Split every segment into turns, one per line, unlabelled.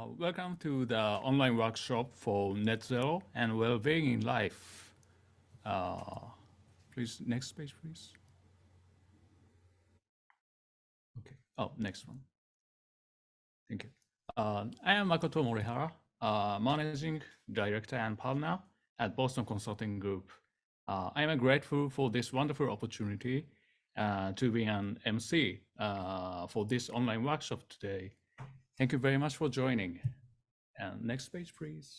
Welcome to the online workshop for Net Zero and Wellbeing in Life. Please, next page, please. Okay. Oh, next one. Thank you. I am Makoto Morihara, Managing Director and Partner at Boston Consulting Group. I am grateful for this wonderful opportunity to be an MC for this online workshop today. Thank you very much for joining. And next page, please.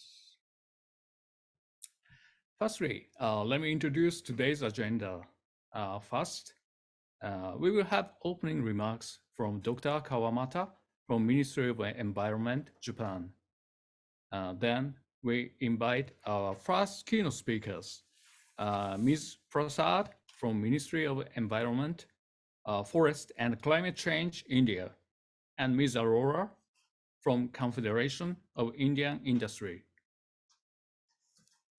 Firstly, let me introduce today's agenda. First, we will have opening remarks from Dr. Kawamata from Ministry of Environment, Japan. Then we invite our first keynote speakers, Ms. Prasad from Ministry of Environment, Forest and Climate Change, India, and Ms. Arora from Confederation of Indian Industry.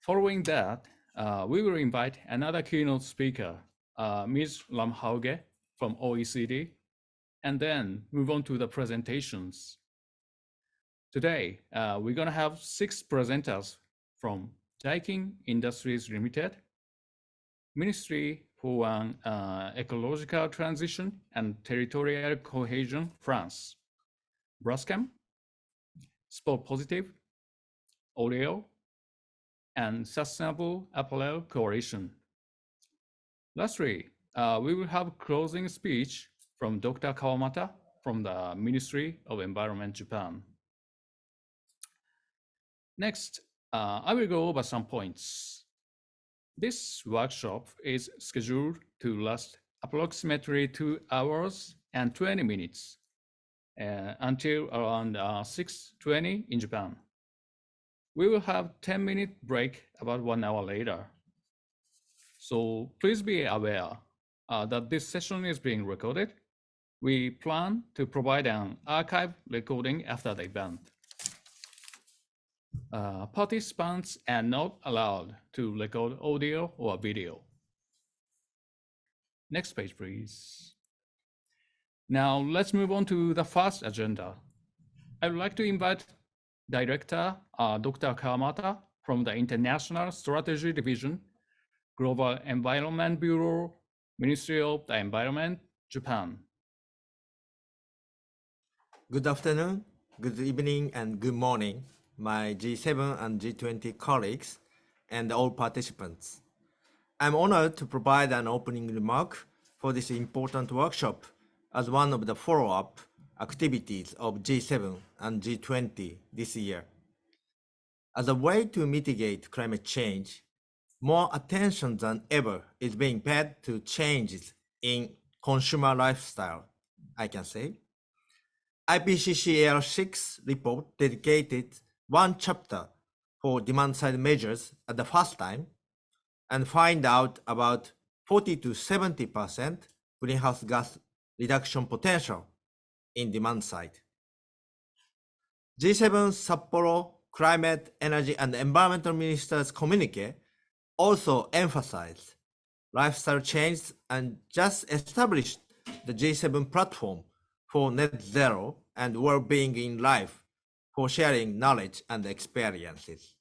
Following that, we will invite another keynote speaker, Ms. Lamhauge from OECD, and then move on to the presentations. Today, we're going to have 6 presenters from DAIKIN Industries Limited, Ministry for an Ecological Transition and Territorial Cohesion, France, Braskem, Sport Positive, Olio, and Sustainable Apparel Coalition. Lastly, we will have closing speech from Dr. Kawamata from the Ministry of Environment, Japan. Next, I will go over some points. This workshop is scheduled to last approximately 2 hours and 20 minutes until around 6:20 in Japan. We will have 10-minute break about 1 hour later. So please be aware that this session is being recorded. We plan to provide an archive recording after the event. Participants are not allowed to record audio or video. Next page, please. Now let's move on to the first agenda. I would like to invite Director Dr. Kawamata from the International Strategy Division, Global Environment Bureau, Ministry of the Environment, Japan.
Good afternoon, good evening, and good morning, my G7 and G20 colleagues and all participants. I'm honored to provide an opening remark for this important workshop as one of the follow-up activities of G7 and G20 this year. As a way to mitigate climate change, more attention than ever is being paid to changes in consumer lifestyle, I can say. IPCC 6 report dedicated one chapter for demand-side measures at the first time and find out about 40 to 70% greenhouse gas reduction potential in demand side. G7 Sapporo Climate, Energy and Environmental Ministers communique also emphasized lifestyle change and just established the G7 platform for net zero and well-being in life for sharing knowledge and experiences.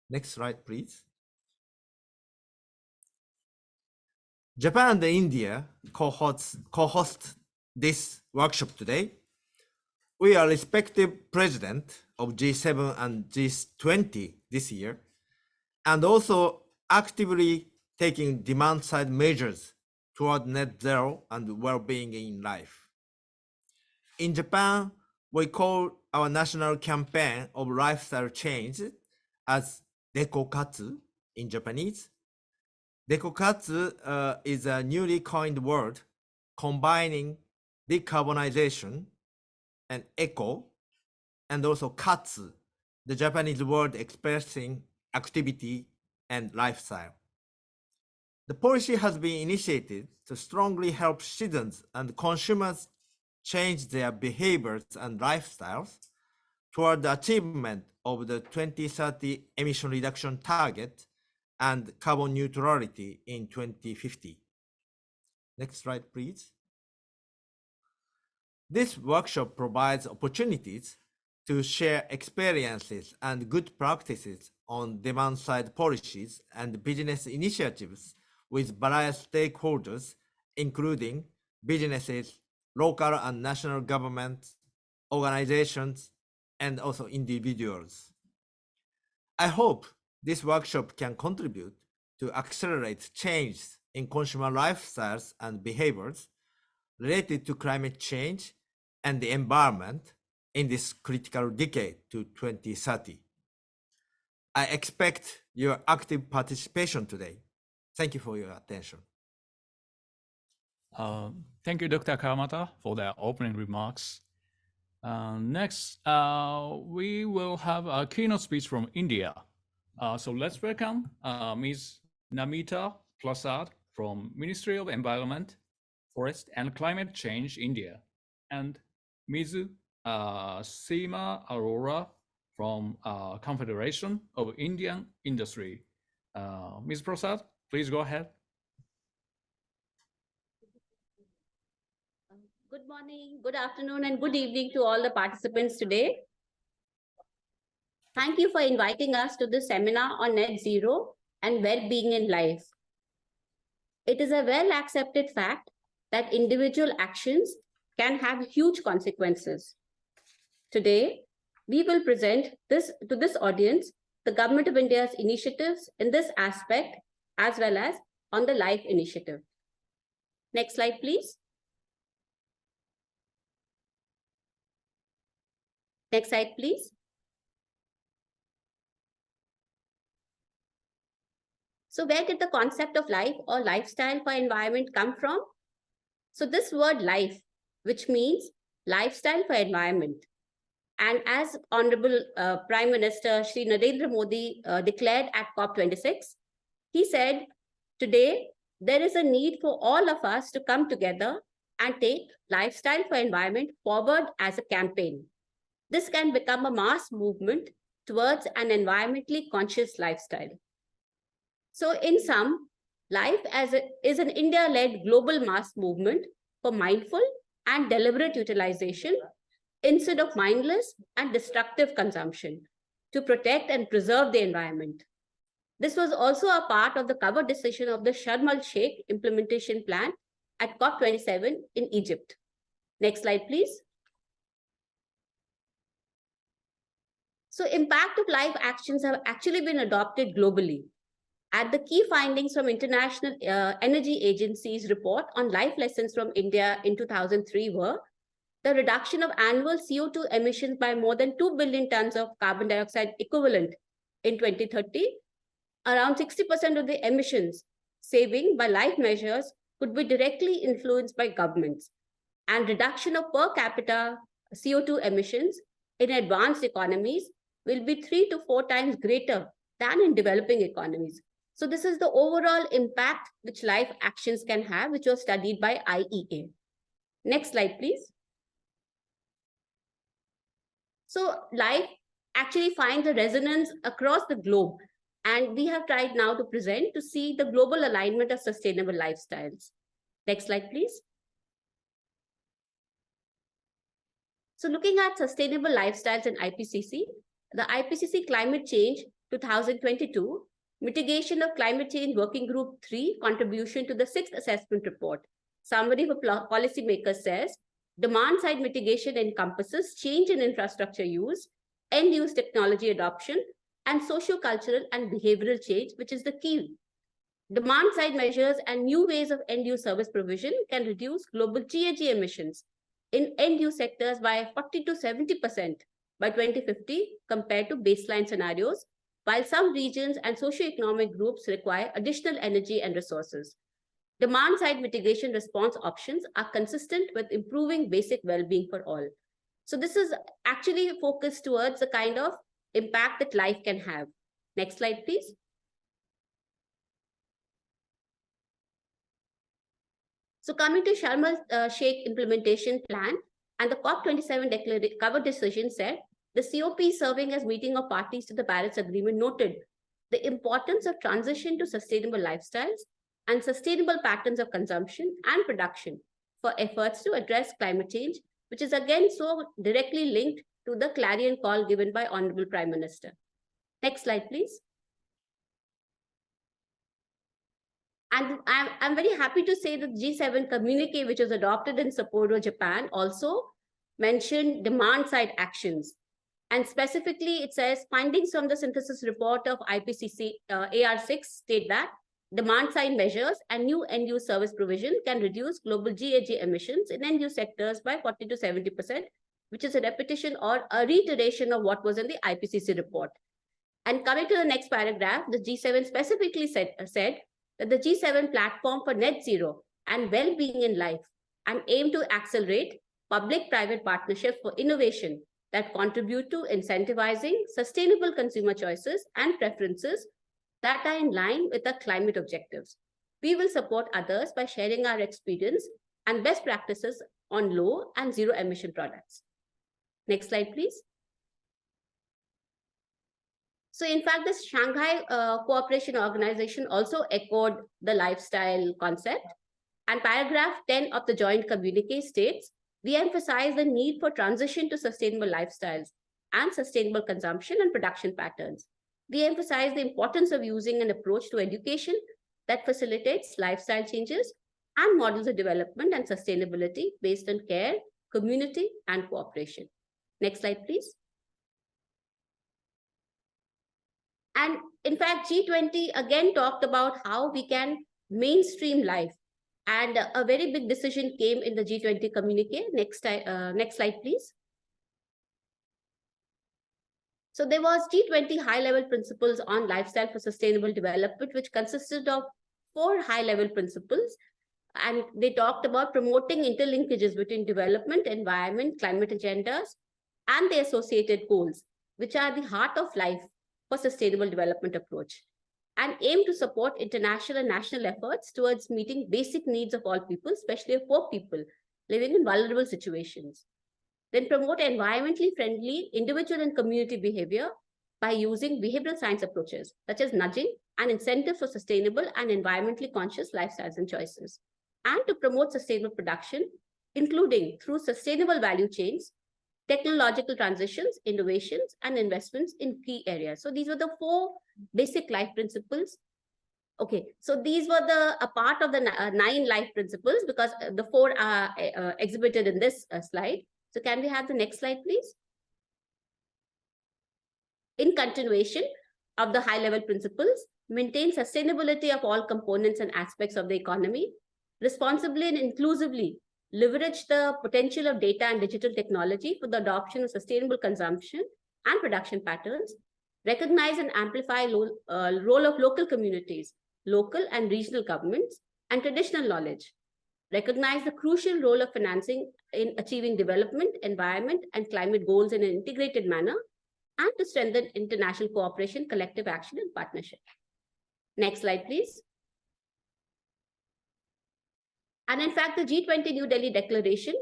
Next slide, please. Japan and India co-host this workshop today. We are respective president of G7 and G20 this year, and also actively taking demand-side measures toward net zero and well-being in life. In Japan, we call our national campaign of lifestyle change as Dekokatsu in Japanese. Dekokatsu is a newly coined word combining decarbonization and eco, and also katsu, the Japanese word expressing activity and lifestyle. The policy has been initiated to strongly help citizens and consumers change their behaviors and lifestyles toward the achievement of the 2030 emission reduction target and carbon neutrality in 2050. Next slide, please. This workshop provides opportunities to share experiences and good practices on demand-side policies and business initiatives with various stakeholders, including businesses, local and national governments, organizations, and also individuals. I hope this workshop can contribute to accelerate change in consumer lifestyles and behaviors related to climate change and the environment in this critical decade to 2030. I expect your active participation today. Thank you for your attention.
Thank you, Dr. Kawamata, for the opening remarks. Next, we will have a keynote speech from India. So let's welcome Ms. Nameeta Prasad from Ministry of Environment, Forest and Climate Change, India, and Ms. Seema Arora from Confederation of Indian Industry. Ms. Prasad, please go ahead.
Good morning, good afternoon, and good evening to all the participants today. Thank you for inviting us to this seminar on net zero and well-being in life. It is a well-accepted fact that individual actions can have huge consequences. Today, we will present to this audience the Government of India's initiatives in this aspect, as well as on the LIFE initiative. Next slide, please. Next slide, please. So where did the concept of life or lifestyle for environment come from? So this word life, which means lifestyle for environment. And as Honorable Prime Minister Shri Narendra Modi declared at COP26, he said, today, there is a need for all of us to come together and take lifestyle for environment forward as a campaign. This can become a mass movement towards an environmentally conscious lifestyle. So in sum, life is an India-led global mass movement for mindful and deliberate utilization instead of mindless and destructive consumption to protect and preserve the environment. This was also a part of the cover decision of the Sharm el-Sheikh implementation plan at COP27 in Egypt. Next slide, please. So impact of life actions have actually been adopted globally. At the key findings from International Energy Agency's report on life lessons from India in 2003 were the reduction of annual CO2 emissions by more than 2 billion tons of carbon dioxide equivalent in 2030. Around 60% of the emissions saving by life measures could be directly influenced by governments, and reduction of per capita CO2 emissions in advanced economies will be 3 to 4 times greater than in developing economies. So this is the overall impact which life actions can have, which was studied by IEA. Next slide, please. So life actually finds a resonance across the globe, and we have tried now to present to see the global alignment of sustainable lifestyles. Next slide, please. So looking at sustainable lifestyles in IPCC, the IPCC Climate Change 2022 Mitigation of Climate Change Working Group 3 contribution to the 6th assessment report. Summary for policymakers says, demand-side mitigation encompasses change in infrastructure use, end-use technology adoption, and socio-cultural and behavioral change, which is the key. Demand-side measures and new ways of end-use service provision can reduce global GHG emissions in end-use sectors by 40 to 70% by 2050 compared to baseline scenarios, while some regions and socioeconomic groups require additional energy and resources. Demand-side mitigation response options are consistent with improving basic well-being for all. So this is actually focused towards the kind of impact that life can have. Next slide, please. So coming to Sharm el-Sheikh implementation plan and the COP27 cover decision said, the COP serving as meeting of parties to the Paris Agreement noted the importance of transition to sustainable lifestyles and sustainable patterns of consumption and production for efforts to address climate change, which is again so directly linked to the clarion call given by Honorable Prime Minister. Next slide, please. And I'm very happy to say that G7 communique, which was adopted in Sapporo, Japan, also mentioned demand-side actions. And specifically, it says findings from the synthesis report of IPCC AR6 state that demand-side measures and new end-use service provision can reduce global GHG emissions in end-use sectors by 40 to 70%, which is a repetition or a reiteration of what was in the IPCC report. And coming to the next paragraph, the G7 specifically said that the G7 platform for net zero and well-being in life and aim to accelerate public-private partnerships for innovation that contribute to incentivizing sustainable consumer choices and preferences that are in line with the climate objectives. We will support others by sharing our experience and best practices on low and zero emission products. Next slide, please. So in fact, the Shanghai Cooperation Organization also echoed the lifestyle concept. And paragraph 10 of the joint communique states, we emphasize the need for transition to sustainable lifestyles and sustainable consumption and production patterns. We emphasize the importance of using an approach to education that facilitates lifestyle changes and models of development and sustainability based on care, community, and cooperation. Next slide, please. And in fact, G20 again talked about how we can mainstream life. And a very big decision came in the G20 communique. Next slide, please. So there was G20 high-level principles on lifestyle for sustainable development, which consisted of 4 high-level principles. And they talked about promoting interlinkages between development, environment, climate agendas, and the associated goals, which are the heart of life for sustainable development approach, and aim to support international and national efforts towards meeting basic needs of all people, especially of poor people living in vulnerable situations. Then promote environmentally friendly individual and community behavior by using behavioral science approaches, such as nudging and incentives for sustainable and environmentally conscious lifestyles and choices. And to promote sustainable production, including through sustainable value chains, technological transitions, innovations, and investments in key areas. So these were the 4 basic life principles. Okay, so these were a part of the 9 life principles, because the 4 are exhibited in this slide. So can we have the next slide, please? In continuation of the high-level principles, maintain sustainability of all components and aspects of the economy, responsibly and inclusively leverage the potential of data and digital technology for the adoption of sustainable consumption and production patterns, recognize and amplify role of local communities, local and regional governments, and traditional knowledge, recognize the crucial role of financing in achieving development, environment, and climate goals in an integrated manner, and to strengthen international cooperation, collective action, and partnership. Next slide, please. And in fact, the G20 New Delhi Declaration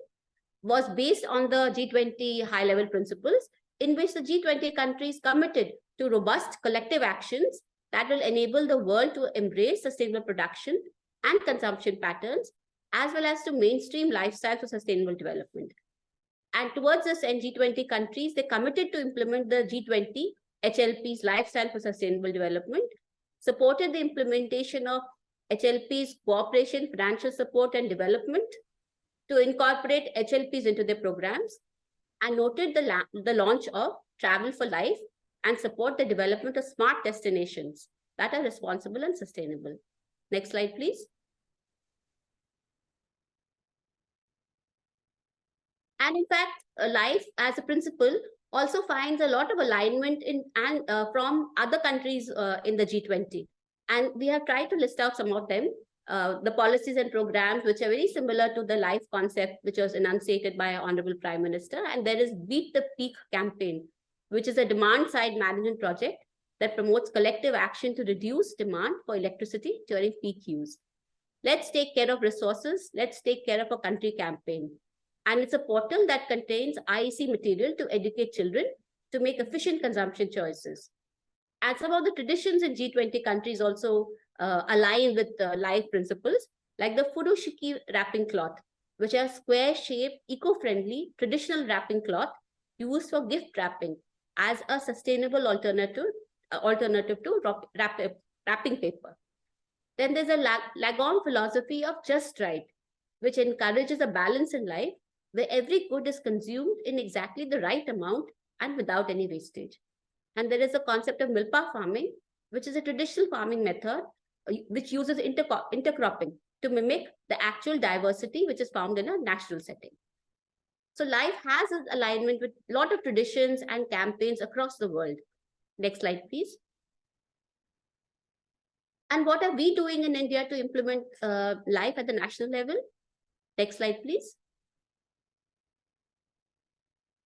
was based on the G20 high-level principles, in which the G20 countries committed to robust collective actions that will enable the world to embrace sustainable production and consumption patterns, as well as to mainstream lifestyle for sustainable development. And towards this end, G20 countries, they committed to implement the G20 HLP's lifestyle for sustainable development, supported the implementation of HLP's cooperation, financial support, and development to incorporate HLPs into their programs, and noted the launch of Travel for Life and support the development of smart destinations that are responsible and sustainable. Next slide, please. And in fact, life as a principle also finds a lot of alignment from other countries in the G20. And we have tried to list out some of them, the policies and programs which are very similar to the life concept which was enunciated by our Honorable Prime Minister. And there is Beat the Peak campaign, which is a demand-side management project that promotes collective action to reduce demand for electricity during peak use. Let's take care of resources. Let's take care of a country campaign. And it's a portal that contains IEC material to educate children to make efficient consumption choices. And some of the traditions in G20 countries also align with life principles, like the furoshiki wrapping cloth, which are square-shaped, eco-friendly, traditional wrapping cloth used for gift wrapping as a sustainable alternative to wrapping paper. Then there's a Lagon philosophy of just right, which encourages a balance in life where every good is consumed in exactly the right amount and without any wastage. And there is a concept of milpa farming, which is a traditional farming method which uses intercropping to mimic the actual diversity which is found in a natural setting. So life has an alignment with a lot of traditions and campaigns across the world. Next slide, please. And what are we doing in India to implement life at the national level? Next slide, please.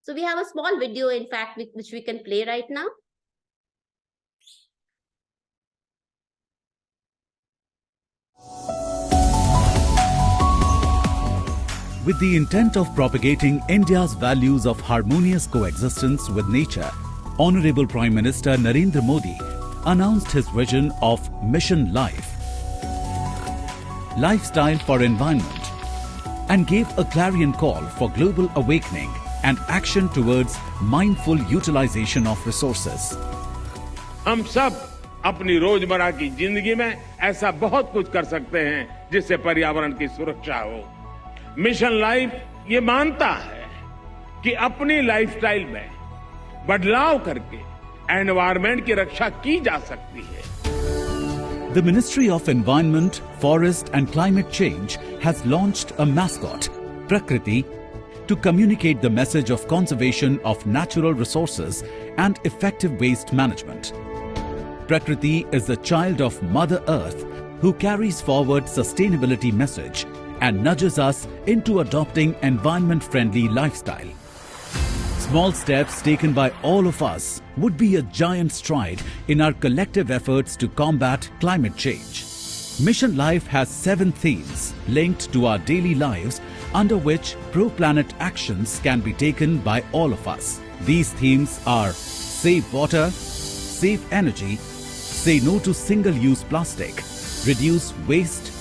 So we have a small video, in fact, which we can play right now.
With the intent of propagating India's values of harmonious coexistence with nature, Honorable Prime Minister Narendra Modi announced his vision of Mission Life, Lifestyle for Environment, and gave a clarion call for global awakening and action towards mindful utilization of resources.
हम सब अपनी रोजमर्रा की जिंदगी में ऐसा बहुत कुछ कर सकते हैं जिससे पर्यावरण की सुरक्षा हो। मिशन लाइफ ये मानता है कि अपनी लाइफस्टाइल में बदलाव करके एनवायरनमेंट की रक्षा की जा सकती है।
The Ministry of Environment, Forest and Climate Change has launched a mascot, Prakriti, to communicate the message of conservation of natural resources and effective waste management. Prakriti is the child of Mother Earth who carries forward sustainability message and nudges us into adopting environment-friendly lifestyle. Small steps taken by all of us would be a giant stride in our collective efforts to combat climate change. Mission Life has 7 themes linked to our daily lives under which pro-planet actions can be taken by all of us. These themes are Save Water, Save Energy, Say No to Single-Use Plastic, Reduce Waste,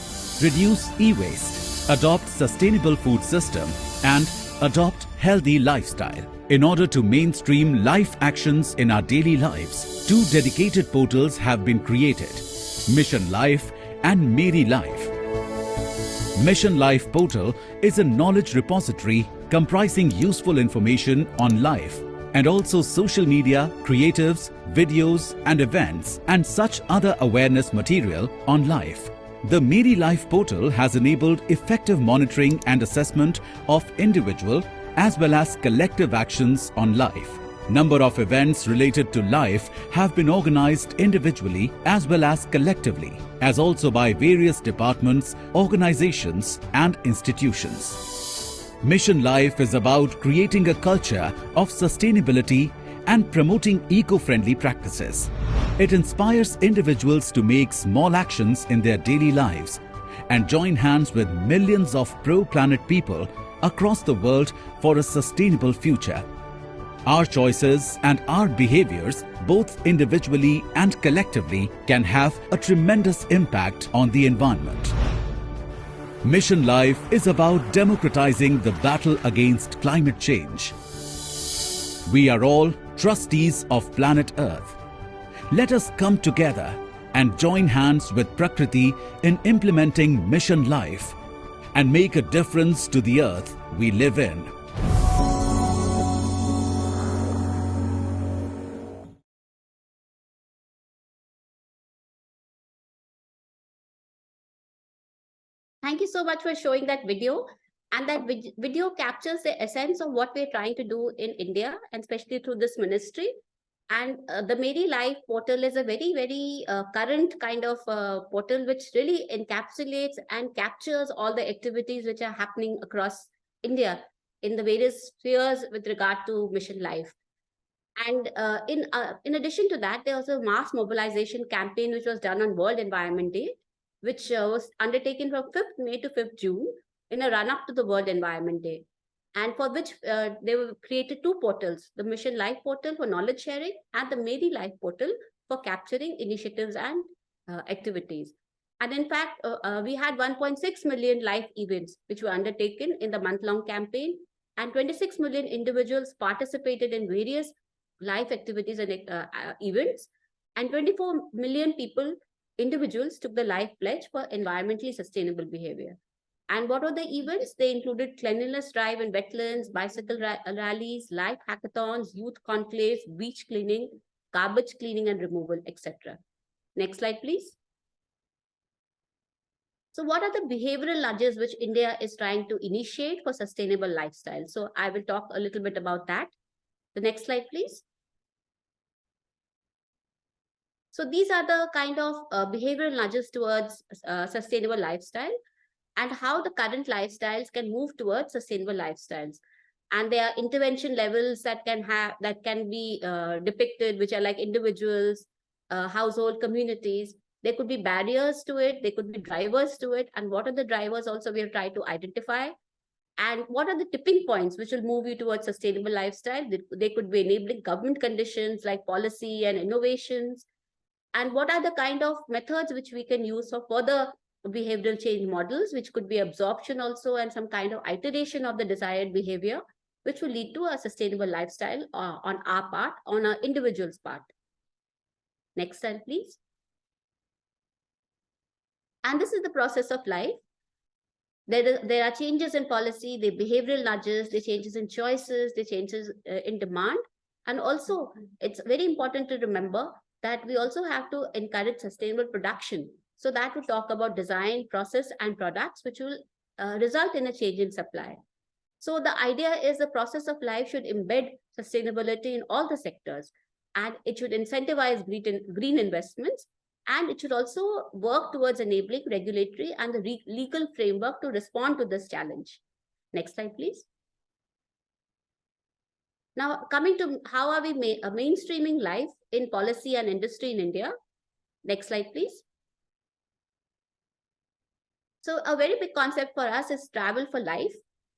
Reduce E-Waste, Adopt Sustainable Food System, and Adopt Healthy Lifestyle. In order to mainstream life actions in our daily lives, 2 dedicated portals have been created, Mission Life and Meri Life. Mission Life portal is a knowledge repository comprising useful information on life and also social media, creatives, videos and events and such other awareness material on life. The Meri Life portal has enabled effective monitoring and assessment of individual as well as collective actions on life. Number of events related to life have been organized individually as well as collectively, as also by various departments, organizations and institutions. Mission Life is about creating a culture of sustainability and promoting eco-friendly practices. It inspires individuals to make small actions in their daily lives and join hands with millions of pro-planet people across the world for a sustainable future. Our choices and our behaviors, both individually and collectively, can have a tremendous impact on the environment. Mission Life is about democratizing the battle against climate change. We are all trustees of planet Earth. Let us come together and join hands with Prakriti in implementing Mission Life and make a difference to the Earth we live in.
Thank you so much for showing that video. And that video captures the essence of what we're trying to do in India, and especially through this ministry. And the Meri Life portal is a very, very current kind of portal which really encapsulates and captures all the activities which are happening across India in the various spheres with regard to Mission Life. And in addition to that, there was a mass mobilization campaign which was done on World Environment Day, which was undertaken from 5th May to 5th June in a run-up to the World Environment Day, and for which they were created 2 portals, the Mission Life portal for knowledge sharing and the Meri Life portal for capturing initiatives and activities. And in fact, we had 1.6 million live events which were undertaken in the month-long campaign, and 26 million individuals participated in various live activities and events, and 24 million individuals took the live pledge for environmentally sustainable behavior. And what were the events? They included cleanliness drive in wetlands, bicycle rallies, live hackathons, youth conclaves, beach cleaning, garbage cleaning and removal, etc. Next slide, please. So what are the behavioral nudges which India is trying to initiate for sustainable lifestyle? So I will talk a little bit about that. The next slide, please. So these are the kind of behavioral nudges towards sustainable lifestyle, and how the current lifestyles can move towards sustainable lifestyles. And there are intervention levels that can be depicted, which are like individuals, household, communities. There could be barriers to it, there could be drivers to it, and what are the drivers also we have tried to identify. And what are the tipping points which will move you towards sustainable lifestyle? They could be enabling government conditions like policy and innovations. And what are the kind of methods which we can use for further behavioral change models, which could be absorption also, and some kind of iteration of the desired behavior, which will lead to a sustainable lifestyle on our part, on our individual's part. Next slide, please. And this is the process of life. There are changes in policy, the behavioral nudges, the changes in choices, the changes in demand. And also, it's very important to remember that we also have to encourage sustainable production. So that will talk about design, process, and products, which will result in a change in supply. So the idea is the process of life should embed sustainability in all the sectors, and it should incentivize green investments, and it should also work towards enabling regulatory and the legal framework to respond to this challenge. Next slide, please. Now, coming to how are we mainstreaming life in policy and industry in India? Next slide, please. So a very big concept for us is travel for life,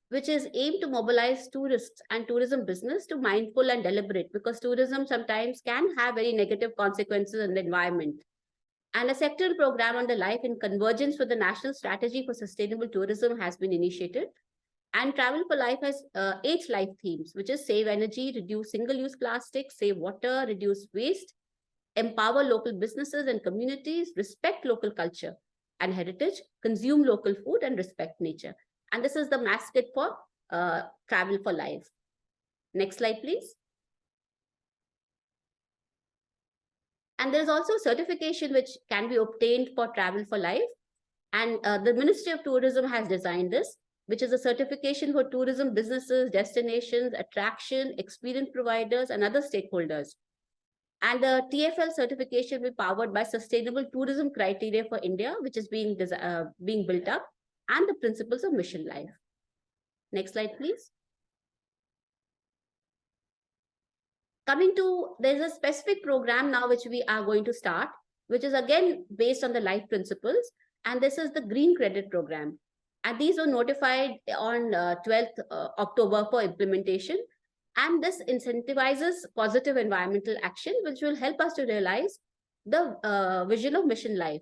which is aimed to mobilize tourists and tourism business to mindful and deliberate, because tourism sometimes can have very negative consequences on the environment. And a sectoral program on the life in convergence with the National Strategy for Sustainable Tourism has been initiated. And Travel for Life has 8 life themes, which is save energy, reduce single-use plastic, save water, reduce waste, empower local businesses and communities, respect local culture and heritage, consume local food, and respect nature. And this is the mascot for Travel for Life. Next slide, please. And there is also certification which can be obtained for Travel for Life. And the Ministry of Tourism has designed this, which is a certification for tourism businesses, destinations, attraction, experience providers, and other stakeholders. And the TFL certification will be powered by Sustainable Tourism Criteria for India, which is being built up, and the principles of Mission Life. Next slide, please. Coming to, there's a specific program now which we are going to start, which is again based on the life principles, and this is the Green Credit Program. And these were notified on 12th October for implementation. And this incentivizes positive environmental action, which will help us to realize the vision of Mission Life.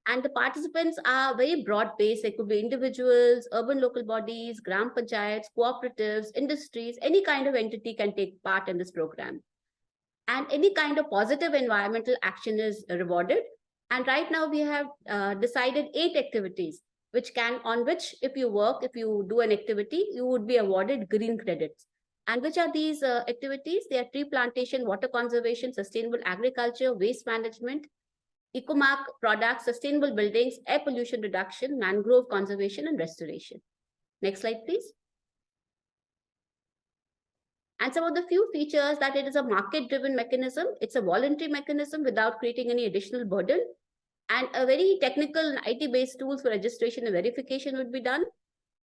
And the participants are very broad-based. They could be individuals, urban local bodies, gram panchayats, cooperatives, industries, any kind of entity can take part in this program. And any kind of positive environmental action is rewarded. And right now we have decided 8 activities, on which if you do an activity, you would be awarded green credits. And which are these activities? They are tree plantation, water conservation, sustainable agriculture, waste management, ecomark products, sustainable buildings, air pollution reduction, mangrove conservation, and restoration. Next slide, please. And some of the few features that it is a market-driven mechanism. It's a voluntary mechanism without creating any additional burden. And a very technical and IT-based tools for registration and verification would be done.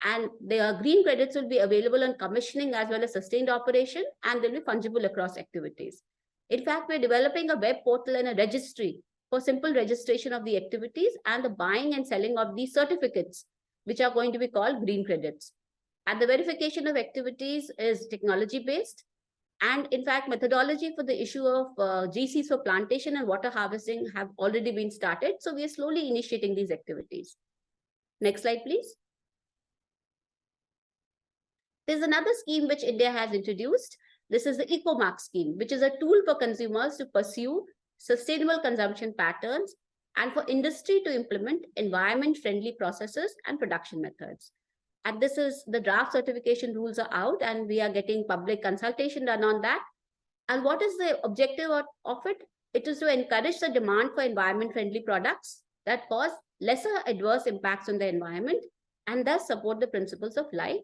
And the green credits will be available on commissioning as well as sustained operation, and they'll be fungible across activities. In fact, we're developing a web portal and a registry for simple registration of the activities and the buying and selling of these certificates, which are going to be called green credits. And the verification of activities is technology-based, And in fact, methodology for the issue of GCs for plantation and water harvesting have already been started. So we are slowly initiating these activities. Next slide, please. There's another scheme which India has introduced. This is the Eco-Mark scheme, which is a tool for consumers to pursue sustainable consumption patterns and for industry to implement environment-friendly processes and production methods. And this is the draft certification rules are out, and we are getting public consultation done on that. And what is the objective of it? It is to encourage the demand for environment-friendly products that cause lesser adverse impacts on the environment and thus support the principles of life.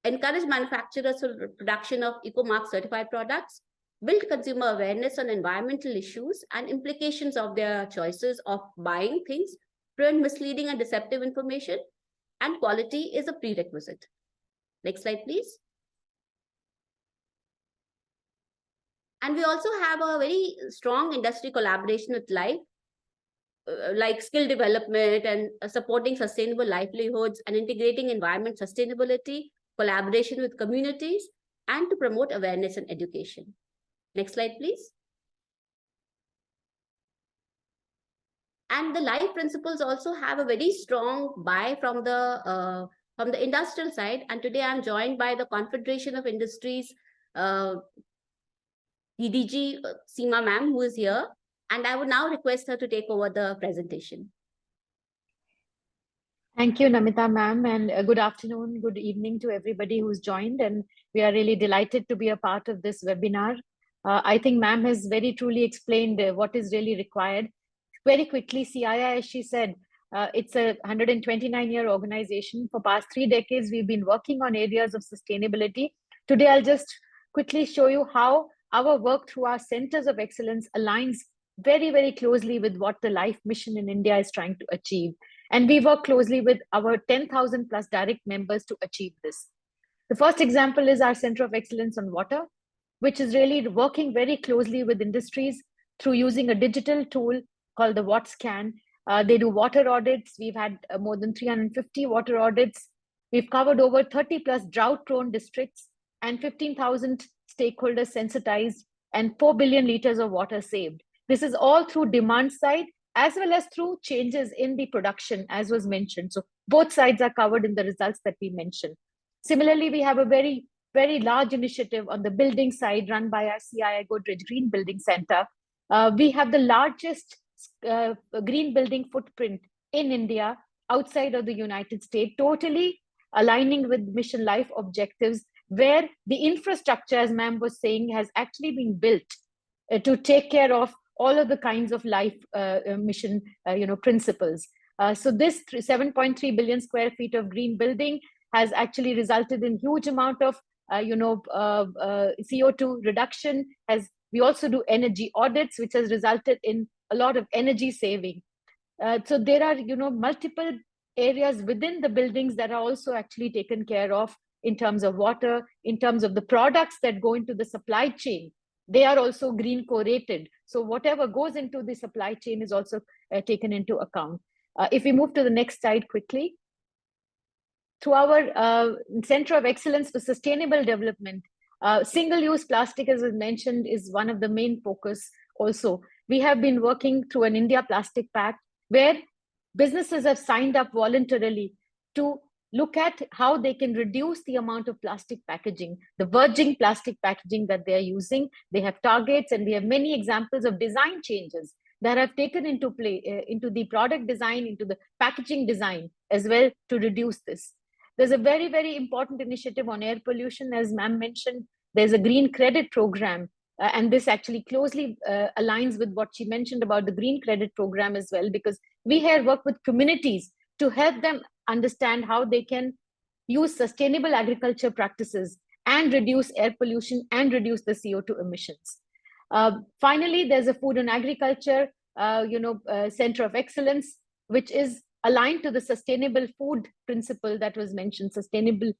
Encourage manufacturers for the production of Eco-Mark certified products, build consumer awareness on environmental issues and implications of their choices of buying things, prevent misleading and deceptive information, and quality is a prerequisite. Next slide, please. And we also have a very strong industry collaboration with life, like skill development and supporting sustainable livelihoods and integrating environment sustainability, collaboration with communities, and to promote awareness and education. Next slide, please. And the life principles also have a very strong buy from the industrial side. And today I'm joined by the Confederation of Industries DDG Seema ma'am, who is here. And I would now request her to take over the presentation.
Thank you, Nameeta ma'am, and good afternoon, good evening to everybody who's joined. And we are really delighted to be a part of this webinar. I think ma'am has very truly explained what is really required. Very quickly, CII, as she said, it's a 129-year organization. For past 3 decades, we've been working on areas of sustainability. Today, I'll just quickly show you how our work through our centers of excellence aligns very, very closely with what the LIFE mission in India is trying to achieve. And we work closely with our 10,000 plus direct members to achieve this. The first example is our Center of Excellence on Water, which is really working very closely with industries through using a digital tool called the WattScan. They do water audits. We've had more than 350 water audits. We've covered over 30 plus drought-prone districts and 15,000 stakeholders sensitized and 4 billion liters of water saved. This is all through demand side as well as through changes in the production, as was mentioned. So both sides are covered in the results that we mentioned. Similarly, we have a very, very large initiative on the building side run by our CII Godrej Green Building Center. We have the largest green building footprint in India outside of the United States, totally aligning with Mission Life objectives, where the infrastructure, as ma'am was saying, has actually been built to take care of all of the kinds of life mission principles. So this 7.3 billion square feet of green building has actually resulted in huge amount of CO2 reduction. We also do energy audits, which has resulted in a lot of energy saving. So there are multiple areas within the buildings that are also actually taken care of in terms of water, in terms of the products that go into the supply chain. They are also green co-rated. So whatever goes into the supply chain is also taken into account. If we move to the next slide quickly. Through our Center of Excellence for Sustainable Development, single-use plastic, as was mentioned, is one of the main focus also. We have been working through an India Plastic Pact, where businesses have signed up voluntarily to look at how they can reduce the amount of plastic packaging, the virgin plastic packaging that they're using. They have targets, and we have many examples of design changes that have taken into play, into the product design, into the packaging design as well, to reduce this. There's a very, very important initiative on air pollution. As ma'am mentioned, there's a green credit program, and this actually closely aligns with what she mentioned about the green credit program as well, because we here work with communities to help them understand how they can use sustainable agriculture practices and reduce air pollution and reduce the CO2 emissions. Finally, there's a Food and Agriculture Center of Excellence, which is aligned to the sustainable food principle that was mentioned, sustainable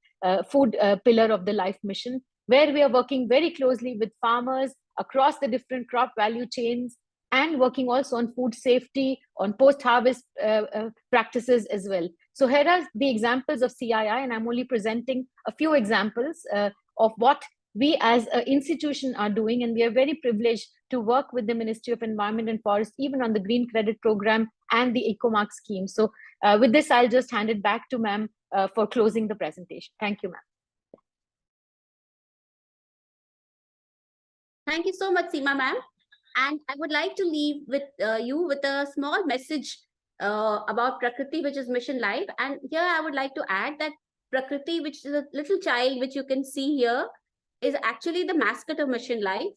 food pillar of the LIFE mission, where we are working very closely with farmers across the different crop value chains and working also on food safety, on post-harvest practices as well. So here are the examples of CII, and I'm only presenting a few examples of what we as an institution are doing, and we are very privileged to work with the Ministry of Environment and Forest, even on the Green Credit Program and the EcoMark scheme. So with this, I'll just hand it back to ma'am for closing the presentation. Thank you, ma'am.
Thank you so much, Seema ma'am. And I would like to leave with you with a small message about Prakriti, which is Mission Life. And here I would like to add that Prakriti, which is a little child, which you can see here, is actually the mascot of Mission Life.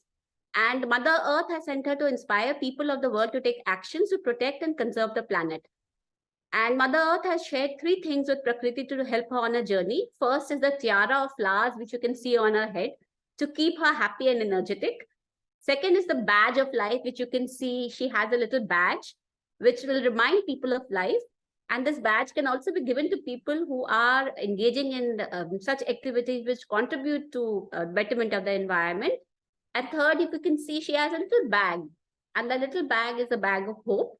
And Mother Earth has sent her to inspire people of the world to take actions to protect and conserve the planet. And Mother Earth has shared 3 things with Prakriti to help her on her journey. First is the tiara of flowers, which you can see on her head, to keep her happy and energetic. Second is the badge of life, which you can see she has a little badge, which will remind people of life. And this badge can also be given to people who are engaging in such activities which contribute to betterment of the environment. And third, if you can see, she has a little bag. And the little bag is a bag of hope,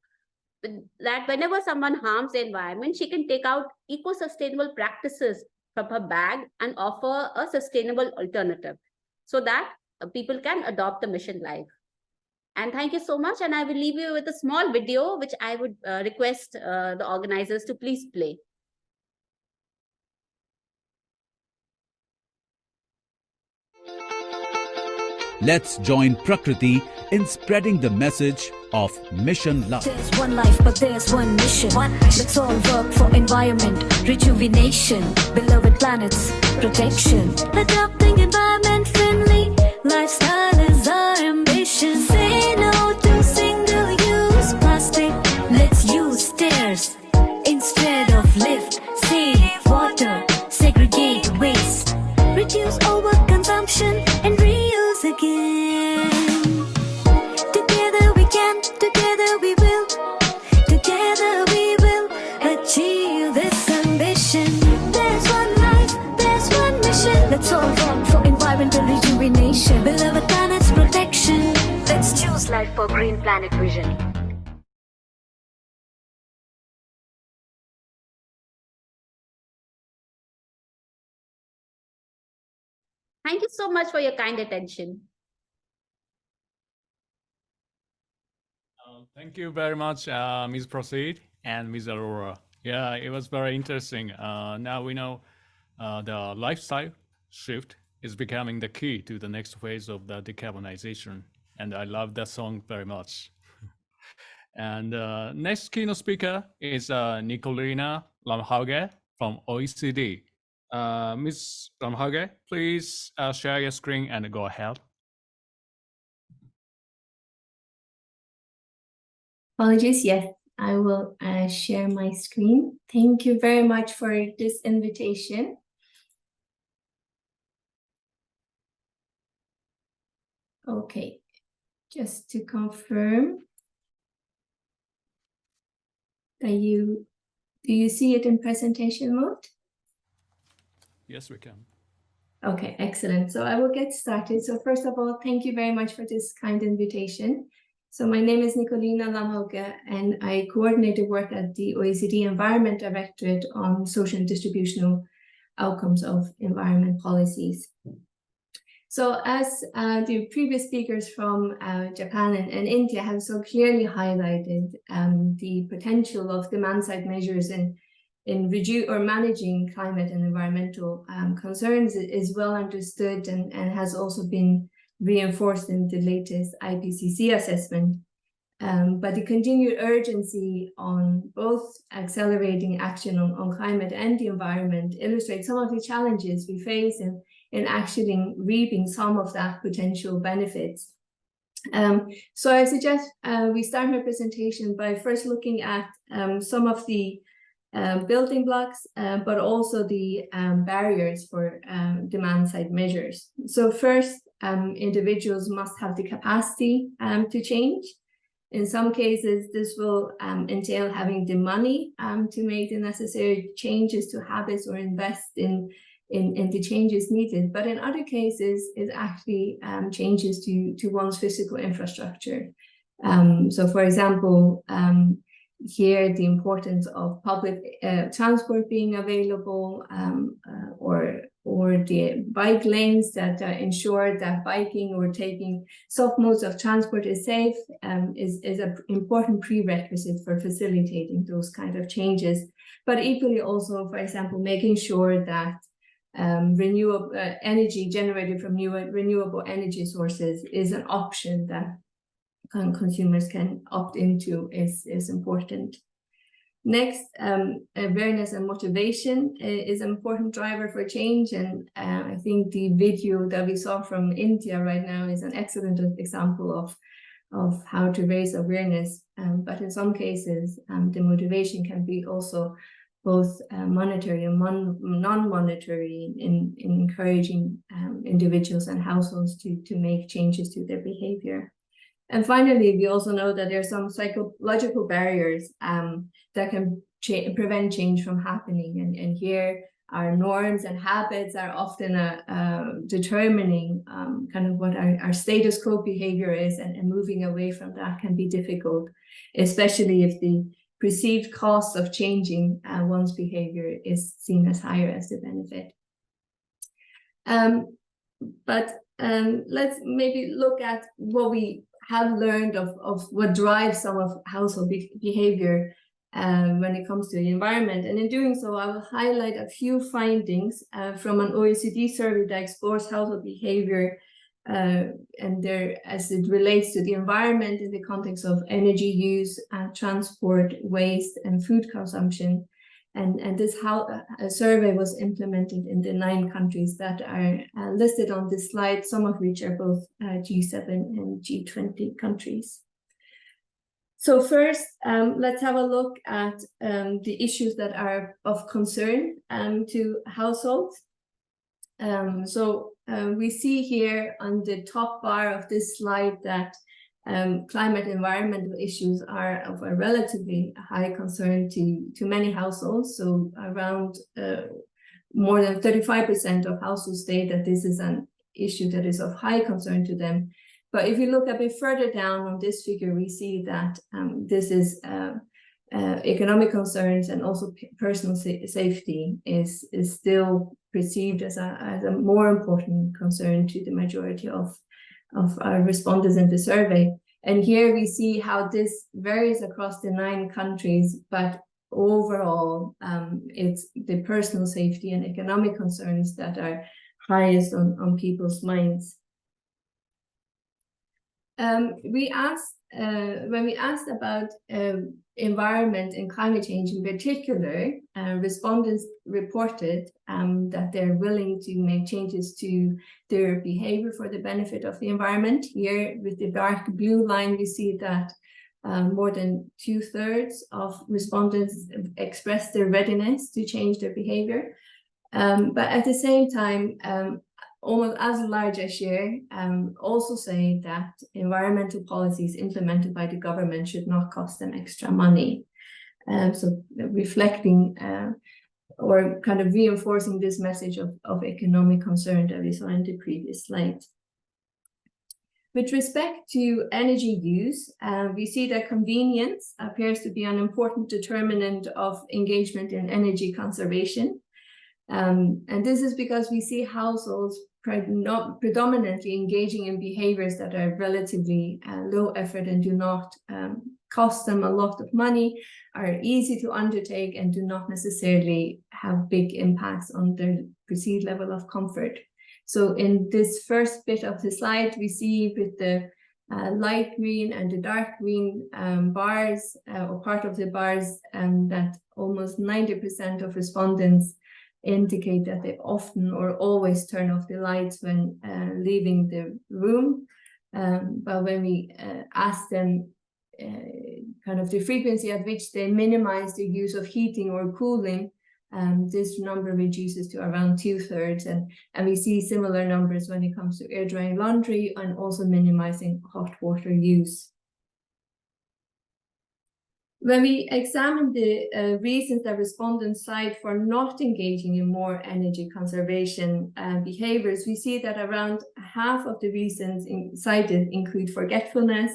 that whenever someone harms the environment, she can take out eco-sustainable practices from her bag and offer a sustainable alternative, so that people can adopt the Mission Life. And thank you so much. And I will leave you with a small video, which I would request the organizers to please play.
Let's join Prakriti in spreading the message of Mission Love.
There's one life, but there's one mission. Let's all work for environment, rejuvenation, beloved planet's protection. Adopting environment-friendly lifestyle is our ambition. Say no to single-use plastic. Let's use stairs instead of lift. Save water, segregate waste, reduce overconsumption, and reuse again. Together we can, together we will, together we will achieve this ambition. There's one life, there's one mission. Let's all work for environmental rejuvenation, beloved planet's protection. Let's choose life for green planet vision.
Thank you so much for your kind attention.
Thank you very much, Ms. Prasad and Ms. Arora. Yeah, it was very interesting. Now we know the lifestyle shift is becoming the key to the next phase of the decarbonization. And I love that song very much. And next keynote speaker is Nicolina Lamhauge from OECD. Ms. Lamhauge, please share your screen and go ahead.
Apologies, yes, I will share my screen. Thank you very much for this invitation. Okay, just to confirm that do you see it in presentation mode?
Yes, we can.
Okay, excellent. So I will get started. So first of all, thank you very much for this kind invitation. So my name is Nicolina Lamhauge, and I coordinate the work at the OECD Environment Directorate on social and distributional outcomes of environment policies. So as the previous speakers from Japan and India have so clearly highlighted, the potential of demand-side measures in managing climate and environmental concerns is well understood and has also been reinforced in the latest IPCC assessment. But the continued urgency on both accelerating action on climate and the environment illustrates some of the challenges we face in actually reaping some of that potential benefits. So I suggest we start my presentation by first looking at some of the building blocks, but also the barriers for demand-side measures. So first, individuals must have the capacity to change. In some cases, this will entail having the money to make the necessary changes to habits or invest in the changes needed. But in other cases, it actually changes to one's physical infrastructure. So for example, here the importance of public transport being available, or the bike lanes that ensure that biking or taking soft modes of transport is safe is an important prerequisite for facilitating those kind of changes. But equally also, for example, making sure that renewable energy generated from renewable energy sources is an option that consumers can opt into is important. Next, awareness and motivation is an important driver for change, and I think the video that we saw from India right now is an excellent example of how to raise awareness. But in some cases, the motivation can be also both monetary and non-monetary in encouraging individuals and households to make changes to their behavior. And finally, we also know that there are some psychological barriers that can prevent change from happening. And here, our norms and habits are often determining kind of what our status quo behavior is, and moving away from that can be difficult, especially if the perceived cost of changing one's behavior is seen as higher as the benefit. But let's maybe look at what we have learned of what drives some of household behavior when it comes to the environment. And in doing so, I will highlight a few findings from an OECD survey that explores household behavior and there as it relates to the environment in the context of energy use, transport, waste, and food consumption. And this survey was implemented in the 9 countries that are listed on this slide, some of which are both G7 and G20 countries. So first, let's have a look at the issues that are of concern to households. We see here on the top bar of this slide that climate environmental issues are of a relatively high concern to many households. So around more than 35% of households state that this is an issue that is of high concern to them. But if you look a bit further down on this figure, we see that this is economic concerns and also personal safety is still perceived as a more important concern to the majority of our respondents in the survey. And here we see how this varies across the 9 countries, but overall, it's the personal safety and economic concerns that are highest on people's minds. When we asked about environment and climate change in particular, respondents reported that they're willing to make changes to their behavior for the benefit of the environment. Here with the dark blue line, we see that more than 2/3 of respondents expressed their readiness to change their behavior. But at the same time, almost as large a share also say that environmental policies implemented by the government should not cost them extra money. So reflecting or kind of reinforcing this message of economic concern that we saw in the previous slide. With respect to energy use, we see that convenience appears to be an important determinant of engagement in energy conservation. And this is because we see households predominantly engaging in behaviors that are relatively low effort and do not cost them a lot of money, are easy to undertake, and do not necessarily have big impacts on their perceived level of comfort. So in this first bit of the slide, we see with the light green and the dark green bars, or part of the bars, that almost 90% of respondents indicate that they often or always turn off the lights when leaving the room. But when we ask them kind of the frequency at which they minimize the use of heating or cooling, this number reduces to around 2/3, and we see similar numbers when it comes to air drying laundry and also minimizing hot water use. When we examine the reasons that respondents cite for not engaging in more energy conservation behaviors, we see that around half of the reasons cited include forgetfulness,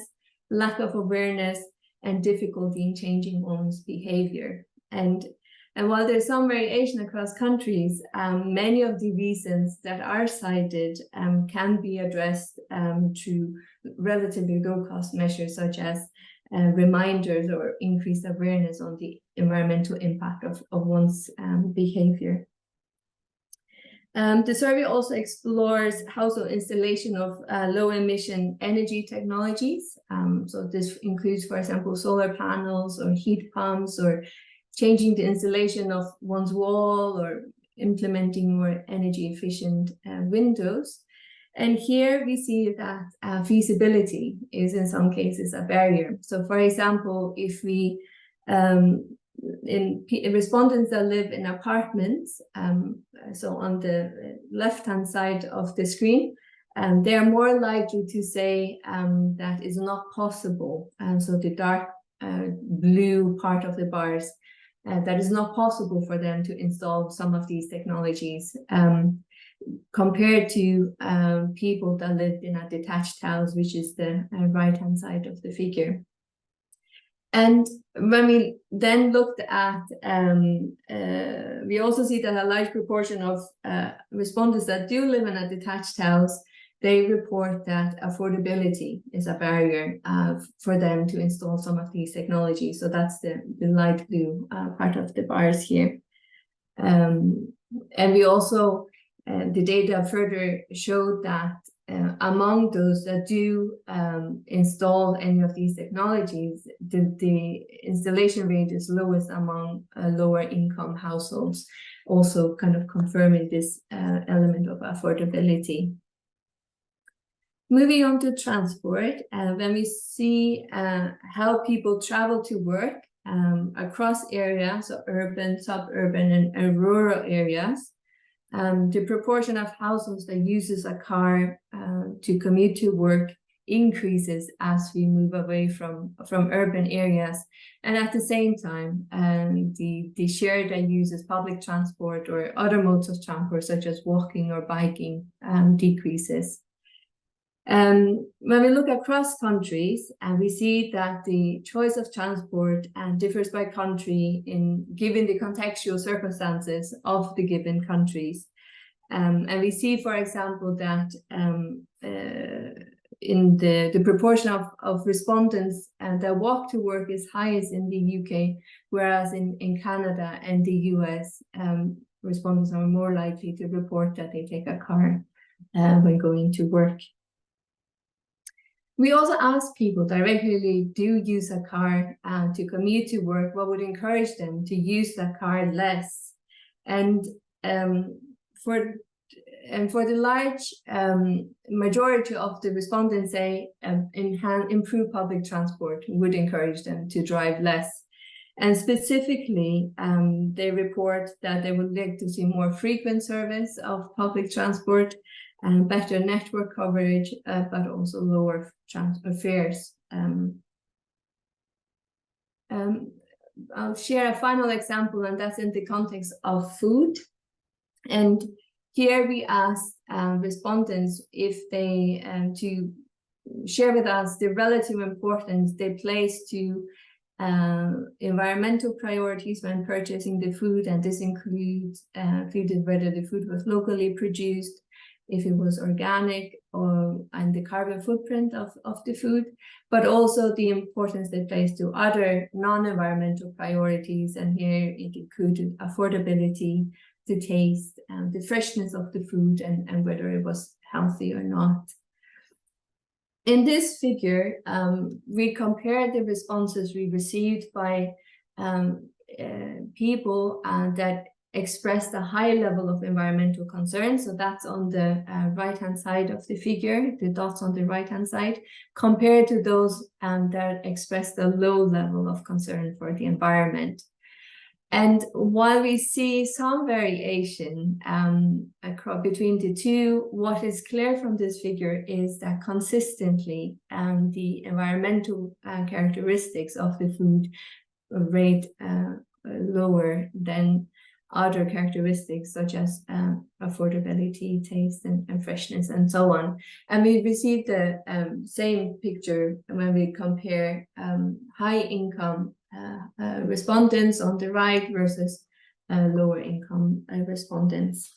lack of awareness, and difficulty in changing one's behavior. And And while there's some variation across countries, many of the reasons that are cited can be addressed through relatively low-cost measures, such as reminders or increased awareness on the environmental impact of one's behavior. The survey also explores household installation of low-emission energy technologies. So this includes, for example, solar panels or heat pumps, or changing the insulation of one's wall, or implementing more energy-efficient windows. And here we see that feasibility is in some cases a barrier. So, for example, if we in respondents that live in apartments, so on the left-hand side of the screen, they are more likely to say that is not possible. So the dark blue part of the bars, that is not possible for them to install some of these technologies, compared to people that lived in a detached house, which is the right-hand side of the figure. And when we then looked at, we also see that a large proportion of respondents that do live in a detached house, they report that affordability is a barrier for them to install some of these technologies. So that's the light blue part of the bars here. And we also, the data further showed that among those that do install any of these technologies, the installation rate is lowest among lower income households, also kind of confirming this element of affordability. Moving on to transport, when we see how people travel to work across areas, so urban, suburban, and rural areas, the proportion of households that uses a car to commute to work increases as we move away from urban areas. And at the same time, the share that uses public transport or other modes of transport, such as walking or biking, decreases. When we look across countries, we see that the choice of transport differs by country given the contextual circumstances of the given countries. And we see, for example, that in the proportion of respondents that walk to work is highest in the UK, whereas in Canada and the US, respondents are more likely to report that they take a car when going to work. We also ask people that regularly do use a car to commute to work, what would encourage them to use that car less. And for the large majority of the respondents say improve public transport would encourage them to drive less. And specifically, they report that they would like to see more frequent service of public transport, and better network coverage, but also lower fares. I'll share a final example, and that's in the context of food. And here we asked respondents if they to share with us the relative importance they place to environmental priorities when purchasing the food, and this includes whether the food was locally produced, if it was organic, and the carbon footprint of the food, but also the importance they place to other non-environmental priorities. And here it included affordability, the taste, the freshness of the food, and whether it was healthy or not. In this figure, we compare the responses we received by people that expressed a high level of environmental concern. So that's on the right-hand side of the figure, the dots on the right-hand side, compared to those that expressed a low level of concern for the environment. And while we see some variation between the two, what is clear from this figure is that consistently the environmental characteristics of the food rate lower than other characteristics such as affordability, taste, and freshness, and so on. And we received the same picture when we compare high income respondents on the right versus lower income respondents.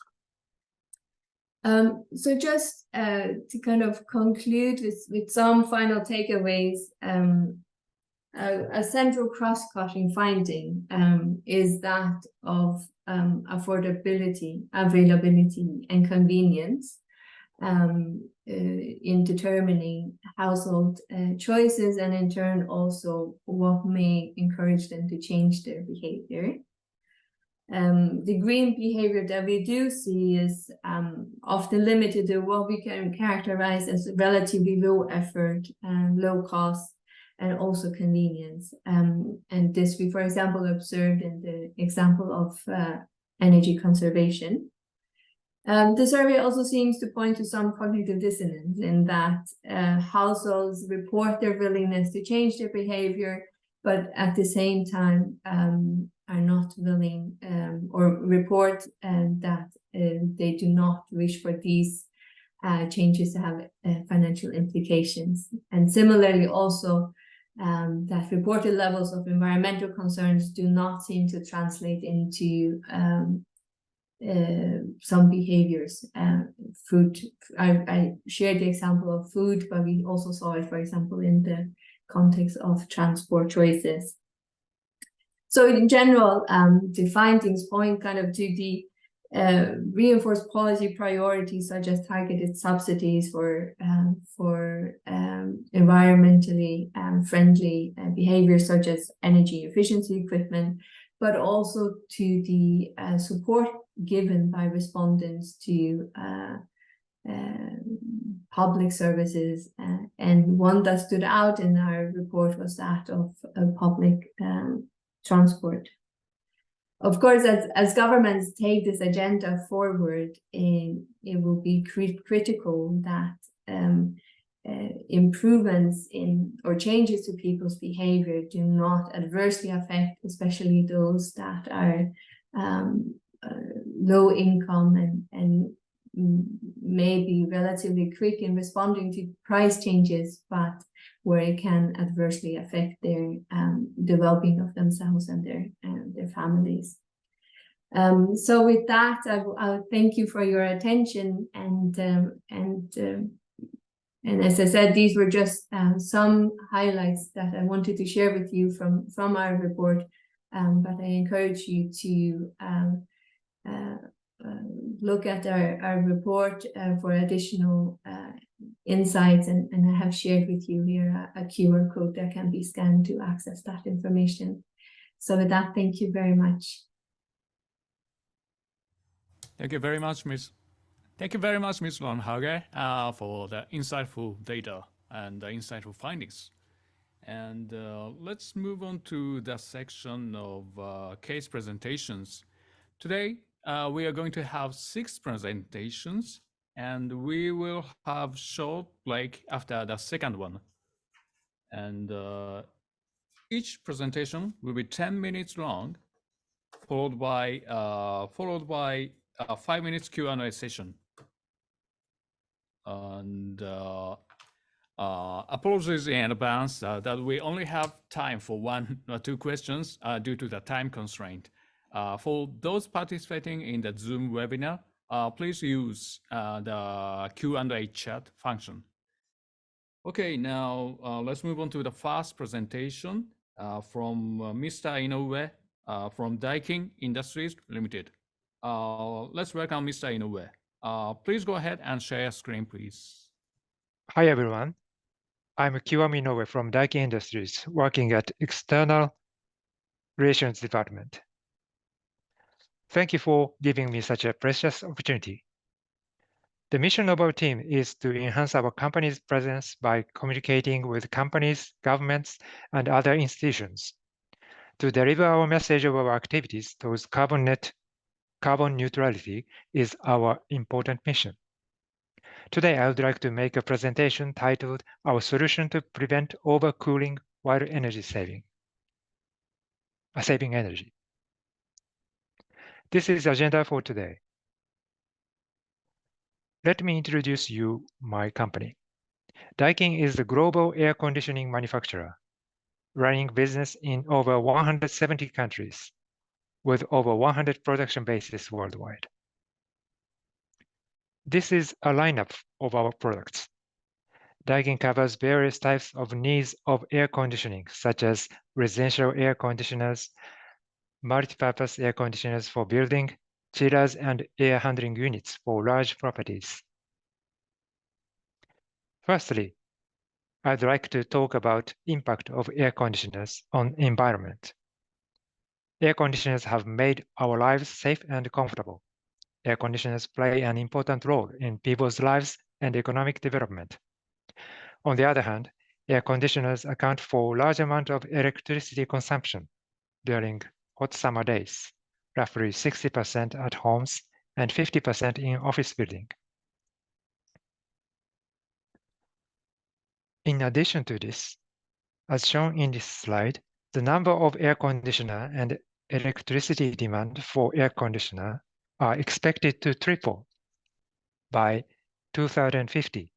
So just to kind of conclude with some final takeaways, a central cross-cutting finding is that of affordability, availability, and convenience in determining household choices, and in turn also what may encourage them to change their behavior. The green behavior that we do see is often limited to what we can characterize as relatively low effort and low cost, and also convenience. And this we, for example, observed in the example of energy conservation. The survey also seems to point to some cognitive dissonance in that households report their willingness to change their behavior, but at the same time are not willing or report that they do not wish for these changes to have financial implications. And similarly also that reported levels of environmental concerns do not seem to translate into some behaviors. Food, I shared the example of food, but we also saw it, for example, in the context of transport choices. So in general, the findings point kind of to the reinforced policy priorities, such as targeted subsidies for environmentally friendly behaviors, such as energy efficiency equipment, but also to the support given by respondents to public services. And one that stood out in our report was that of public transport. Of course, as governments take this agenda forward, it will be critical that improvements in or changes to people's behavior do not adversely affect, especially those that are low income and may be relatively quick in responding to price changes, but where it can adversely affect their the well-being of themselves and their families. So with that, I'll thank you for your attention, and as I said, these were just some highlights that I wanted to share with you from our report, but I encourage you to look at our report for additional insights, and I have shared with you here a QR code that can be scanned to access that information. So with that, thank you very much.
Thank you very much, Ms. Lamhauge, for the insightful data and the insightful findings. And let's move on to the section of case presentations. Today, we are going to have 6 presentations, and we will have short break after the second one. And each presentation will be 10 minutes long, followed by a 5 minutes Q&A session. And apologies in advance that we only have time for 1 or 2 questions due to the time constraint. For those participating in the Zoom webinar, please use the Q&A chat function. Okay, now let's move on to the first presentation from Mr. Inoue from DAIKIN Industries Limited. Let's welcome Mr. Inoue. Please go ahead and share your screen, please.
Hi, everyone. I'm Kiwamu Inoue from DAIKIN Industries, working at External Relations Department. Thank you for giving me such a precious opportunity. The mission of our team is to enhance our company's presence by communicating with companies, governments, and other institutions. To deliver our message of our activities towards carbon neutrality is our important mission. Today, I would like to make a presentation titled Our Solution to Prevent Overcooling While Saving Energy. This is the agenda for today. Let me introduce you my company. DAIKIN is the global air conditioning manufacturer, running business in over 170 countries. with over 100 production bases worldwide. This is a lineup of our products. Daikin covers various types of needs of air conditioning, such as residential air conditioners, multi-purpose air conditioners for building, chillers, and air handling units for large properties. Firstly, I'd like to talk about impact of air conditioners on environment. Air conditioners have made our lives safe and comfortable. Air conditioners play an important role in people's lives and economic development. On the other hand, air conditioners account for a large amount of electricity consumption during hot summer days, roughly 60% at homes and 50% in office buildings. In addition to this, as shown in this slide, the number of air conditioner and electricity demand for air conditioner are expected to triple by 2050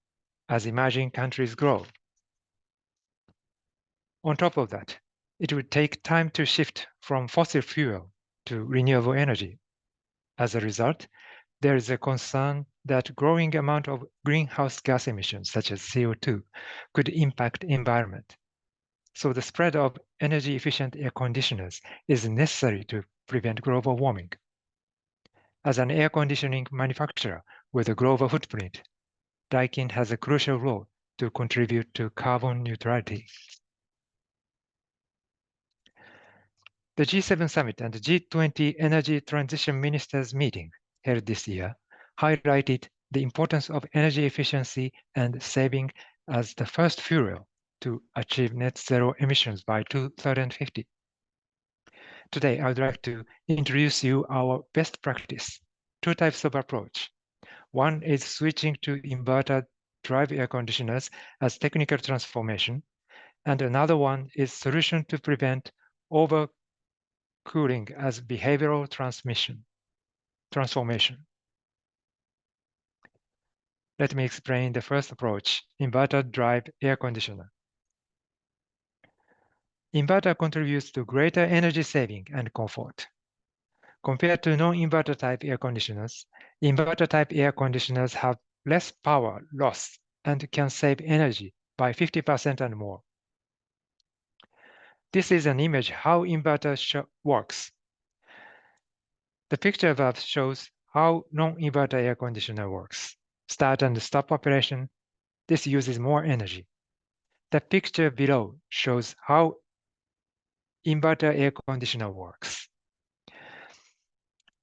as emerging countries grow. On top of that, it would take time to shift from fossil fuel to renewable energy. As a result, there is a concern that growing amount of greenhouse gas emissions, such as CO2, could impact environment. So the spread of energy-efficient air conditioners is necessary to prevent global warming. As an air conditioning manufacturer with a global footprint, Daikin has a crucial role to contribute to carbon neutrality. The G7 Summit and the G20 Energy Transition Ministers meeting held this year highlighted the importance of energy efficiency and saving as the first fuel to achieve net zero emissions by 2050. Today, I would like to introduce you our best practice, two types of approach. One is switching to inverter drive air conditioners as technical transformation, and another one is solution to prevent overcooling as behavioral transformation. Let me explain the first approach, inverter drive air conditioner. Inverter contributes to greater energy saving and comfort. Compared to non-inverter type air conditioners, inverter type air conditioners have less power loss and can save energy by 50% and more. This is an image how inverter works. The picture above shows how non-inverter air conditioner works. Start and stop operation. This uses more energy. The picture below shows how inverter air conditioner works.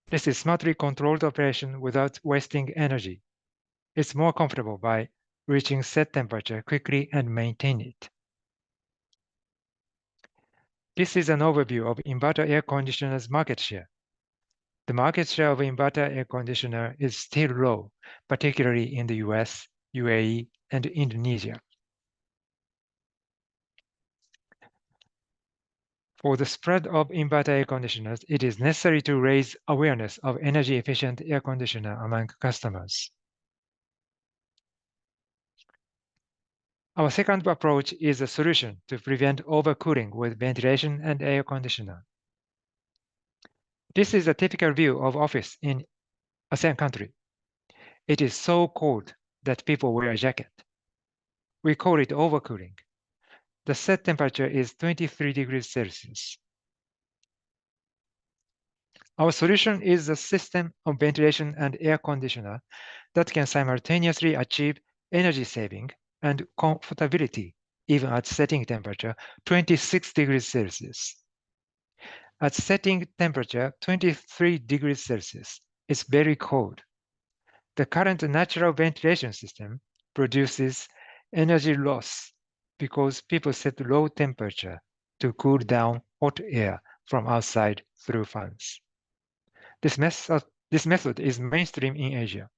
This is smartly controlled operation without wasting energy. It's more comfortable by reaching set temperature quickly and maintain it. This is an overview of inverter air conditioner's market share. The market share of inverter air conditioner is still low, particularly in the US, UAE, and Indonesia. For the spread of inverter air conditioners, it is necessary to raise awareness of energy-efficient air conditioner among customers. Our second approach is a solution to prevent overcooling with ventilation and air conditioner. This is a typical view of office in ASEAN country. It is so cold that people wear a jacket. We call it overcooling. The set temperature is 23 degrees Celsius. Our solution is a system of ventilation and air conditioner that can simultaneously achieve energy saving and comfortability even at setting temperature 26 degrees Celsius. At setting temperature 23 degrees Celsius, it's very cold. The current natural ventilation system produces energy loss because people set low temperature to cool down hot air from outside through fans. This method is mainstream in Asia.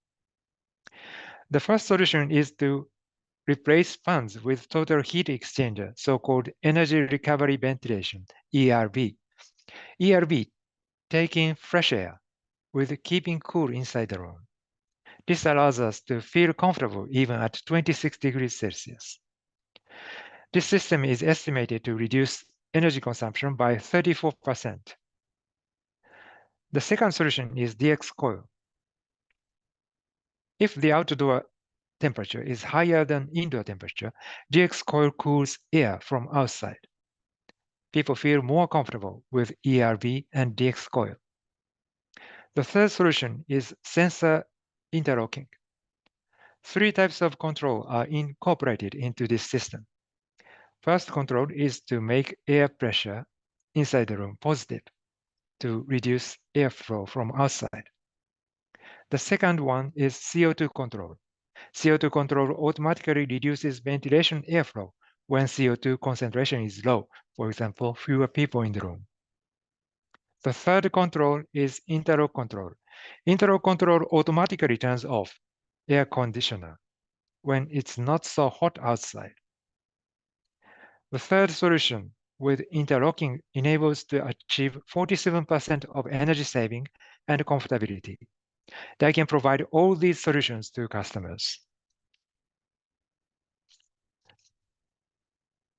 The first solution is to replace fans with total heat exchanger, so-called energy recovery ventilation, ERV. ERV taking fresh air with keeping cool inside the room. This allows us to feel comfortable even at 26 degrees Celsius. This system is estimated to reduce energy consumption by 34%. The second solution is DX coil. If the outdoor temperature is higher than indoor temperature, DX coil cools air from outside. People feel more comfortable with ERV and DX coil. The third solution is sensor interlocking. 3 types of control are incorporated into this system. First control is to make air pressure inside the room positive to reduce airflow from outside. The second one is CO2 control. CO2 control automatically reduces ventilation airflow when CO2 concentration is low, for example, fewer people in the room. The third control is interlock control. Interlock control automatically turns off air conditioner when it's not so hot outside. The third solution with interlocking enables to achieve 47% of energy saving and comfortability. They can provide all these solutions to customers.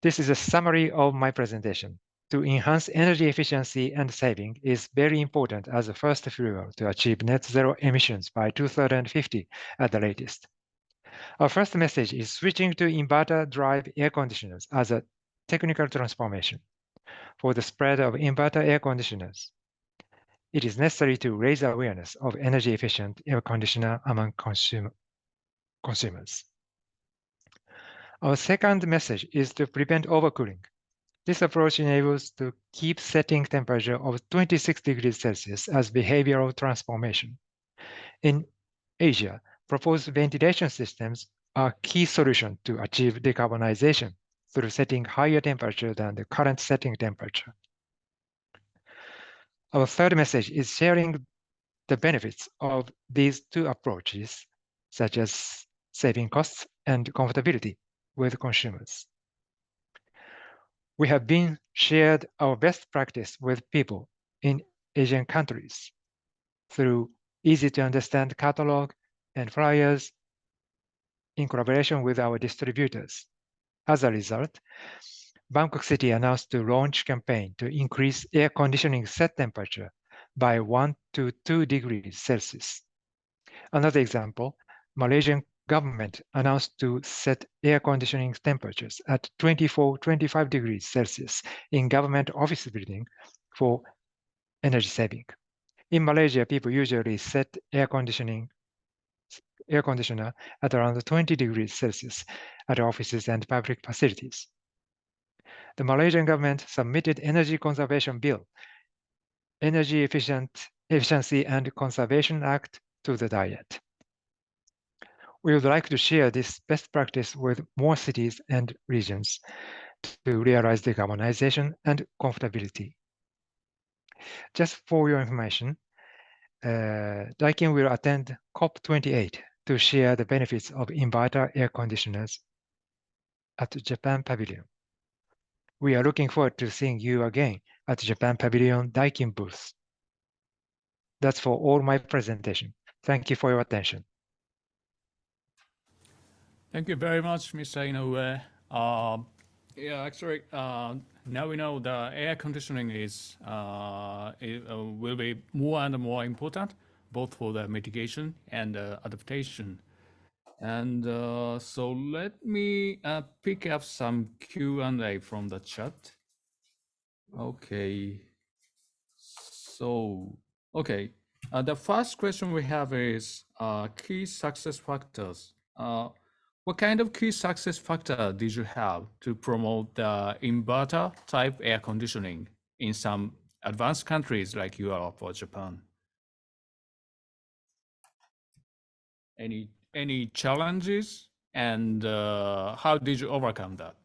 This is a summary of my presentation. To enhance energy efficiency and saving is very important as a first fuel to achieve net zero emissions by 2050 at the latest. Our first message is switching to inverter drive air conditioners as a technical transformation. For the spread of inverter air conditioners, it is necessary to raise awareness of energy efficient air conditioner among consumers. Our second message is to prevent overcooling. This approach enables to keep setting temperature of 26 degrees Celsius as behavioral transformation. In Asia, proposed ventilation systems are key solution to achieve decarbonization through setting higher temperature than the current setting temperature. Our third message is sharing the benefits of these two approaches, such as saving costs and comfortability with consumers. We have been shared our best practice with people in Asian countries through easy to understand catalog and flyers in collaboration with our distributors. As a result, Bangkok City announced to launch campaign to increase air conditioning set temperature by 1 to 2 degrees Celsius. Another example, Malaysian government announced to set air conditioning temperatures at 24-25 degrees Celsius in government office building for energy saving. In Malaysia, people usually set air conditioner at around 20 degrees Celsius at offices and public facilities. The Malaysian government submitted Energy Conservation Bill, Energy Efficiency and Conservation Act to the Diet. We would like to share this best practice with more cities and regions to realize decarbonization and comfortability. Just for your information, Daikin will attend COP28 to share the benefits of inverter air conditioners at Japan Pavilion. We are looking forward to seeing you again at Japan Pavilion Daikin booth. That's for all my presentation. Thank you for your attention.
Thank you very much, Mr. Inoue. Yeah, actually, now we know the air conditioning is will be more and more important, both for the mitigation and adaptation. And so let me pick up some Q&A from the chat. Okay. So, okay. The first question we have is key success factors. What kind of key success factor did you have to promote the inverter type air conditioning in some advanced countries like Europe or Japan? Any challenges, and how did you overcome that?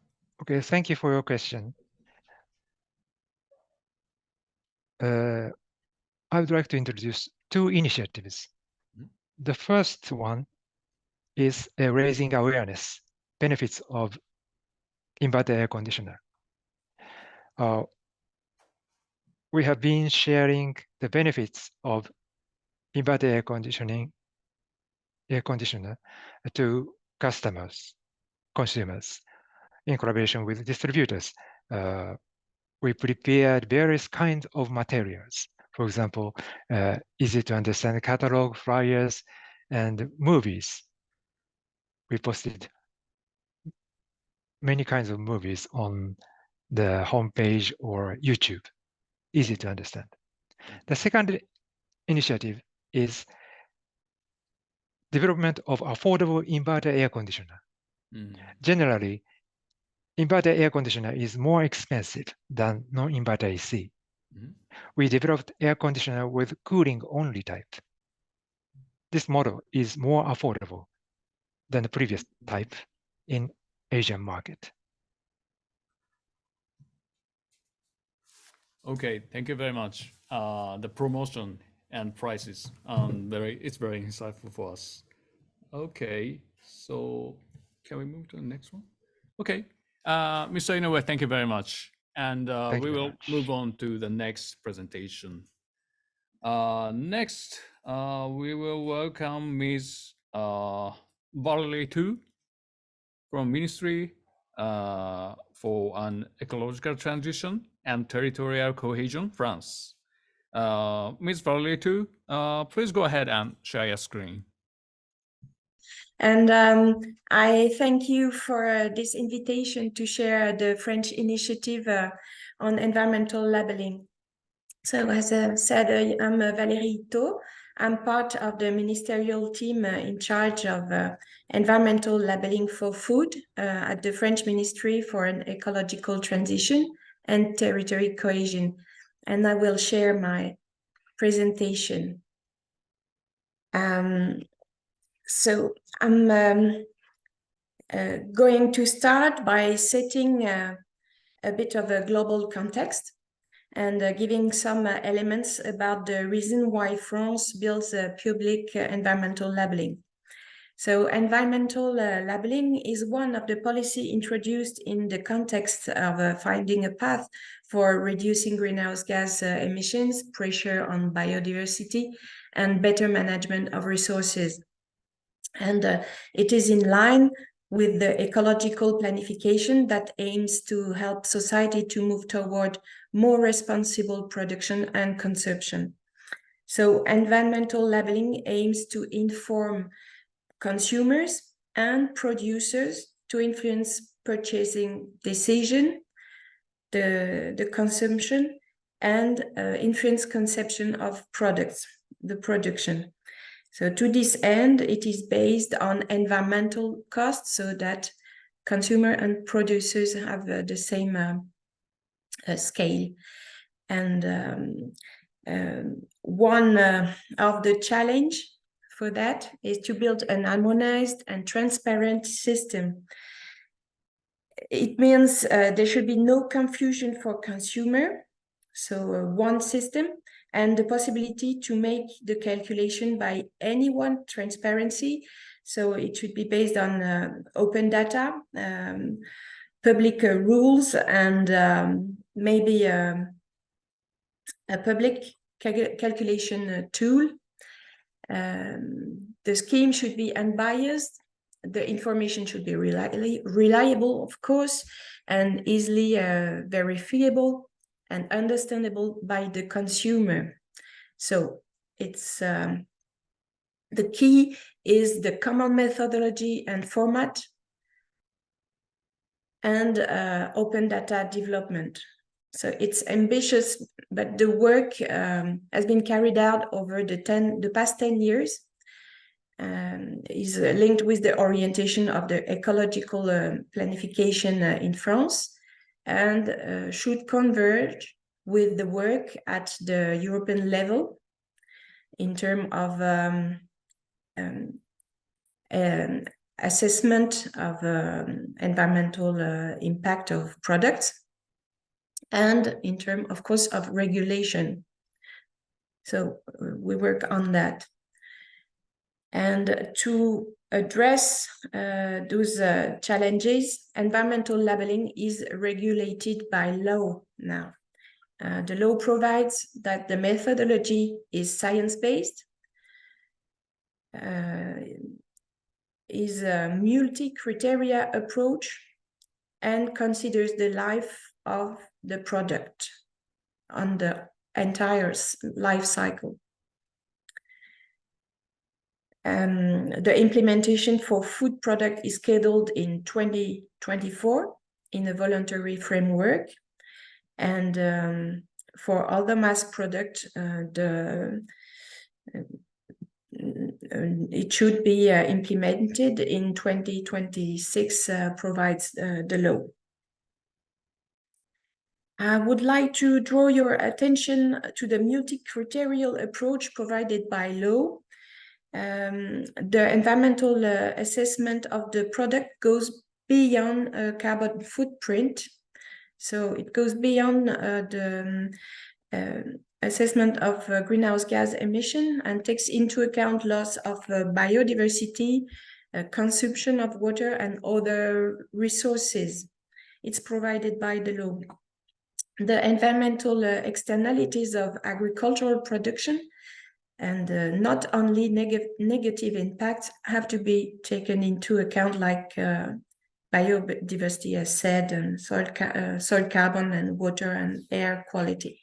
Okay, thank you for your question. I would like to introduce two initiatives. The first one is raising awareness, benefits of inverter air conditioner. We have been sharing the benefits of inverter air conditioner to consumers, in collaboration with distributors. We prepared various kinds of materials For example, easy to understand catalog, flyers, and movies. We posted many kinds of movies on the homepage or YouTube, easy to understand. The second initiative is development of affordable inverter air conditioner. Generally, inverter air conditioner is more expensive than non-inverter AC. We developed air conditioner with cooling only type. This model is more affordable than the previous type in Asian market.
Okay, thank you very much. The promotion and prices, it's very insightful for us. Okay, so can we move to the next one? Okay, Mr. Inoue, thank you very much. And we will move on to the next presentation. Next, we will welcome Ms. Valérie too from Ministry for an Ecological Transition and Territorial Cohesion, France. Ms. Valérie too, please go ahead and share your screen.
And I thank you for this invitation to share the French initiative on environmental labeling. So as I said, I'm Valérie Tau. I'm part of the ministerial team in charge of environmental labeling for food at the French Ministry for an Ecological Transition and Territorial Cohesion. And I will share my presentation. So I'm going to start by setting a bit of a global context and giving some elements about the reason why France builds a public environmental labeling. So environmental labeling is one of the policy introduced in the context of finding a path for reducing greenhouse gas emissions, pressure on biodiversity, and better management of resources. And it is in line with the ecological planification that aims to help society to move toward more responsible production and consumption. So environmental labeling aims to inform consumers and producers to influence purchasing decision, the consumption, and influence conception of products, the production. So to this end, it is based on environmental costs so that consumer and producers have the same scale. And one of the challenge for that is to build an harmonized and transparent system. It means there should be no confusion for consumer, so one system, and the possibility to make the calculation by anyone, transparency. So it should be based on open data, public rules, and maybe a public calculation tool. The scheme should be unbiased. The information should be reliable, of course, and easily verifiable and understandable by the consumer. So it's the key is the common methodology and format and open data development. So it's ambitious, but the work has been carried out over the past 10 years. Is linked with the orientation of the ecological planification in France, and should converge with the work at the European level in terms of assessment of environmental impact of products, and in terms, of course, of regulation. So we work on that. And to address those challenges, environmental labeling is regulated by law now. The law provides that the methodology is science-based, is a multi-criteria approach, and considers the life of the product on the entire life cycle. The implementation for food product is scheduled in 2024 in a voluntary framework. And for other mass product, it should be implemented in 2026, provides the law. I would like to draw your attention to the multi-criterial approach provided by law. The environmental assessment of the product goes beyond carbon footprint. So it goes beyond the assessment of greenhouse gas emission and takes into account loss of biodiversity, consumption of water and other resources. It's provided by the law. The environmental externalities of agricultural production and not only negative impacts have to be taken into account, like biodiversity, as said, and soil carbon and water and air quality.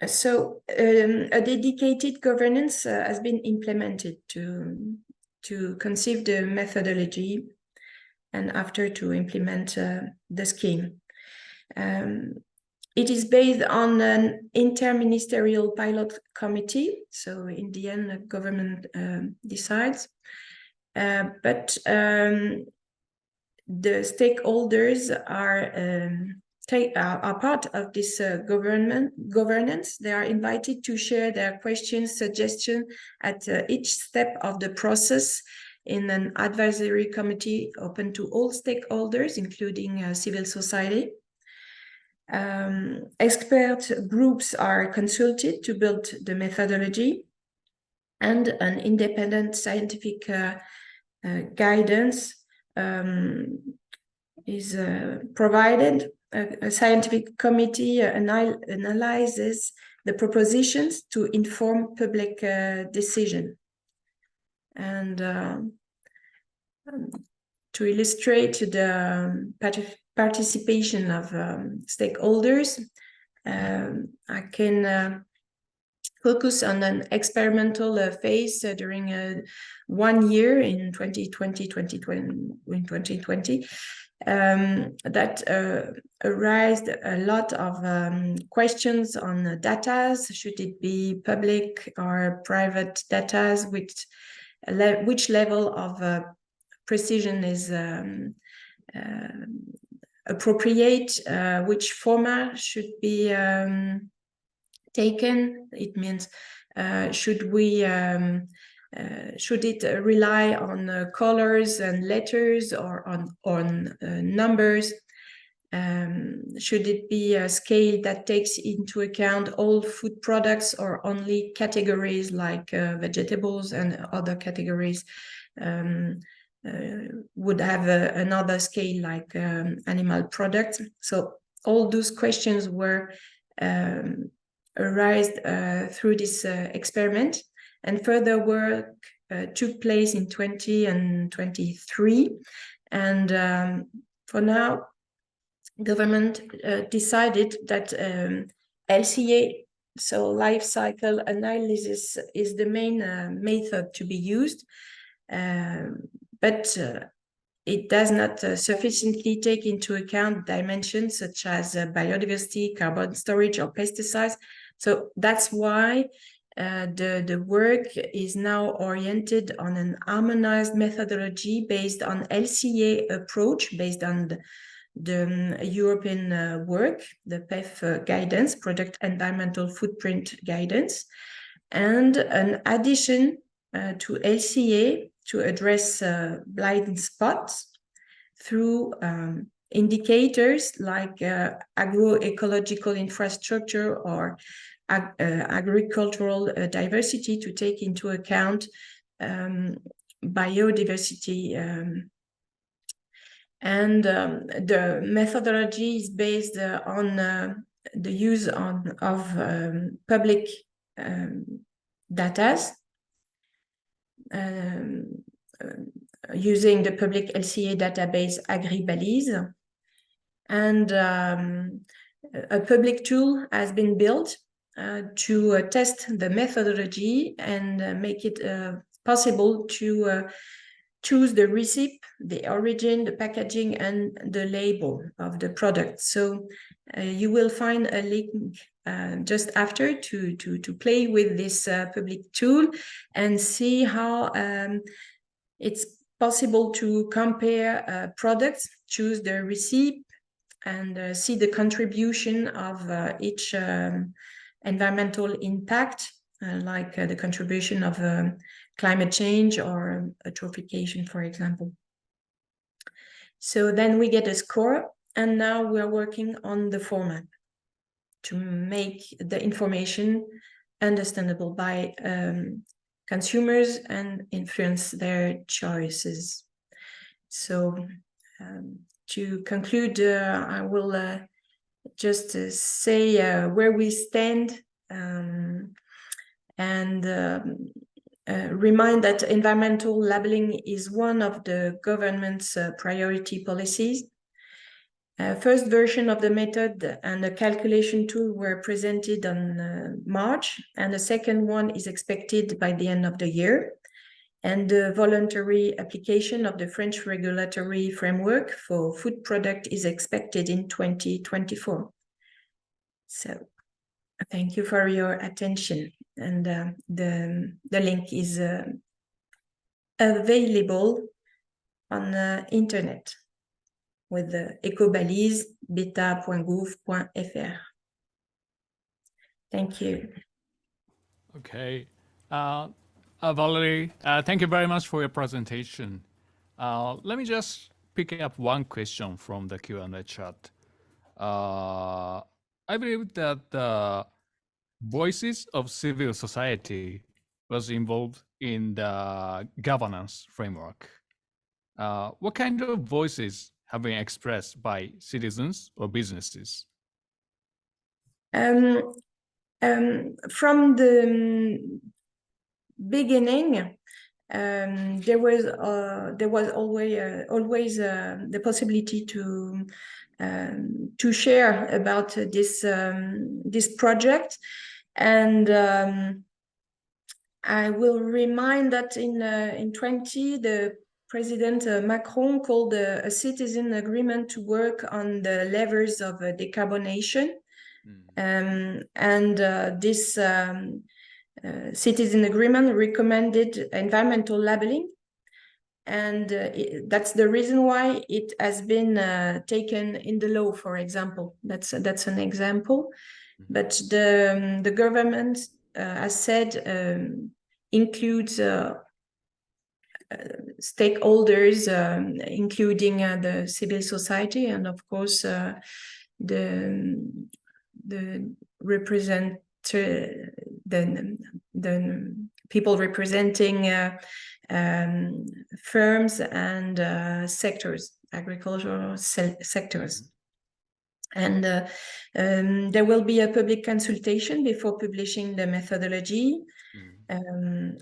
So a dedicated governance has been implemented to conceive the methodology and after to implement the scheme. It is based on an interministerial pilot committee. So in the end, the government decides. But the stakeholders are part of this governance. They are invited to share their questions, suggestions at each step of the process in an advisory committee open to all stakeholders, including civil society. Expert groups are consulted to build the methodology, and an independent scientific guidance is provided. A scientific committee analyzes the propositions to inform public decision. And to illustrate the participation of stakeholders, I can focus on an experimental phase during 1 year in 2020, that arised a lot of questions on data. Should it be public or private data? Which level of precision is appropriate? Which format should be taken? It means should it rely on colors and letters or on numbers? Should it be a scale that takes into account all food products or only categories like vegetables, and other categories would have another scale like animal products? So all those questions were arised through this experiment, and further work took place in 20 and 23. And for now, government decided that LCA, so life cycle analysis, is the main method to be used, but it does not sufficiently take into account dimensions such as biodiversity, carbon storage, or pesticides. So that's why the work is now oriented on an harmonized methodology based on LCA approach, based on the European work, the PEF guidance, Product Environmental Footprint Guidance, and an addition to LCA to address blind spots through indicators like agroecological infrastructure or agricultural diversity to take into account biodiversity. And the methodology is based on the use of public data, using the public LCA database AgriBalise. And a public tool has been built to test the methodology and make it possible to choose the receipt, the origin, the packaging, and the label of the product. So you will find a link just after to play with this public tool and see how it's possible to compare products, choose the receipt, and see the contribution of each environmental impact, like the contribution of climate change or eutrophication, for example. So then we get a score, and now we're working on the format to make the information understandable by consumers and influence their choices. So to conclude, I will just say where we stand and remind that environmental labeling is one of the government's priority policies. First version of the method and the calculation tool were presented on March, and the second one is expected by the end of the year. And the voluntary application of the French regulatory framework for food product is expected in 2024. So thank you for your attention. And the link is available on the internet with the ecobalise beta.gouv.fr. Thank you.
Okay. Valérie, thank you very much for your presentation. Let me just pick up one question from the Q&A chat. I believe that the voices of civil society was involved in the governance framework. What kind of voices have been expressed by citizens or businesses?
From the beginning, there was always the possibility to share about this project, and I will remind that in 20 the President Macron called a citizen agreement to work on the levers of decarbonation, and this citizen agreement recommended environmental labeling, and that's the reason why it has been taken in the law, for example. That's an example. But the government, as said, includes stakeholders, including the civil society, and of course the people representing firms and sectors, agricultural sectors. And there will be a public consultation before publishing the methodology, and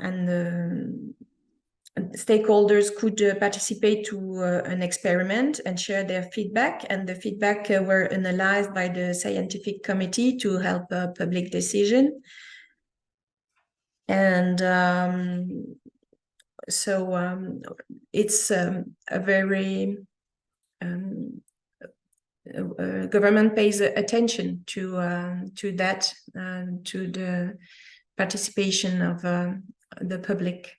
stakeholders could participate to an experiment and share their feedback, and the feedback were analyzed by the scientific committee to help a public decision. And so it's a very government pays attention to that, to the participation of the public,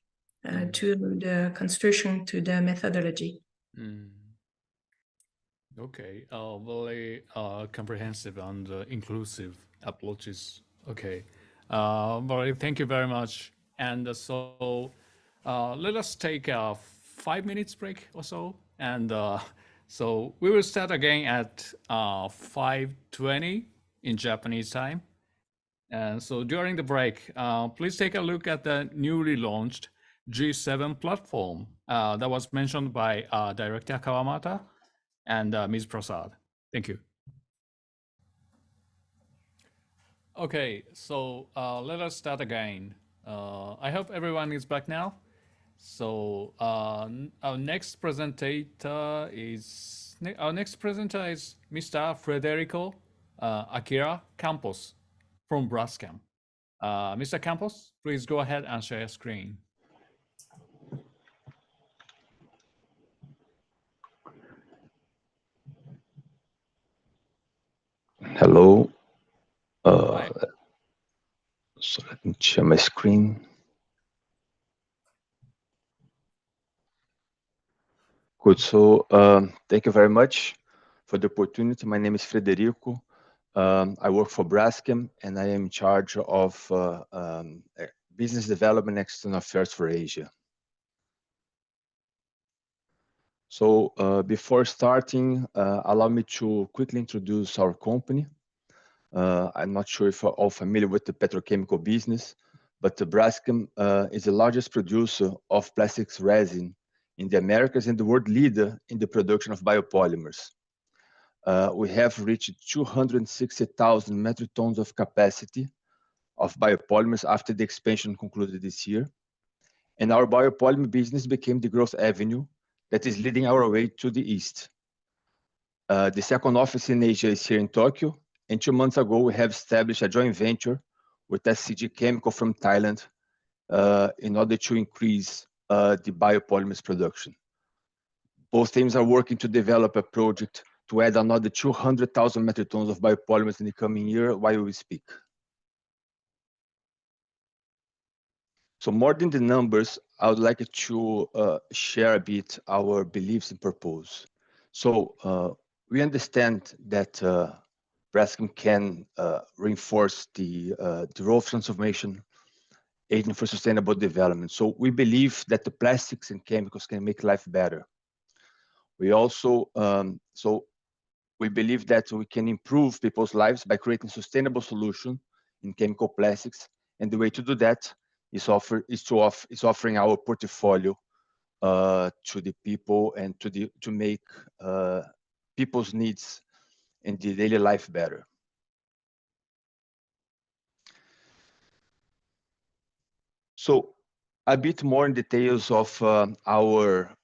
to the construction, to the methodology.
Okay, very comprehensive and inclusive approaches. Okay, Valérie, thank you very much. And so let us take a 5 minutes break or so, and so we will start again at 5:20 in Japanese time. And so during the break, please take a look at the newly launched G7 platform that was mentioned by Director Kawamata and Ms. Prasad. Thank you. Okay, so let us start again. I hope everyone is back now. So our next presenter is Our next presenter is Mr. Frederico Akira Campos from Braskem. Mr. Campos, please go ahead and share your screen.
Hello. So let me share my screen. Good. So thank you very much for the opportunity. My name is Frederico. I work for Braskem, and I am in charge of business development and external affairs for Asia. So before starting, allow me to quickly introduce our company. I'm not sure if you're all familiar with the petrochemical business, but Braskem is the largest producer of plastics resin in the Americas and the world leader in the production of biopolymers. We have reached 260,000 metric tons of capacity of biopolymers after the expansion concluded this year. And our biopolymer business became the growth avenue that is leading our way to the east. The second office in Asia is here in Tokyo. And 2 months ago, we have established a joint venture with SCG Chemical from Thailand in order to increase the biopolymers production. Both teams are working to develop a project to add another 200,000 metric tons of biopolymers in the coming year while we speak. So more than the numbers, I would like to share a bit our beliefs and purpose. So we understand that Braskem can reinforce the role of transformation agent for sustainable development. So we believe that the plastics and chemicals can make life better. We also, we believe that we can improve people's lives by creating sustainable solutions in chemical plastics. And the way to do that is offering our portfolio to the people and to make people's needs in the daily life better. So a bit more in details of our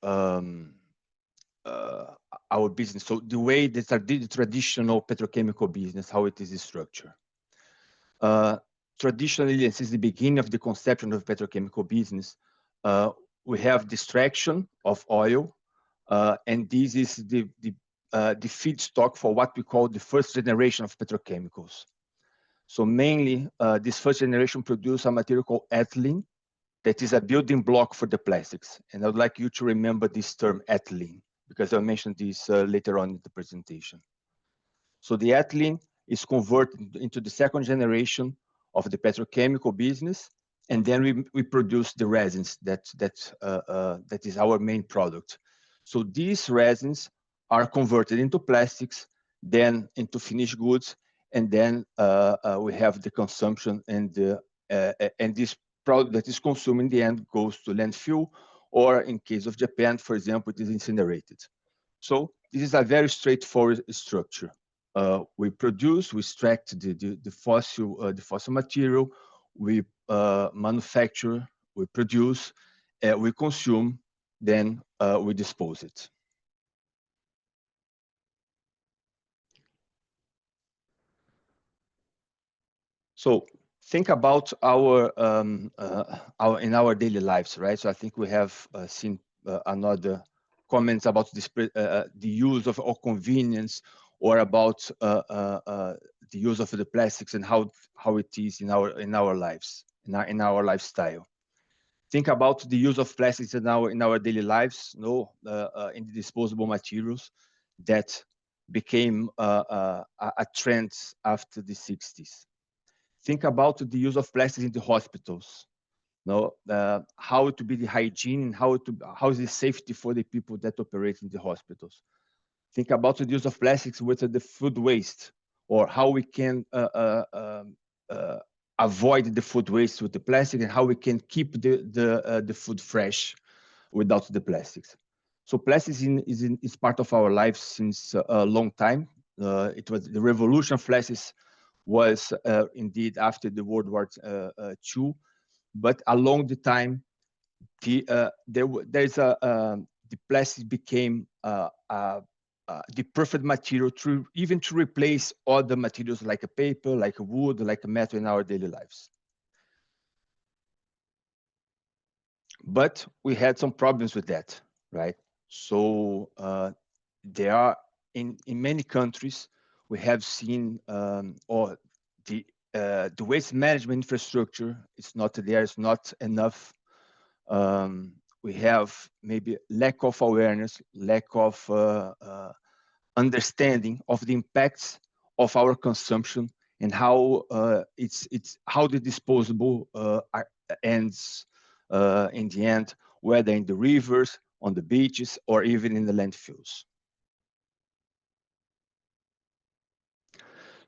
business. So the way that the traditional petrochemical business, how it is structured. Traditionally, and since the beginning of the conception of petrochemical business, we have the extraction of oil, and this is the feedstock for what we call the first generation of petrochemicals. So mainly, this first generation produce a material called ethylene that is a building block for the plastics. And I would like you to remember this term ethylene, because I'll mention this later on in the presentation. So the ethylene is converted into the second generation of the petrochemical business, and then we produce the resins that is our main product. So these resins are converted into plastics, then into finished goods, and then we have the consumption, and this product that is consumed in the end goes to landfill, or in case of Japan, for example, it is incinerated. So this is a very straightforward structure. We produce, we extract the fossil material, we manufacture, we produce, we consume, then we dispose it. So think about our in our daily lives, right? So I think we have seen another comments about this, the use of or convenience, or about the use of the plastics and how it is in our lives, in our lifestyle. Think about the use of plastics in our daily lives, in the disposable materials that became a trend after the 60s. Think about the use of plastics in the hospitals. How to be the hygiene, and how is the safety for the people that operate in the hospitals. Think about the use of plastics with the food waste, or how we can avoid the food waste with the plastic, and how we can keep the food fresh without the plastics. So plastics is part of our lives since a long time. It was the revolution of plastics was indeed after the World War II, but along the time, the plastic became a the perfect material to even to replace other materials like a paper, like a wood, like a metal in our daily lives. But we had some problems with that, right? So there are in many countries we have seen or the waste management infrastructure is not there, it's not enough. We have maybe lack of awareness, lack of understanding of the impacts of our consumption and how how the disposable ends in the end, whether in the rivers, on the beaches, or even in the landfills.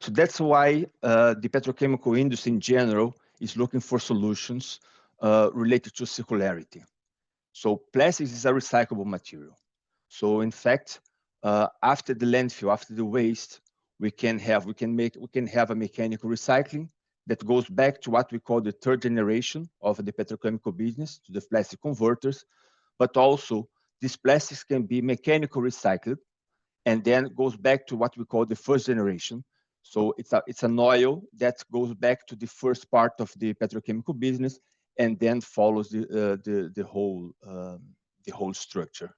So that's why the petrochemical industry in general is looking for solutions related to circularity. So plastics is a recyclable material. So in fact, after the landfill, after the waste, we can have a mechanical recycling that goes back to what we call the third generation of the petrochemical business, to the plastic converters, but also these plastics can be mechanical recycled and then goes back to what we call the first generation. So it's an oil that goes back to the first part of the petrochemical business and then follows the whole structure.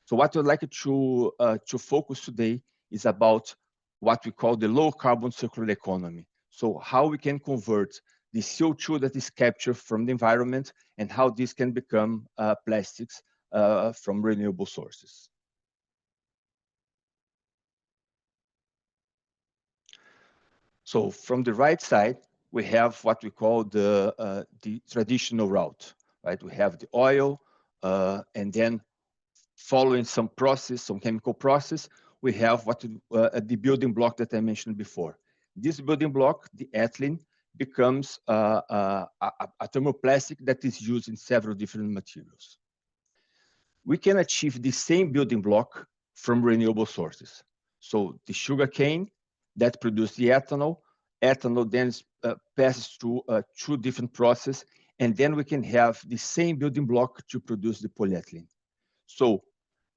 So what I'd like to focus today is about what we call the low carbon circular economy. So how we can convert the CO2 that is captured from the environment and how this can become plastics from renewable sources. So from the right side, we have what we call the traditional route, right? We have the oil, and then following some process, some chemical process, we have the building block that I mentioned before. This building block, the ethylene, becomes a thermoplastic that is used in several different materials. We can achieve the same building block from renewable sources. So the sugarcane that produces the ethanol then passes through two different processes, and then we can have the same building block to produce the polyethylene. So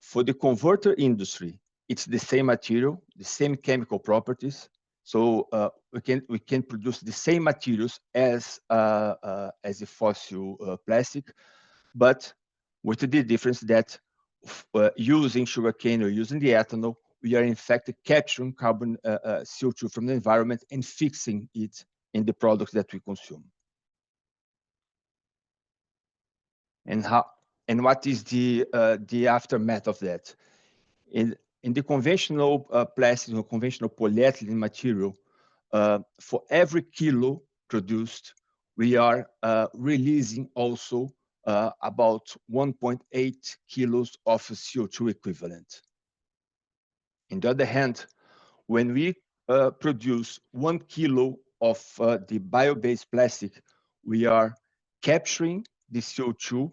for the converter industry, it's the same material, the same chemical properties. So we can produce the same materials as a fossil plastic, but with the difference that using sugarcane or using the ethanol, we are in fact capturing carbon CO2 from the environment and fixing it in the products that we consume. And what is the aftermath of that? In the conventional plastic or conventional polyethylene material, for every kilo produced, we are releasing also about 1.8 kilos of CO2 equivalent. On the other hand, when we produce 1 kilo of the bio-based plastic, we are capturing the CO2.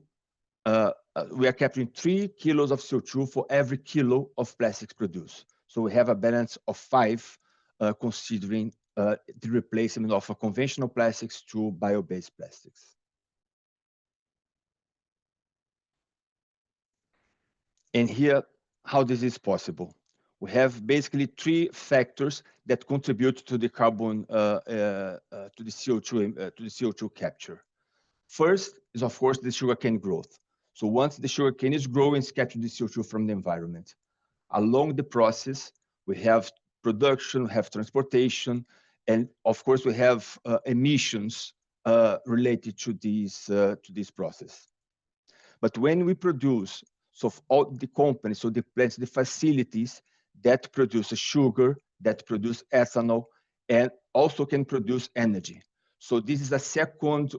We are capturing 3 kilos of CO2 for every kilo of plastics produced. So we have a balance of 5, considering the replacement of conventional plastics to bio-based plastics. And here, how this is possible? We have basically 3 factors that contribute to the carbon, to the CO2 capture. First is, of course, the sugarcane growth. So once the sugarcane is growing, it's capturing the CO2 from the environment. Along the process, we have production, we have transportation, and of course, we have emissions related to this process. But when we produce, so all the companies, so the plants, the facilities that produce sugar, that produce ethanol, and also can produce energy. So this is a second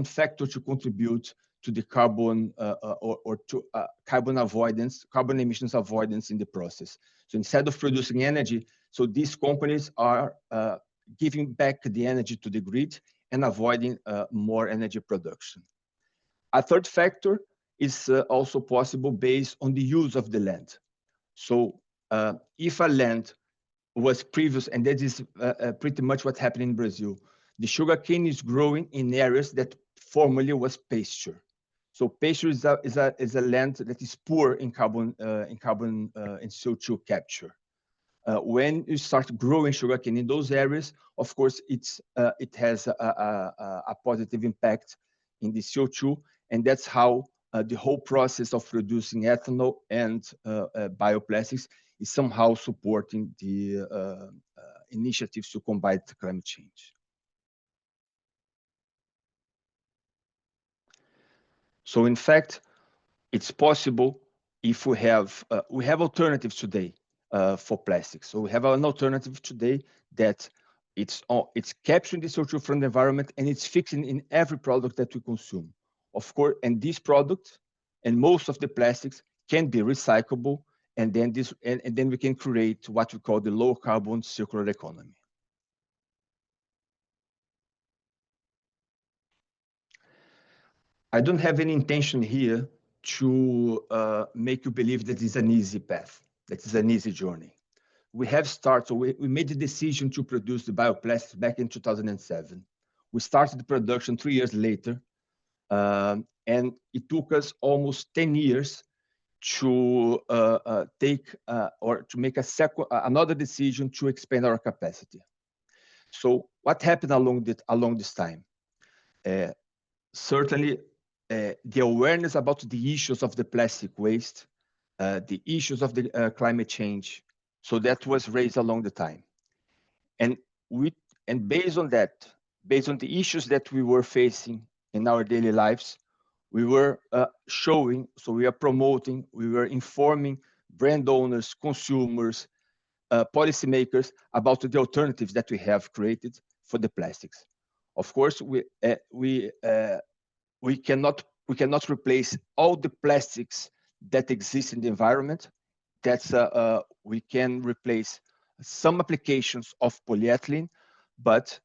factor to contribute to the carbon or to carbon avoidance, carbon emissions avoidance in the process. So instead of producing energy, so these companies are giving back the energy to the grid and avoiding more energy production. A third factor is also possible based on the use of the land. So if a land was previous, and that is pretty much what happened in Brazil, the sugarcane is growing in areas that formerly was pasture. So pasture is a land that is poor in carbon and CO2 capture. When you start growing sugarcane in those areas, of course, it has a positive impact in the CO2, and that's how the whole process of producing ethanol and bioplastics is somehow supporting the initiatives to combat climate change. So in fact, it's possible if we have alternatives today for plastics. So we have an alternative today that it's capturing the CO2 from the environment and it's fixing in every product that we consume. Of course, and these products and most of the plastics can be recyclable, and then then we can create what we call the low carbon circular economy. I don't have any intention here to make you believe that it's an easy path, that it's an easy journey. We have started, so we made the decision to produce the bioplastics back in 2007. We started the production 3 years later, and it took us almost 10 years to make another decision to expand our capacity. So what happened along this time? Certainly, the awareness about the issues of the plastic waste, the issues of the climate change, so that was raised along the time. And based on that, based on the issues that we were facing in our daily lives, we were showing, so we are promoting, we were informing brand owners, consumers, policymakers about the alternatives that we have created for the plastics. Of course, we cannot replace all the plastics that exist in the environment. That's we can replace some applications of polyethylene, but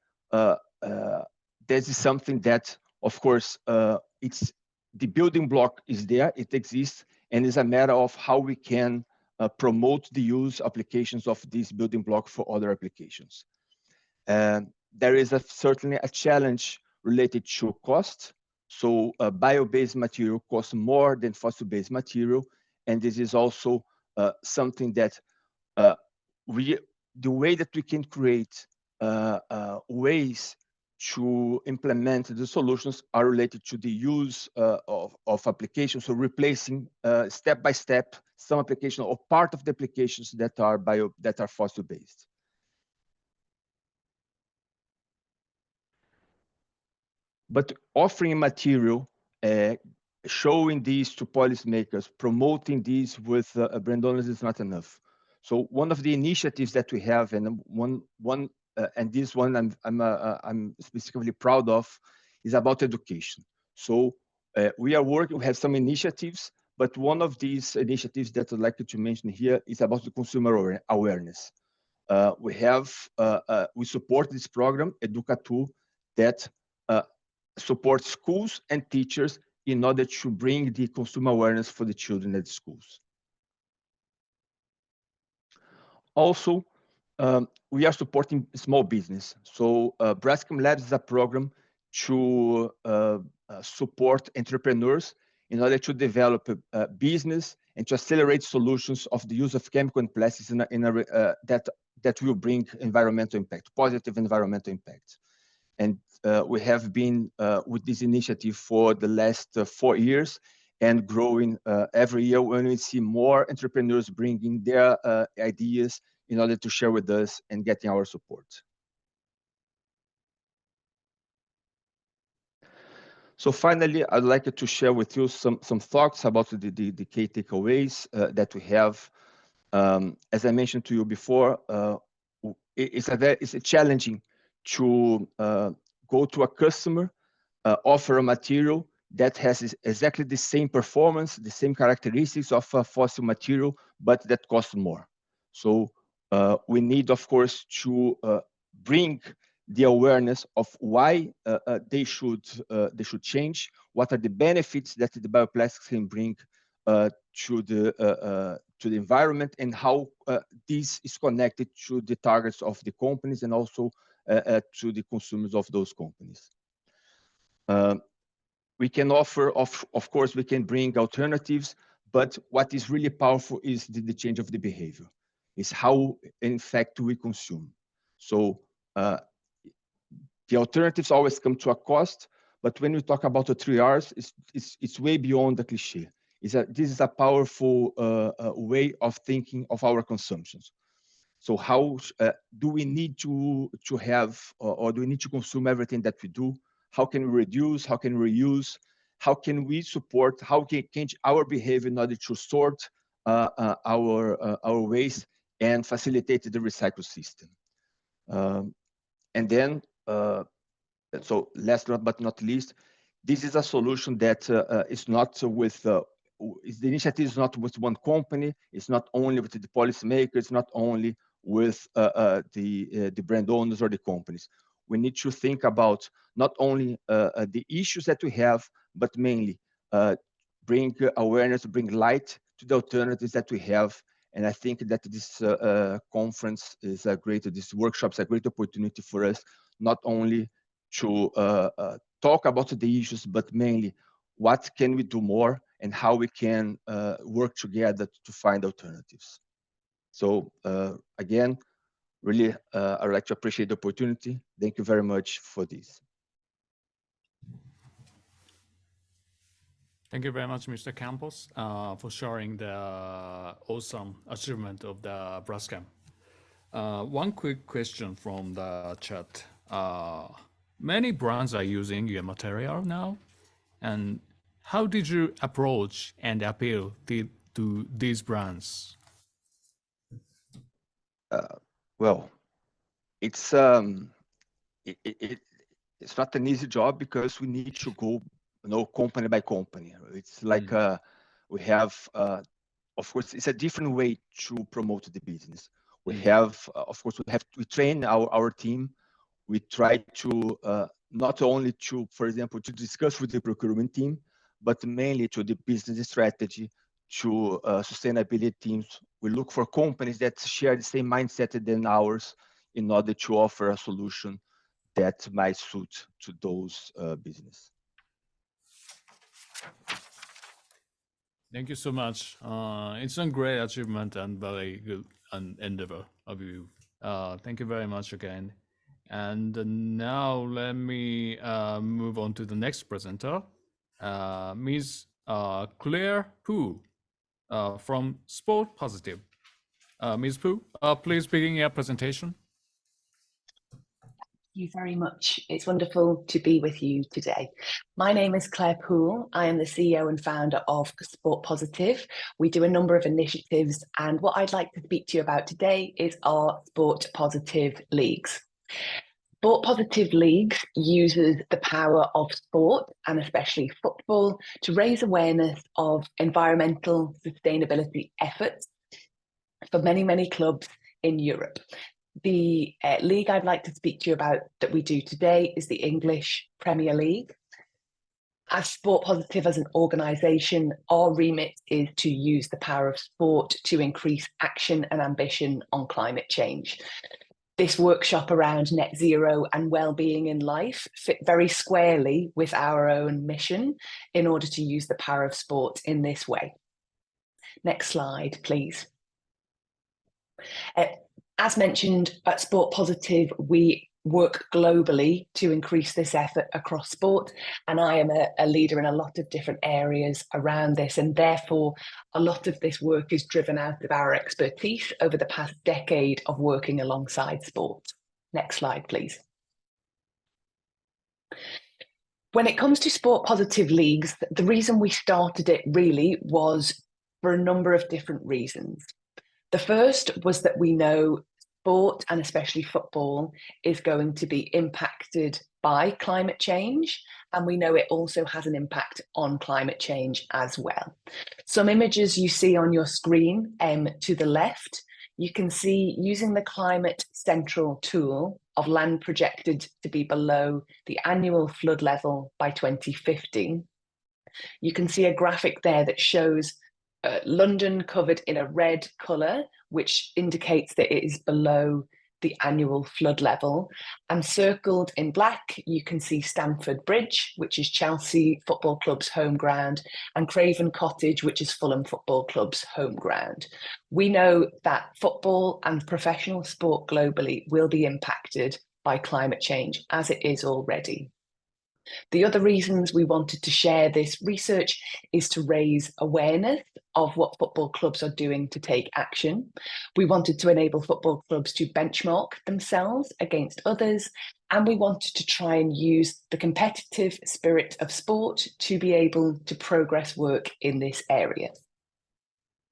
this is something that, of course, it's the building block is there, it exists, and it's a matter of how we can promote the use applications of this building block for other applications. There is certainly a challenge related to cost. So bio-based material costs more than fossil-based material, and this is also something that the way that we can create ways to implement the solutions are related to the use of applications, so replacing step by step some application or part of the applications that are fossil-based. But offering material, showing these to policymakers, promoting these with brand owners is not enough. So one of the initiatives that we have, and and this one I'm specifically proud of, is about education. So we have some initiatives, but one of these initiatives that I'd like to mention here is about the consumer awareness. We support this program, Educatu, that supports schools and teachers in order to bring the consumer awareness for the children at schools. Also, we are supporting small business. So Braskem Labs is a program to support entrepreneurs in order to develop a business and to accelerate solutions of the use of chemical and plastics that will bring environmental impact, positive environmental impact. And we have been with this initiative for the last 4 years and growing every year when we see more entrepreneurs bringing their ideas in order to share with us and getting our support. So finally, I'd like to share with you some thoughts about the key takeaways that we have. As I mentioned to you before, it's challenging to go to a customer, offer a material that has exactly the same performance, the same characteristics of a fossil material, but that costs more. So we need, of course, to bring the awareness of why they should change, what are the benefits that the bioplastics can bring to the environment, and how this is connected to the targets of the companies and also to the consumers of those companies. we can offer, of course, we can bring alternatives, but what is really powerful is the change of the behavior. Is how, in fact, we consume. So the alternatives always come to a cost, but when we talk about the 3 Rs, it's way beyond the cliche. This is a powerful way of thinking of our consumptions. So how do we need to have, or do we need to consume everything that we do? How can we reduce? How can we reuse? How can we support? How can we change our behavior in order to sort our waste and facilitate the recycle system? And then, so last but not least, this is a solution that is not with, the initiative is not with one company, it's not only with the policymakers, it's not only with the brand owners or the companies. We need to think about not only the issues that we have, but mainly bring awareness, bring light to the alternatives that we have. And I think that this conference is this workshop is a great opportunity for us, not only to talk about the issues, but mainly what can we do more and how we can work together to find alternatives. So again, really, I would like to appreciate the opportunity. Thank you very much for this.
Thank you very much, Mr. Campos, for sharing the awesome achievement of the Braskem. One quick question from the chat. Many brands are using your material now, and how did you approach and appeal to these brands?
Well, it's not an easy job because we need to go, company by company. It's like we have, of course, it's a different way to promote the business. We have, of course, we train our team. We try to not only to, for example, to discuss with the procurement team, but mainly to the business strategy, to sustainability teams. We look for companies that share the same mindset than ours in order to offer a solution that might suit to those business.
Thank you so much. It's a great achievement and very good endeavor of you. Thank you very much again. And now let me move on to the next presenter, Ms. Claire Poole from Sport Positive. Ms. Poole, please begin your presentation.
Thank you very much. It's wonderful to be with you today. My name is Claire Poole. I am the CEO and founder of Sport Positive. We do a number of initiatives, and what I'd like to speak to you about today is our Sport Positive Leagues. Sport Positive Leagues uses the power of sport, and especially football, to raise awareness of environmental sustainability efforts for many, many clubs in Europe. The league I'd like to speak to you about that we do today is the English Premier League. As Sport Positive as an organisation, our remit is to use the power of sport to increase action and ambition on climate change. This workshop around net zero and well-being in life fit very squarely with our own mission in order to use the power of sport in this way. Next slide, please. As mentioned, at Sport Positive, we work globally to increase this effort across sport, and I am a leader in a lot of different areas around this, and therefore a lot of this work is driven out of our expertise over the past decade of working alongside sport. Next slide, please. When it comes to Sport Positive Leagues, the reason we started it really was for a number of different reasons. The first was that we know sport, and especially football, is going to be impacted by climate change, and we know it also has an impact on climate change as well. Some images you see on your screen to the left, you can see using the Climate Central tool of land projected to be below the annual flood level by 2050. You can see a graphic there that shows London covered in a red colour, which indicates that it is below the annual flood level. And circled in black, you can see Stamford Bridge, which is Chelsea Football Club's home ground, and Craven Cottage, which is Fulham Football Club's home ground. We know that football and professional sport globally will be impacted by climate change, as it is already. The other reasons we wanted to share this research is to raise awareness of what football clubs are doing to take action. We wanted to enable football clubs to benchmark themselves against others, and we wanted to try and use the competitive spirit of sport to be able to progress work in this area.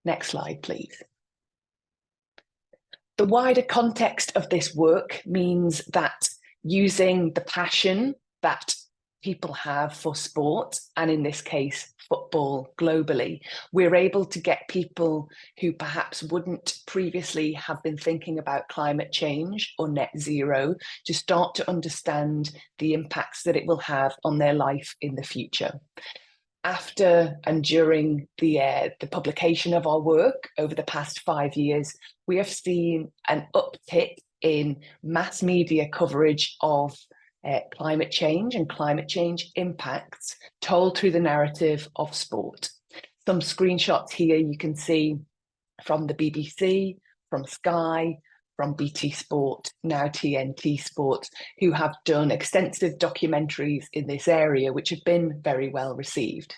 Next slide, please. The wider context of this work means that using the passion that people have for sport, and in this case, football globally, we're able to get people who perhaps wouldn't previously have been thinking about climate change or net zero to start to understand the impacts that it will have on their life in the future. After and during the publication of our work over the past 5 years, we have seen an uptick in mass media coverage of climate change and climate change impacts told through the narrative of sport. Some screenshots here you can see from the BBC, from Sky, from BT Sport, now TNT Sport, who have done extensive documentaries in this area, which have been very well received.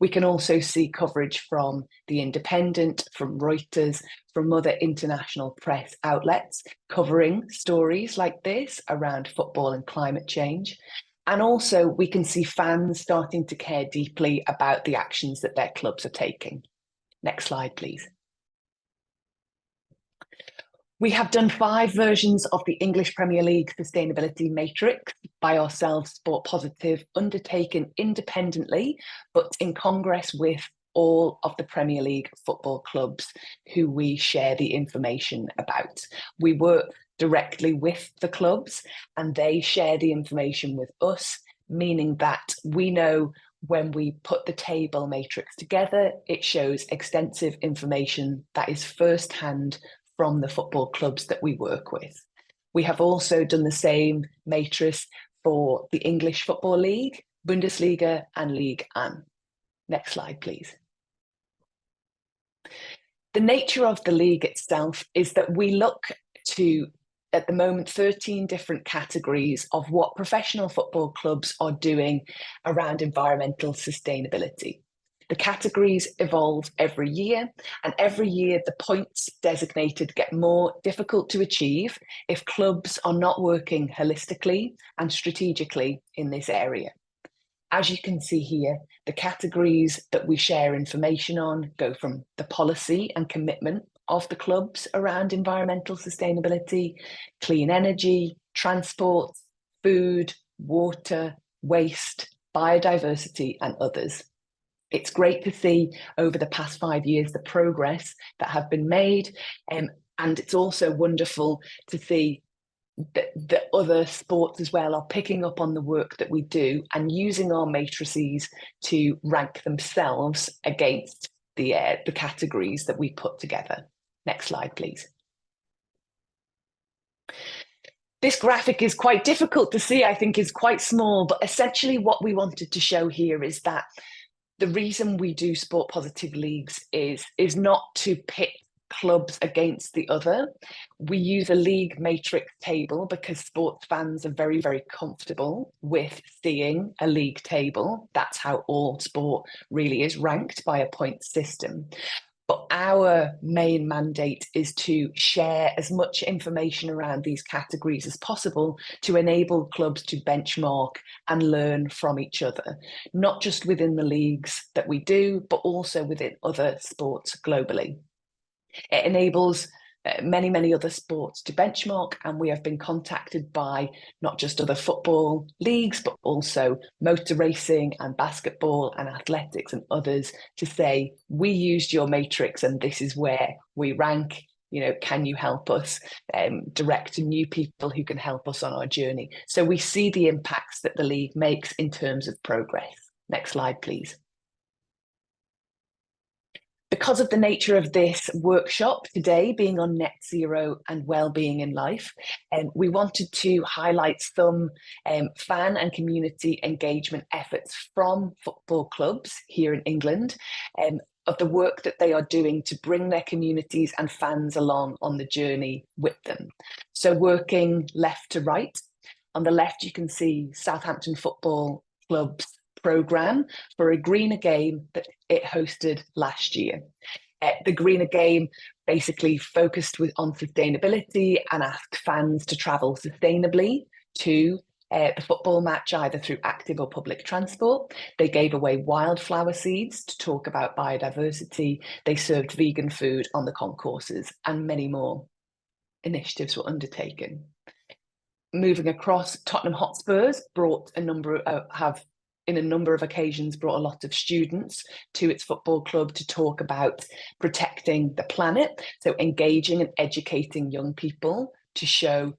We can also see coverage from The Independent, from Reuters, from other international press outlets covering stories like this around football and climate change. And also we can see fans starting to care deeply about the actions that their clubs are taking. Next slide, please. We have done 5 versions of the English Premier League Sustainability Matrix by ourselves, Sport Positive, undertaken independently, but in congress with all of the Premier League football clubs who we share the information about. We work directly with the clubs and they share the information with us, meaning that we know when we put the table matrix together, it shows extensive information that is first-hand from the football clubs that we work with. We have also done the same matrix for the English Football League, Bundesliga and Ligue 1. Next slide, please. The nature of the league itself is that we look to, at the moment, 13 different categories of what professional football clubs are doing around environmental sustainability. The categories evolve every year, and every year the points designated get more difficult to achieve if clubs are not working holistically and strategically in this area. As you can see here, the categories that we share information on go from the policy and commitment of the clubs around environmental sustainability, clean energy, transport, food, water, waste, biodiversity, and others. It's great to see over the past 5 years the progress that have been made, and it's also wonderful to see that other sports as well are picking up on the work that we do and using our matrices to rank themselves against the categories that we put together. Next slide, please. This graphic is quite difficult to see, I think is quite small, but essentially what we wanted to show here is that the reason we do sport positive leagues is not to pit clubs against the other. We use a league matrix table because sports fans are very, very comfortable with seeing a league table. That's how all sport really is ranked, by a point system. But our main mandate is to share as much information around these categories as possible to enable clubs to benchmark and learn from each other, not just within the leagues that we do, but also within other sports globally. It enables many, many other sports to benchmark, and we have been contacted by not just other football leagues, but also motor racing and basketball and athletics and others to say, we used your matrix and this is where we rank. You know, can you help us direct to new people who can help us on our journey? So we see the impacts that the league makes in terms of progress. Next slide, please. The Because of the nature of this workshop today being on net zero and well-being in life, we wanted to highlight some fan and community engagement efforts from football clubs here in England, of the work that they are doing to bring their communities and fans along on the journey with them. So working left to right, on the left you can see Southampton Football Club's programme for a greener game that it hosted last year. The greener game basically focused on sustainability and asked fans to travel sustainably to the football match, either through active or public transport. They gave away wildflower seeds to talk about biodiversity. They served vegan food on the concourses, and many more initiatives were undertaken. Moving across, Tottenham Hotspurs brought in a number of occasions brought a lot of students to its football club to talk about protecting the planet, so engaging and educating young people to show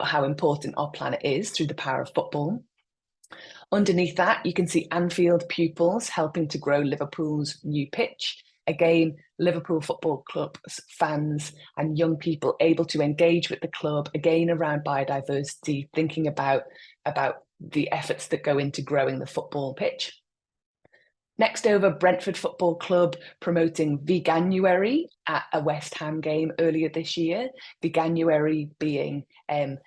how important our planet is through the power of football. Underneath that, you can see Anfield pupils helping to grow Liverpool's new pitch. Again, Liverpool Football Club fans and young people able to engage with the club, again around biodiversity, thinking about the efforts that go into growing the football pitch. Next over, Brentford Football Club promoting Veganuary at a West Ham game earlier this year. Veganuary being a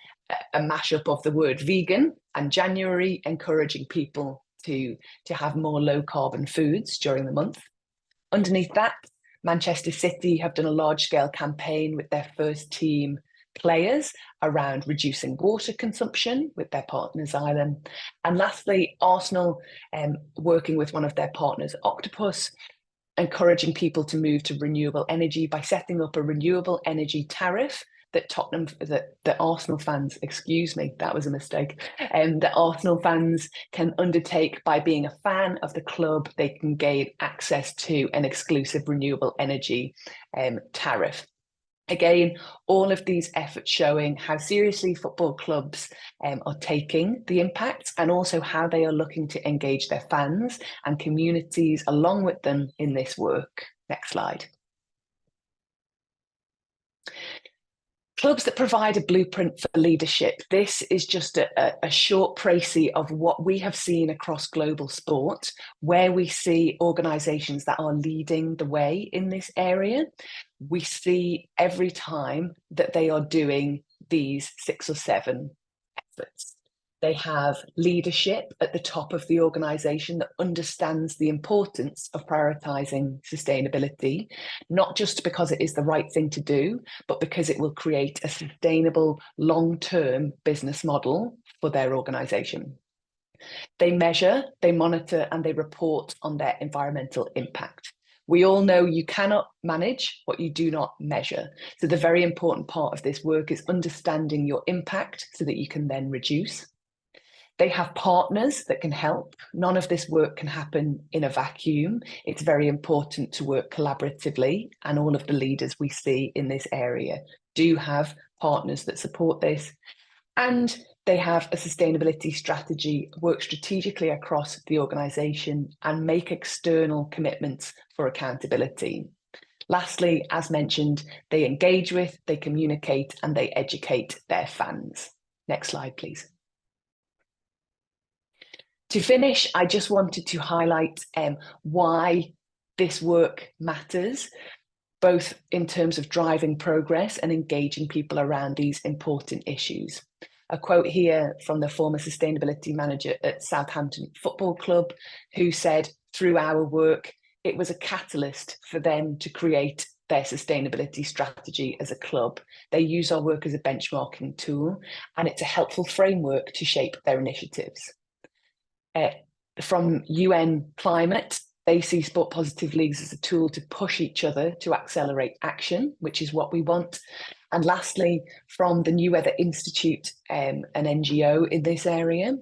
mashup of the word vegan and January, encouraging people to have more low carbon foods during the month. Underneath that, Manchester City have done a large scale campaign with their first team players around reducing water consumption with their partners Island. And lastly, Arsenal working with one of their partners, Octopus, encouraging people to move to renewable energy by setting up a renewable energy tariff that Arsenal fans, excuse me, that was a mistake, that Arsenal fans can undertake by being a fan of the club. They can gain access to an exclusive renewable energy tariff. Again, all of these efforts showing how seriously football clubs are taking the impact, and also how they are looking to engage their fans and communities along with them in this work. Next slide. Clubs that provide a blueprint for leadership. This is just a short précis of what we have seen across global sport, where we see organisations that are leading the way in this area. We see every time that they are doing these 6 or 7 efforts. They have leadership at the top of the organisation that understands the importance of prioritising sustainability, not just because it is the right thing to do, but because it will create a sustainable long-term business model for their organisation. They measure, they monitor, and they report on their environmental impact. We all know you cannot manage what you do not measure. So the very important part of this work is understanding your impact so that you can then reduce. They have partners that can help. None of this work can happen in a vacuum. It's very important to work collaboratively, and all of the leaders we see in this area do have partners that support this. And they have a sustainability strategy, work strategically across the organisation and make external commitments for accountability. Lastly, as mentioned, they engage with, they communicate, and they educate their fans. Next slide, please. To finish, I just wanted to highlight why this work matters, both in terms of driving progress and engaging people around these important issues. A quote here from the former sustainability manager at Southampton Football Club, who said, through our work, it was a catalyst for them to create their sustainability strategy as a club. They use our work as a benchmarking tool, and it's a helpful framework to shape their initiatives. From UN Climate, they see sport positive leagues as a tool to push each other to accelerate action, which is what we want. And lastly, from the New Weather Institute, an NGO in this area,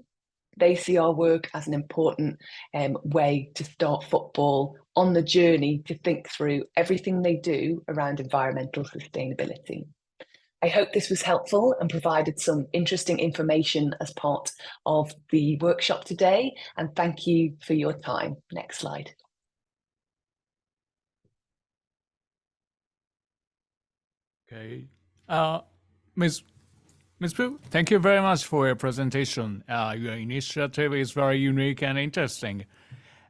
they see our work as an important way to start football on the journey to think through everything they do around environmental sustainability. I hope this was helpful and provided some interesting information as part of the workshop today, and thank you for your time. Next slide.
Okay. Ms. Poole, thank you very much for your presentation. Your initiative is very unique and interesting.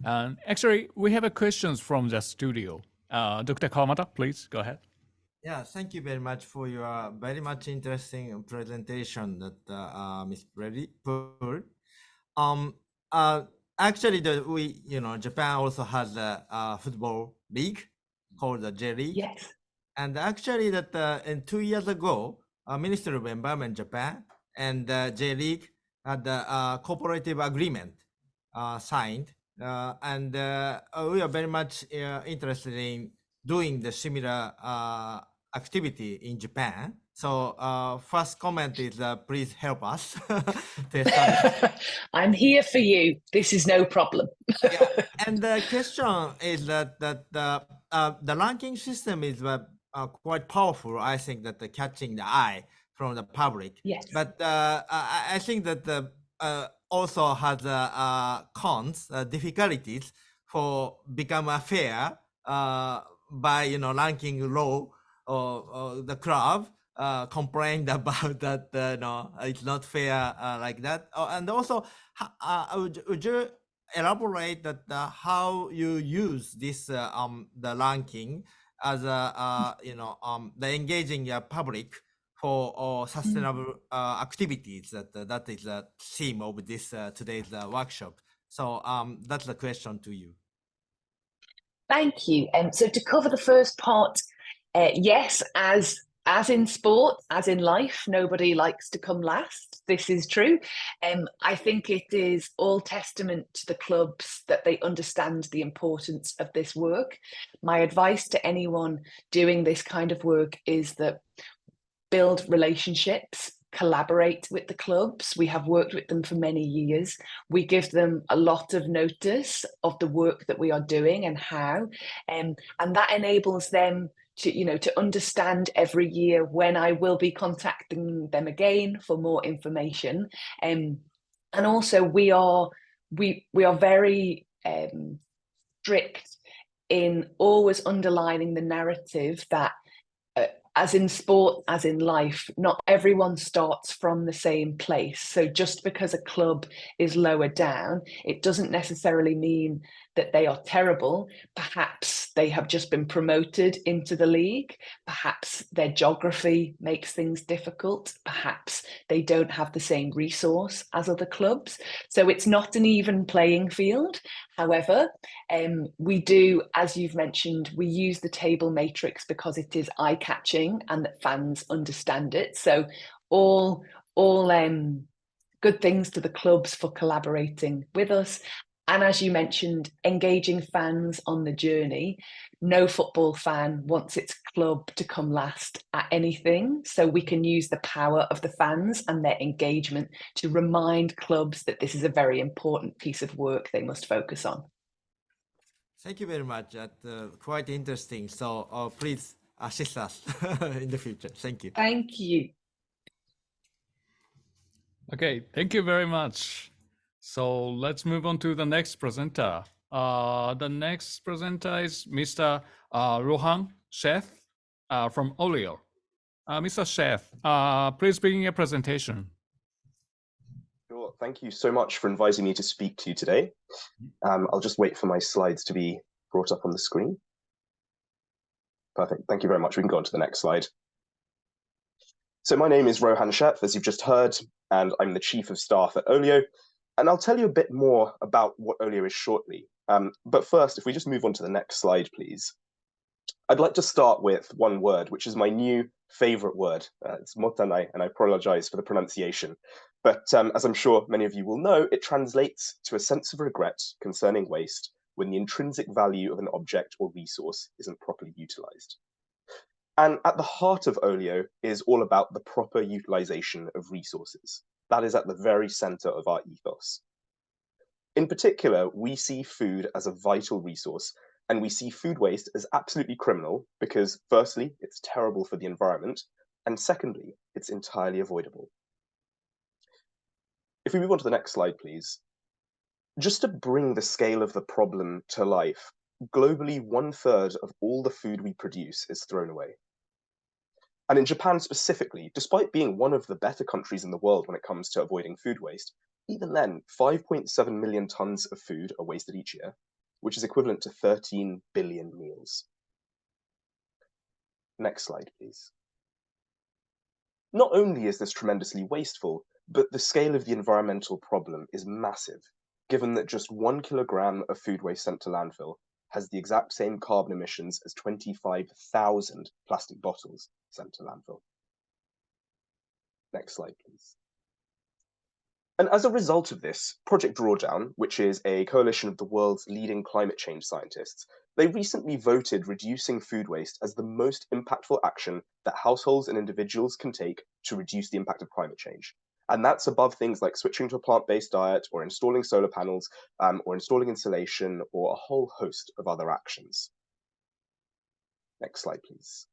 And actually, we have a questions from the studio. Dr. Kawamata, please go ahead.
Yeah, thank you very much for your very much interesting presentation that Ms. Poole. Actually, Japan also has a football league called the J League.
Yes.
And actually, in 2 years ago, Ministry of Environment Japan and J League had a cooperative agreement signed, and we are very much interested in doing the similar activity in Japan. So first comment is please help us.
I'm here for you. This is no problem.
Yeah. And the question is that the ranking system is quite powerful. I think that catching the eye from the public.
Yes.
But I think that also has cons, difficulties for become fair by ranking low or the club complained about that no, it's not fair like that. And also, would you elaborate that how you use this the ranking as a the engaging public for sustainable activities that is the theme of this today's workshop. So that's the question to you.
Thank you. So to cover the first part, yes, as in sport, as in life, nobody likes to come last. This is true. I think it is all testament to the clubs that they understand the importance of this work. My advice to anyone doing this kind of work is that build relationships, collaborate with the clubs. We have worked with them for many years. We give them a lot of notice of the work that we are doing and how, and that enables them to understand every year when I will be contacting them again for more information. And also we are very strict in always underlining the narrative that as in sport, as in life, not everyone starts from the same place. So just because a club is lower down, it doesn't necessarily mean that they are terrible. Perhaps they have just been promoted into the league. Perhaps their geography makes things difficult. Perhaps they don't have the same resource as other clubs. So it's not an even playing field. However, we do, as you've mentioned, we use the table matrix because it is eye-catching and that fans understand it. So all good things to the clubs for collaborating with us. And as you mentioned, engaging fans on the journey. No football fan wants its club to come last at anything. So we can use the power of the fans and their engagement to remind clubs that this is a very important piece of work they must focus on.
Thank you very much. Quite interesting. So please assist us in the future. Thank you.
Thank you.
Okay, thank you very much. So let's move on to the next presenter. The next presenter is Mr. Rohan Sheth from Olio. Mr. Sheth, please begin your presentation.
Sure. Thank you so much for inviting me to speak to you today. I'll just wait for my slides to be brought up on the screen. Perfect. Thank you very much. We can go on to the next slide. So my name is Rohan Sheth, as you've just heard, and I'm the Chief of Staff at Olio. And I'll tell you a bit more about what Olio is shortly. But first, if we just move on to the next slide, please. I'd like to start with one word, which is my new favorite word. It's motanai, and I apologize for the pronunciation. But as I'm sure many of you will know, it translates to a sense of regret concerning waste when the intrinsic value of an object or resource isn't properly utilized. And at the heart of Olio is all about the proper utilization of resources. That is at the very center of our ethos. In particular, we see food as a vital resource, and we see food waste as absolutely criminal because, firstly, it's terrible for the environment, and secondly, it's entirely avoidable. If we move on to the next slide, please. Just to bring the scale of the problem to life, globally, 1/3 of all the food we produce is thrown away. And in Japan specifically, despite being one of the better countries in the world when it comes to avoiding food waste, even then, 5.7 million tons of food are wasted each year, which is equivalent to 13 billion meals. Next slide, please. Not only is this tremendously wasteful, but the scale of the environmental problem is massive, given that just 1 kilogram of food waste sent to landfill has the exact same carbon emissions as 25,000 plastic bottles sent to landfill. Next slide, please. And as a result of this, Project Drawdown, which is a coalition of the world's leading climate change scientists, they recently voted reducing food waste as the most impactful action that households and individuals can take to reduce the impact of climate change. And that's above things like switching to a plant-based diet or installing solar panels or installing insulation or a whole host of other actions. Next slide, please.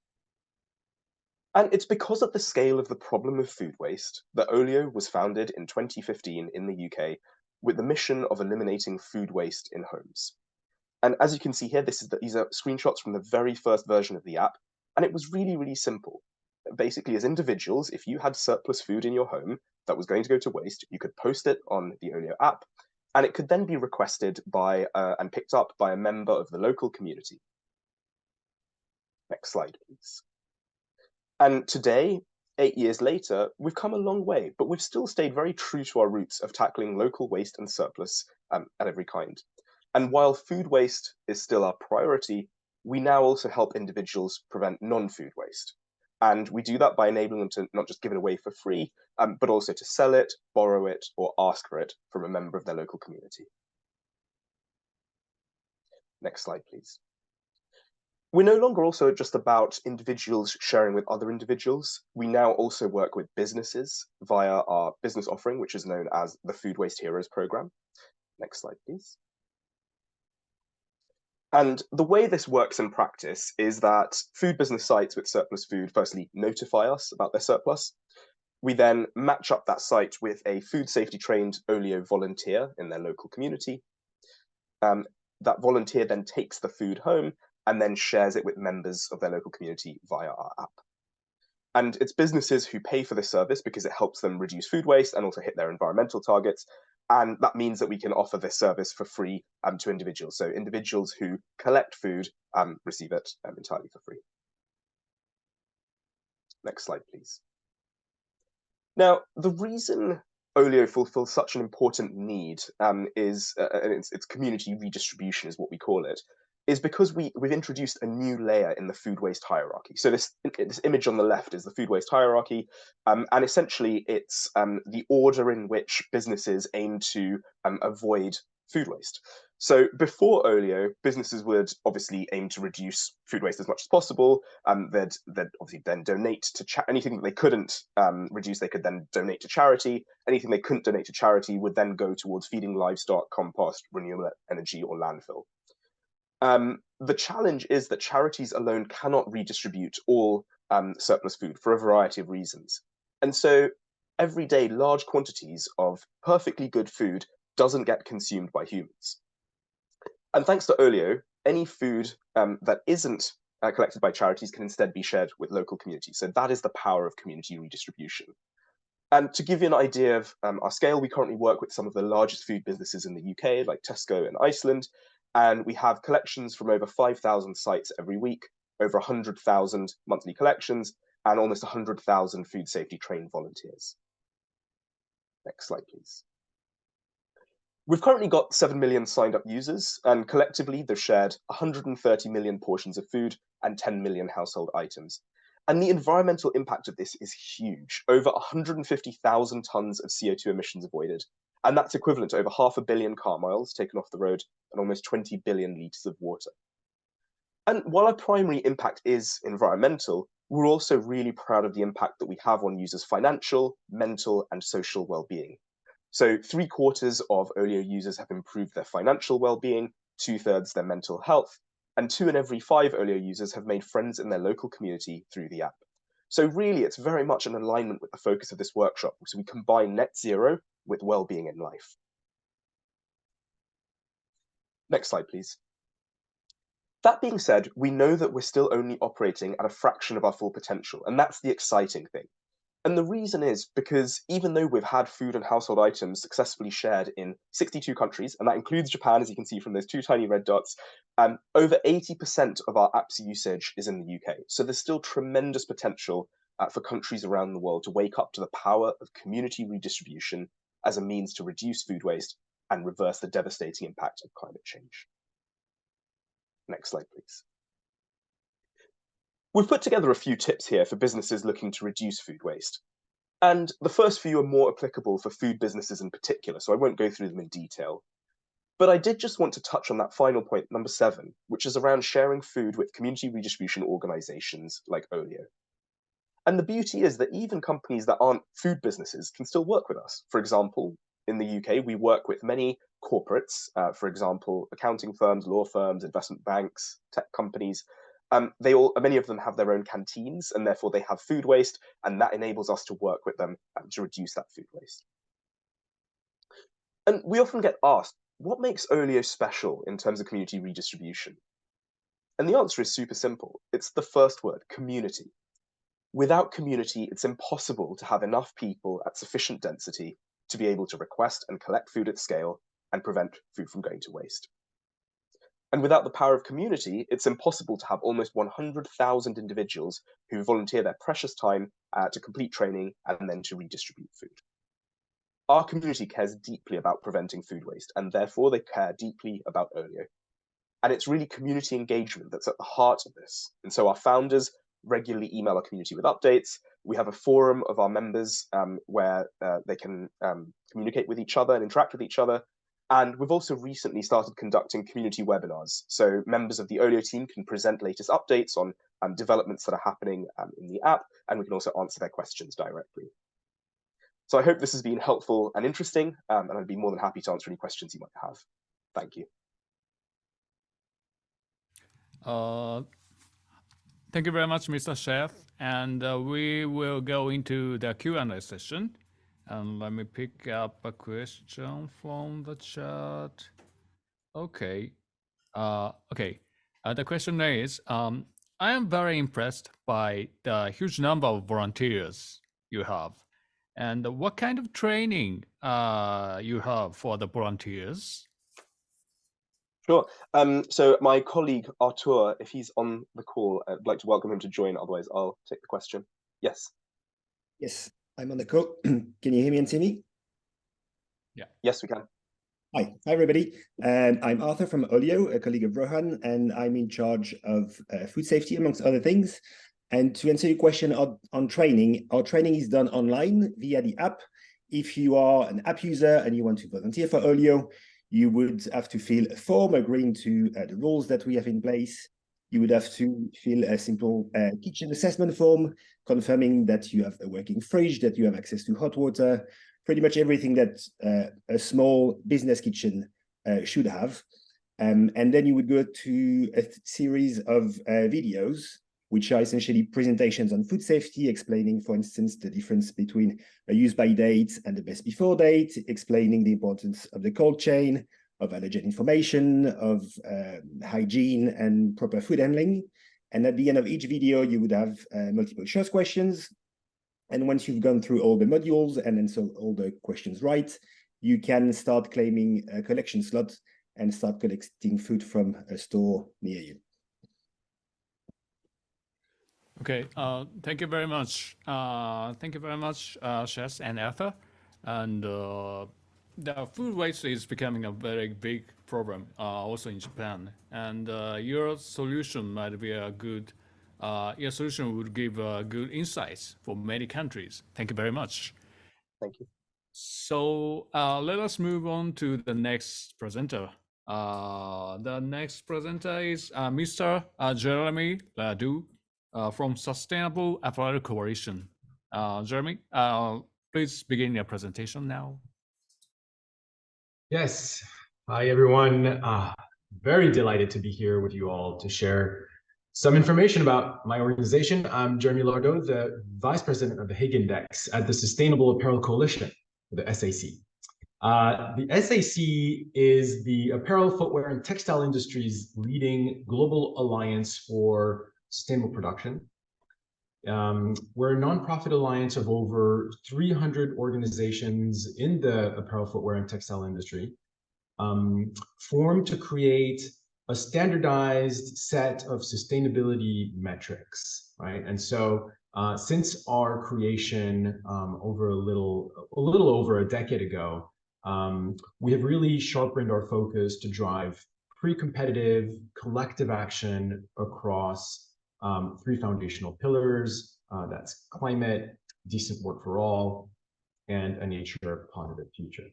And it's because of the scale of the problem of food waste that Olio was founded in 2015 in the UK with the mission of eliminating food waste in homes. And as you can see here, these are screenshots from the very first version of the app, and it was really, really simple. Basically, as individuals, if you had surplus food in your home that was going to go to waste, you could post it on the Olio app, and it could then be requested by and picked up by a member of the local community. Next slide, please. And today, 8 years later, we've come a long way, but we've still stayed very true to our roots of tackling local waste and surplus at every kind. And while food waste is still our priority, we now also help individuals prevent non-food waste. And we do that by enabling them to not just give it away for free, but also to sell it, borrow it, or ask for it from a member of their local community. Next slide, please. We're no longer also just about individuals sharing with other individuals. We now also work with businesses via our business offering, which is known as the Food Waste Heroes program. Next slide, please. And the way this works in practice is that food business sites with surplus food firstly notify us about their surplus. We then match up that site with a food safety trained Olio volunteer in their local community. That volunteer then takes the food home and then shares it with members of their local community via our app. And it's businesses who pay for this service because it helps them reduce food waste and also hit their environmental targets. And that means that we can offer this service for free to individuals. So individuals who collect food receive it entirely for free. Next slide, please. Now, the reason Olio fulfills such an important need is it's community redistribution is what we call it, is because we've introduced a new layer in the food waste hierarchy. So this image on the left is the food waste hierarchy, and essentially it's the order in which businesses aim to avoid food waste. So before Olio, businesses would obviously aim to reduce food waste as much as possible. They'd obviously then donate to anything that they couldn't reduce, they could then donate to charity. Anything they couldn't donate to charity would then go towards feeding livestock, compost, renewable energy, or landfill. The challenge is that charities alone cannot redistribute all surplus food for a variety of reasons. And so every day, large quantities of perfectly good food doesn't get consumed by humans. And thanks to Olio, any food that isn't collected by charities can instead be shared with local communities. So that is the power of community redistribution. And to give you an idea of our scale, we currently work with some of the largest food businesses in the UK, like Tesco in Iceland. And we have collections from over 5,000 sites every week, over 100,000 monthly collections, and almost 100,000 food safety trained volunteers. Next slide, please. We've currently got 7 million signed up users, and collectively they've shared 130 million portions of food and 10 million household items. And the environmental impact of this is huge, over 150,000 tons of CO2 emissions avoided. And that's equivalent to over 500 million car miles taken off the road and almost 20 billion litres of water. And while our primary impact is environmental, we're also really proud of the impact that we have on users' financial, mental, and social well-being. So 3/4 of Olio users have improved their financial well-being, 2/3 their mental health, and 2 in every 5 Olio users have made friends in their local community through the app. So really, it's very much in alignment with the focus of this workshop. So we combine net zero with well-being in life. Next slide, please. That being said, we know that we're still only operating at a fraction of our full potential, and that's the exciting thing. And the reason is because even though we've had food and household items successfully shared in 62 countries, and that includes Japan, as you can see from those two tiny red dots, over 80% of our apps usage is in the UK. So there's still tremendous potential for countries around the world to wake up to the power of community redistribution as a means to reduce food waste and reverse the devastating impact of climate change. Next slide, please. We've put together a few tips here for businesses looking to reduce food waste. And the first few are more applicable for food businesses in particular, so I won't go through them in detail. But I did just want to touch on that final point, number 7, which is around sharing food with community redistribution organizations like Olio. And the beauty is that even companies that aren't food businesses can still work with us. For example, in the UK, we work with many corporates, for example, accounting firms, law firms, investment banks, tech companies. Many of them have their own canteens, and therefore they have food waste, and that enables us to work with them to reduce that food waste. And we often get asked, what makes Olio special in terms of community redistribution? And the answer is super simple. It's the first word, community. Without community, it's impossible to have enough people at sufficient density to be able to request and collect food at scale and prevent food from going to waste. And without the power of community, it's impossible to have almost 100,000 individuals who volunteer their precious time to complete training and then to redistribute food. Our community cares deeply about preventing food waste, and therefore they care deeply about Olio. And it's really community engagement that's at the heart of this. And so our founders regularly email our community with updates. We have a forum of our members where they can communicate with each other and interact with each other. And we've also recently started conducting community webinars. So members of the Olio team can present latest updates on developments that are happening in the app, and we can also answer their questions directly. So I hope this has been helpful and interesting, and I'd be more than happy to answer any questions you might have. Thank you.
Thank you very much, Mr. Sheth. And we will go into the Q&A session. And let me pick up a question from the chat. Okay. The question is, I am very impressed by the huge number of volunteers you have. And what kind of training you have for the volunteers?
Sure. So my colleague Artur, if he's on the call, I'd like to welcome him to join. Otherwise, I'll take the question. Yes.
Yes, I'm on the call. Can you hear me and see me?
Yeah.
Yes, we can.
Hi everybody. I'm Arthur from Olio, a colleague of Rohan, and I'm in charge of food safety, amongst other things. And to answer your question on training, our training is done online via the app. If you are an app user and you want to volunteer for Olio, you would have to fill a form agreeing to the rules that we have in place. You would have to fill a simple kitchen assessment form, confirming that you have a working fridge, that you have access to hot water, pretty much everything that a small business kitchen should have. And then you would go to a series of videos, which are essentially presentations on food safety, explaining, for instance, the difference between a use-by date and the best before date, explaining the importance of the cold chain, of allergen information, of hygiene and proper food handling. And at the end of each video, you would have multiple choice questions. And once you've gone through all the modules and answered all the questions right, you can start claiming a collection slot and start collecting food from a store near you.
Okay, thank you very much. Thank you very much, Sheth and Arthur. And the food waste is becoming a very big problem also in Japan. And your solution might be a good, your solution would give good insights for many countries. Thank you very much.
Thank you.
So let us move on to the next presenter. The next presenter is Mr. Jeremy Lardeau from Sustainable Apparel Coalition. Jeremy, please begin your presentation now.
Yes. Hi, everyone. Very delighted to be here with you all to share some information about my organization. I'm Jeremy Lardeau, the Vice President of the Higg Index at the Sustainable Apparel Coalition, the SAC. The SAC is the apparel, footwear, and textile industry's leading global alliance for sustainable production. We're a nonprofit alliance of over 300 organizations in the apparel, footwear, and textile industry, formed to create a standardized set of sustainability metrics, right? And so since our creation over a little over a decade ago, we have really sharpened our focus to drive pre-competitive collective action across 3 foundational pillars. That's climate, decent work for all, and a nature positive future.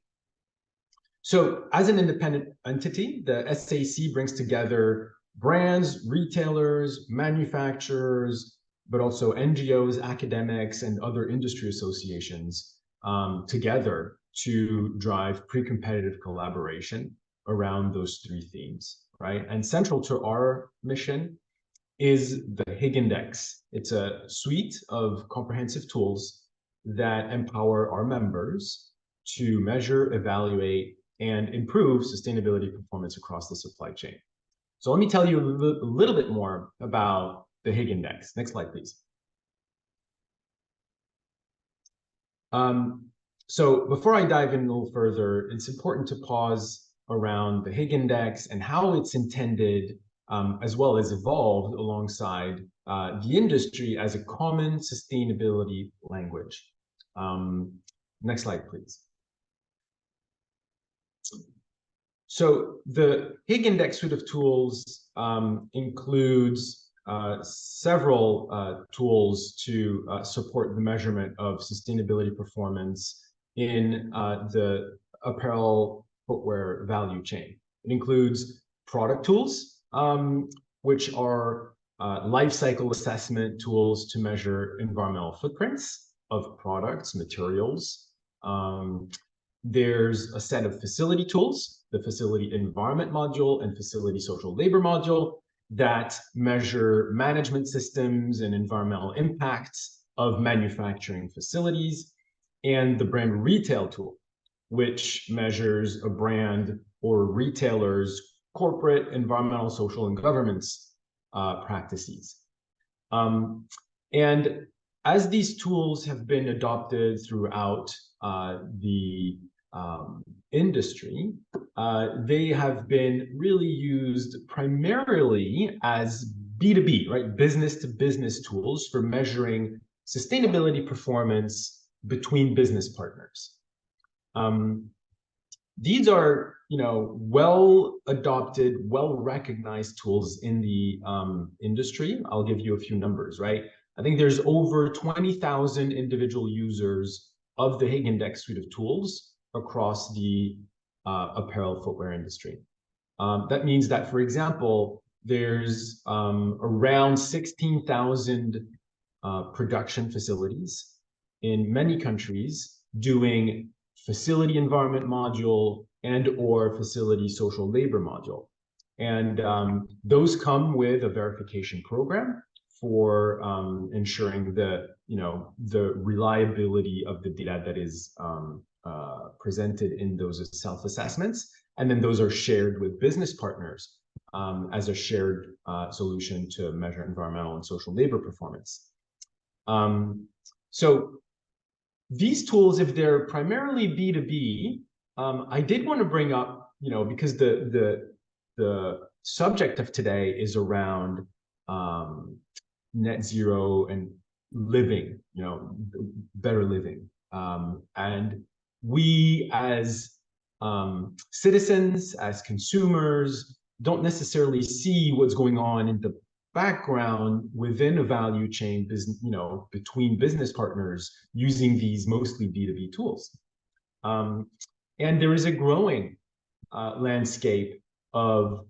So as an independent entity, the SAC brings together brands, retailers, manufacturers, but also NGOs, academics, and other industry associations together to drive pre-competitive collaboration around those 3 themes, right? And central to our mission is the Higg Index. It's a suite of comprehensive tools that empower our members to measure, evaluate, and improve sustainability performance across the supply chain. So let me tell you a little bit more about the Higg Index. Next slide, please. So before I dive in a little further, it's important to pause around the Higg Index and how it's intended, as well as evolved alongside the industry as a common sustainability language. Next slide, please. So the Higg Index suite of tools includes several tools to support the measurement of sustainability performance in the apparel footwear value chain. It includes product tools, which are life cycle assessment tools to measure environmental footprints of products, materials. There's a set of facility tools, the facility environment module and facility social labor module, that measure management systems and environmental impacts of manufacturing facilities, and the brand retail tool, which measures a brand or retailer's corporate, environmental, social, and governance practices. And as these tools have been adopted throughout the industry, they have been really used primarily as B2B, right? Business to business tools for measuring sustainability performance between business partners. These are, well adopted, well recognized tools in the industry. I'll give you a few numbers, right? I think there's over 20,000 individual users of the Higg Index suite of tools across the apparel footwear industry. That means that, for example, there's around 16,000 production facilities in many countries doing facility environment module and or facility social labor module. And those come with a verification program for ensuring the reliability of the data that is presented in those self-assessments. And then those are shared with business partners as a shared solution to measure environmental and social labor performance. So these tools, if they're primarily B2B, I did want to bring up, because the subject of today is around net zero and living, better living. And we as citizens, as consumers, don't necessarily see what's going on in the background within a value chain business, between business partners using these mostly B2B tools. And there is a growing landscape of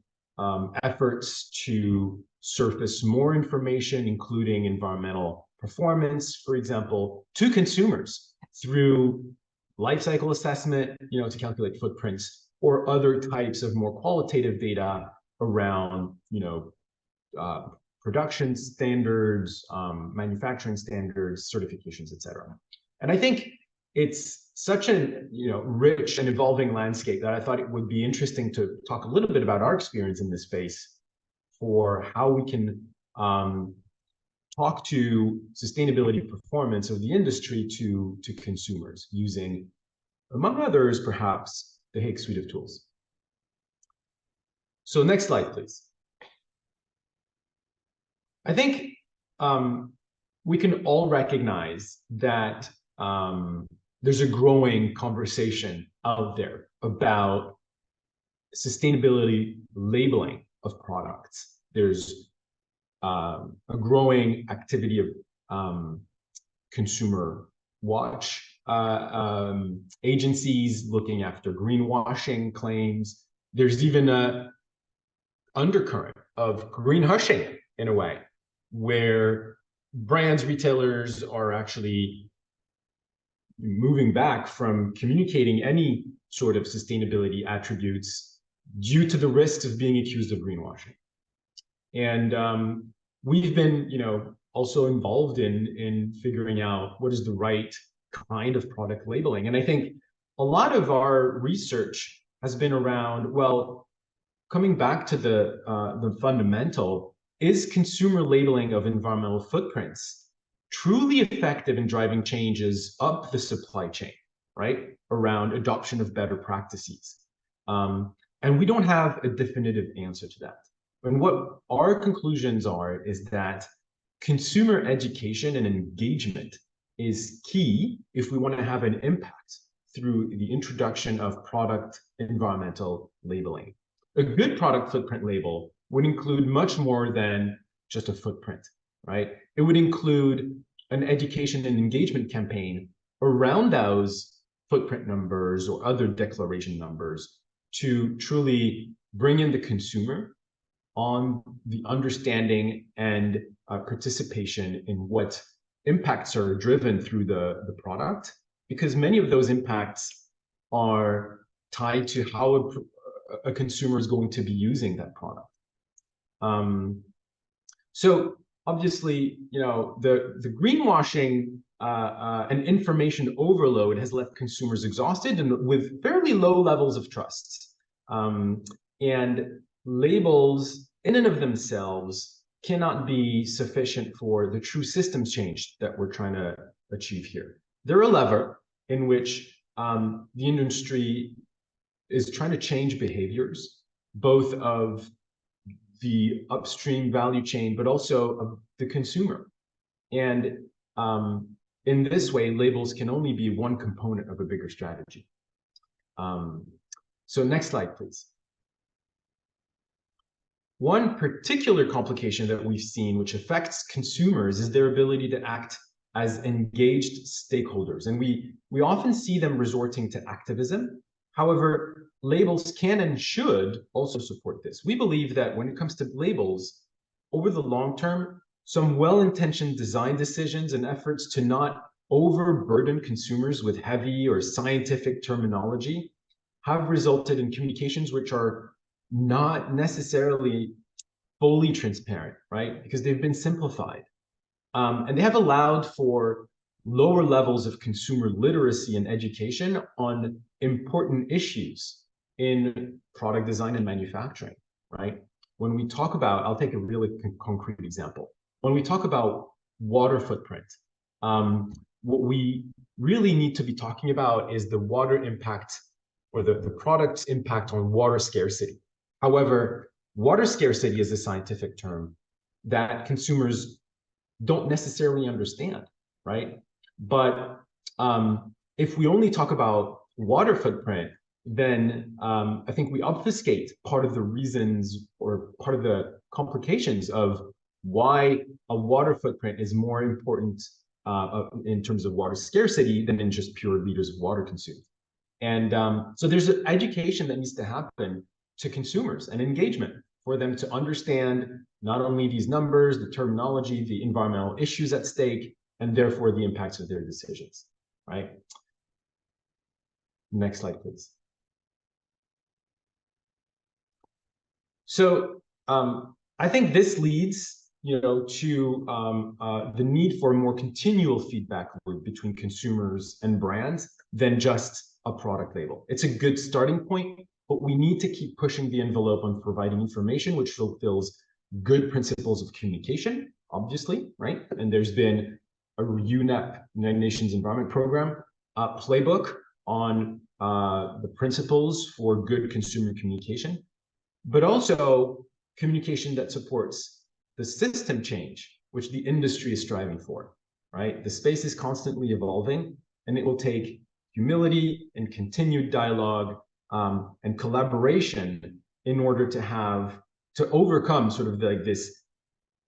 efforts to surface more information, including environmental performance, for example, to consumers through life cycle assessment, to calculate footprints, or other types of more qualitative data around, production standards, manufacturing standards, certifications, etc. And I think it's such a rich and evolving landscape that I thought it would be interesting to talk a little bit about our experience in this space for how we can talk to sustainability performance of the industry to consumers using, among others, perhaps the Higg suite of tools. So next slide, please. I think we can all recognize that there's a growing conversation out there about sustainability labeling of products. There's a growing activity of consumer watch agencies looking after greenwashing claims. There's even a undercurrent of greenhushing in a way, where brands, retailers are actually moving back from communicating any sort of sustainability attributes due to the risks of being accused of greenwashing. And we've been, also involved in figuring out what is the right kind of product labeling. And I think a lot of our research has been around, well, coming back to the fundamental, is consumer labeling of environmental footprints truly effective in driving changes up the supply chain, right? Around adoption of better practices. And we don't have a definitive answer to that. And what our conclusions are is that consumer education and engagement is key if we want to have an impact through the introduction of product environmental labeling. A good product footprint label would include much more than just a footprint, right? It would include an education and engagement campaign around those footprint numbers or other declaration numbers to truly bring in the consumer on the understanding and participation in what impacts are driven through the product, because many of those impacts are tied to how a consumer is going to be using that product. So obviously, the greenwashing and information overload has left consumers exhausted and with fairly low levels of trust. And labels in and of themselves cannot be sufficient for the true systems change that we're trying to achieve here. They're a lever in which the industry is trying to change behaviors, both of the upstream value chain, but also of the consumer. And in this way, labels can only be one component of a bigger strategy. So next slide, please. One particular complication that we've seen, which affects consumers, is their ability to act as engaged stakeholders. And we often see them resorting to activism. However, labels can and should also support this. We believe that when it comes to labels, over the long term, some well-intentioned design decisions and efforts to not overburden consumers with heavy or scientific terminology have resulted in communications which are not necessarily fully transparent, right? Because they've been simplified. And they have allowed for lower levels of consumer literacy and education on important issues in product design and manufacturing, right? When we talk about, I'll take a really concrete example. When we talk about water footprint, what we really need to be talking about is the water impact or the product's impact on water scarcity. However, water scarcity is a scientific term that consumers don't necessarily understand, right? But if we only talk about water footprint, then I think we obfuscate part of the reasons or part of the complications of why a water footprint is more important in terms of water scarcity than in just pure liters of water consumed. And so there's an education that needs to happen to consumers and engagement for them to understand not only these numbers, the terminology, the environmental issues at stake, and therefore the impacts of their decisions, right? Next slide, please. So I think this leads to the need for a more continual feedback loop between consumers and brands than just a product label. It's a good starting point, but we need to keep pushing the envelope on providing information which fulfills good principles of communication, obviously, right? And there's been a UNEP, United Nations Environment Program, playbook on the principles for good consumer communication, but also communication that supports the system change, which the industry is striving for, right? The space is constantly evolving, and it will take humility and continued dialogue and collaboration in order to overcome sort of like this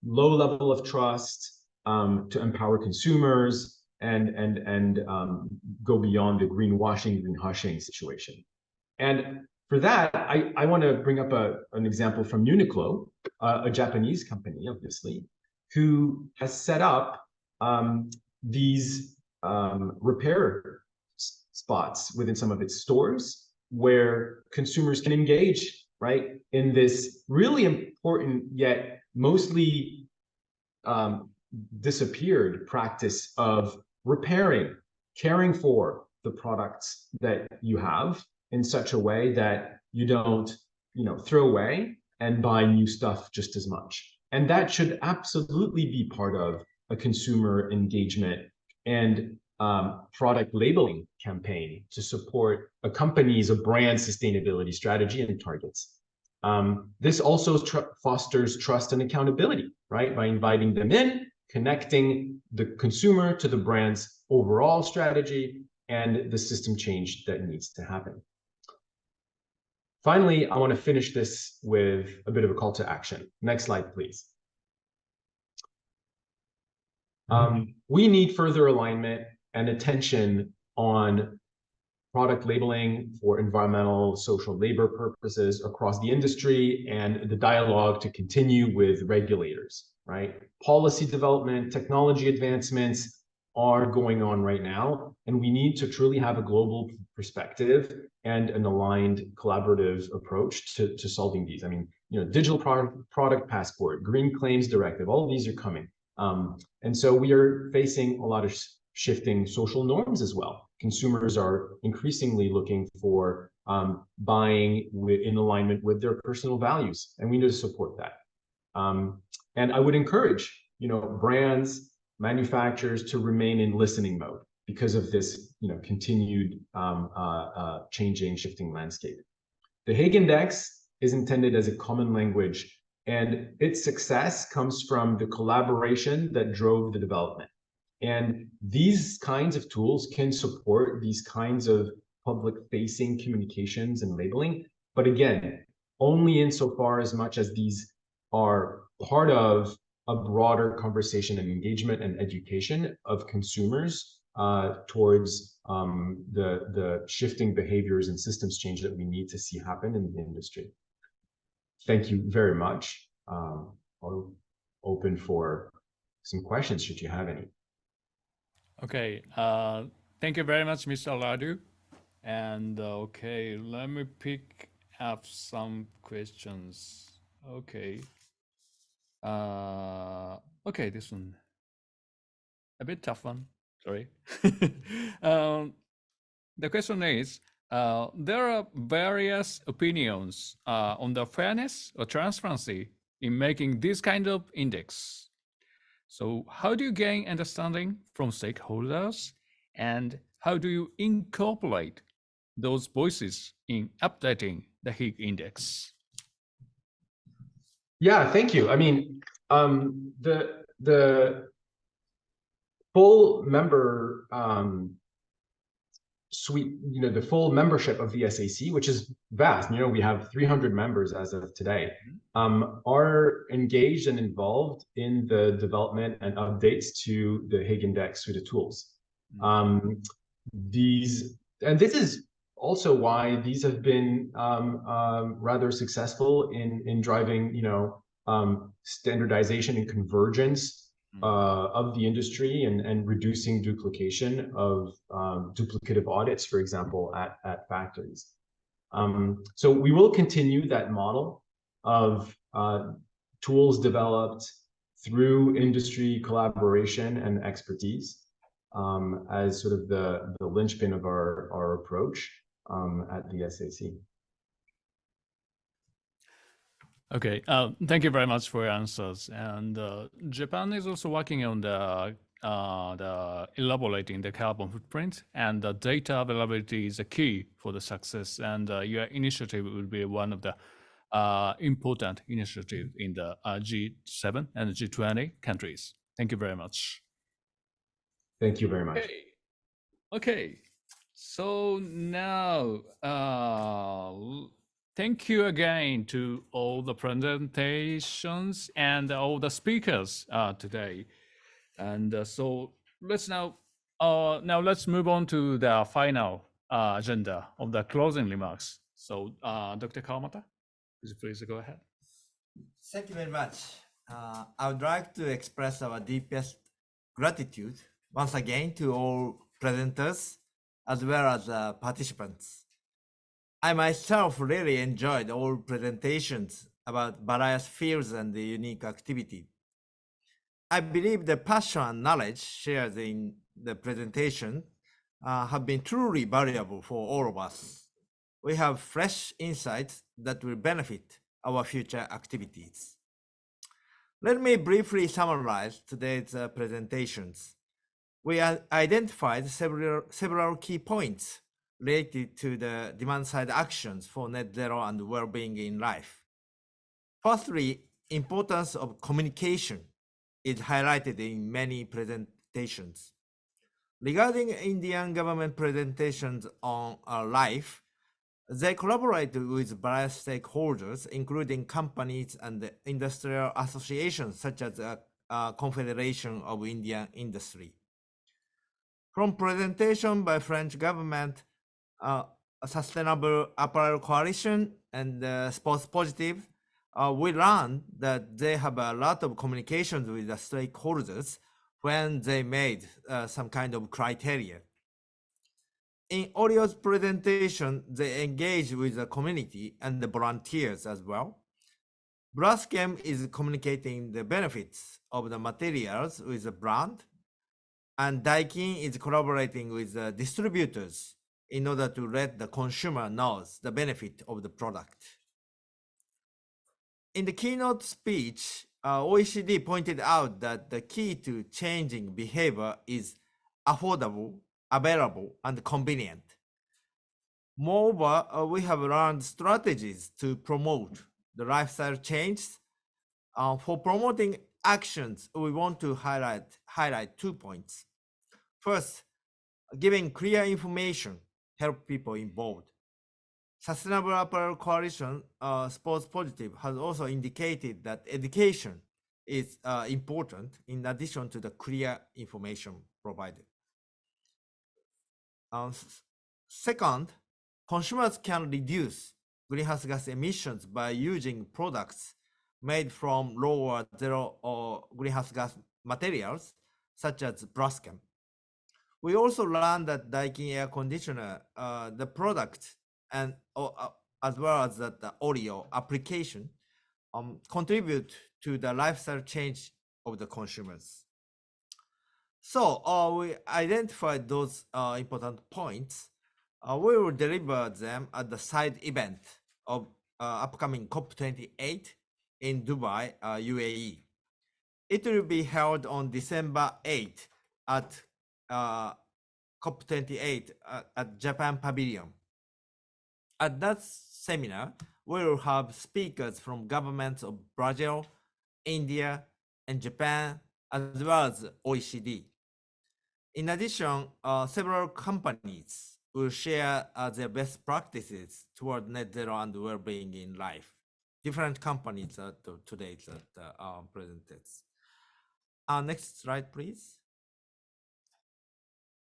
low level of trust, to empower consumers and go beyond the greenwashing, greenhushing situation. And for that, I want to bring up an example from Uniqlo, a Japanese company, obviously, who has set up these repair spots within some of its stores where consumers can engage, right, in this really important yet mostly disappeared practice of repairing, caring for the products that you have in such a way that you don't, throw away and buy new stuff just as much. And that should absolutely be part of a consumer engagement and product labeling campaign to support a company's, a brand's sustainability strategy and targets. This also fosters trust and accountability, right? By inviting them in, connecting the consumer to the brand's overall strategy and the system change that needs to happen. Finally, I want to finish this with a bit of a call to action. Next slide, please. We need further alignment and attention on product labeling for environmental, social, labor purposes across the industry, and the dialogue to continue with regulators, right? Policy development, technology advancements are going on right now, and we need to truly have a global perspective and an aligned collaborative approach to solving these. I mean, digital product passport, green claims directive, all of these are coming. And so we are facing a lot of shifting social norms as well. Consumers are increasingly looking for buying in alignment with their personal values, and we need to support that. And I would encourage, brands, manufacturers to remain in listening mode because of this, continued changing, shifting landscape. The Higg Index is intended as a common language, and its success comes from the collaboration that drove the development. And these kinds of tools can support these kinds of public-facing communications and labeling, but again, only insofar as much as these are part of a broader conversation and engagement and education of consumers towards the shifting behaviors and systems change that we need to see happen in the industry. Thank you very much. I'll open for some questions should you have any.
Okay, thank you very much, Mr. Lardeau. And okay, let me pick up some questions. Okay. Okay, this one, a bit tough one, sorry. The question is, there are various opinions on the fairness or transparency in making this kind of index. So how do you gain understanding from stakeholders, and how do you incorporate those voices in updating the Higg Index?
Yeah, thank you. I mean, the full member suite, the full membership of the SAC, which is vast, we have 300 members as of today, are engaged and involved in the development and updates to the Higg Index suite of tools. This is also why these have been rather successful in driving, standardization and convergence of the industry and reducing duplication of duplicative audits, for example, at factories. So we will continue that model of tools developed through industry collaboration and expertise as sort of the linchpin of our approach at the SAC.
Okay, thank you very much for your answers. And Japan is also working on the elaborating the carbon footprint, and the data availability is a key for the success. And your initiative will be one of the important initiatives in the G7 and G20 countries. Thank you very much.
Thank you very much.
Okay. So now, thank you again to all the presentations and all the speakers today. And so let's now move on to the final agenda of the closing remarks. So Dr. Kawamata, please go ahead.
Thank you very much. I would like to express our deepest gratitude once again to all presenters as well as participants. I myself really enjoyed all presentations about various fields and the unique activity. I believe the passion and knowledge shared in the presentation have been truly valuable for all of us. We have fresh insights that will benefit our future activities. Let me briefly summarize today's presentations. We identified several key points related to the demand-side actions for net zero and well-being in life. Firstly, importance of communication is highlighted in many presentations. Regarding Indian government presentations on life, they collaborate with various stakeholders, including companies and industrial associations such as the Confederation of Indian Industry. From presentation by French government, Sustainable Apparel Coalition and Sports Positive, we learned that they have a lot of communications with the stakeholders when they made some kind of criteria. In Olio's presentation, they engage with the community and the volunteers as well. Braskem is communicating the benefits of the materials with the brand, and DAIKIN is collaborating with the distributors in order to let the consumer know the benefit of the product. In the keynote speech, OECD pointed out that the key to changing behavior is affordable, available, and convenient. Moreover, we have learned strategies to promote the lifestyle change. For promoting actions, we want to highlight 2 points. First, giving clear information help people involved. Sustainable Apparel Coalition, Sports Positive, has also indicated that education is important in addition to the clear information provided. Second, consumers can reduce greenhouse gas emissions by using products made from low or zero or greenhouse gas materials, such as Braskem. We also learned that DAIKIN air conditioner, the product, and as well as the Olio application, contribute to the lifestyle change of the consumers. So we identified those important points. We will deliver them at the side event of upcoming COP28 in Dubai, UAE. It will be held on December 8th at COP28 at Japan Pavilion. At that seminar, we will have speakers from governments of Brazil, India, and Japan, as well as OECD. In addition, several companies will share their best practices toward net zero and well-being in life. Different companies today are presented. Next slide, please.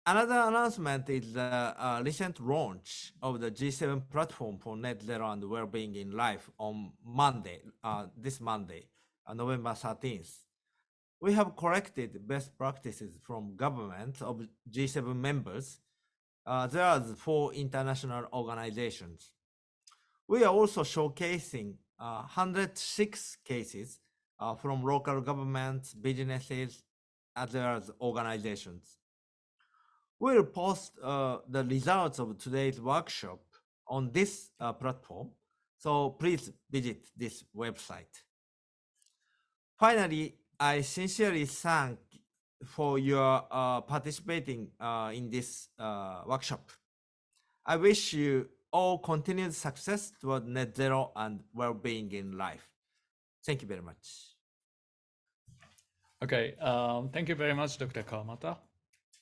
Another announcement is the recent launch of the G7 platform for net zero and well-being in life on Monday, this Monday, November 13th. We have collected best practices from governments of G7 members, as well as 4 international organizations. We are also showcasing 106 cases from local governments, businesses, as well as organizations. We'll post the results of today's workshop on this platform, so please visit this website. Finally, I sincerely thank for your participating in this workshop. I wish you all continued success toward net zero and well-being in life. Thank you very much.
Okay, thank you very much, Dr. Kawamata.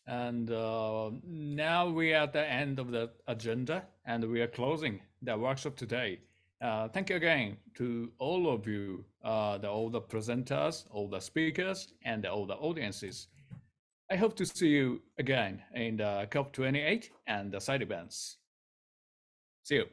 And now we are at the end of the agenda and we are closing the workshop today. Thank you again to all of you, all the presenters, all the speakers, and all the audiences. I hope to see you again in the COP28 and the side events. See you.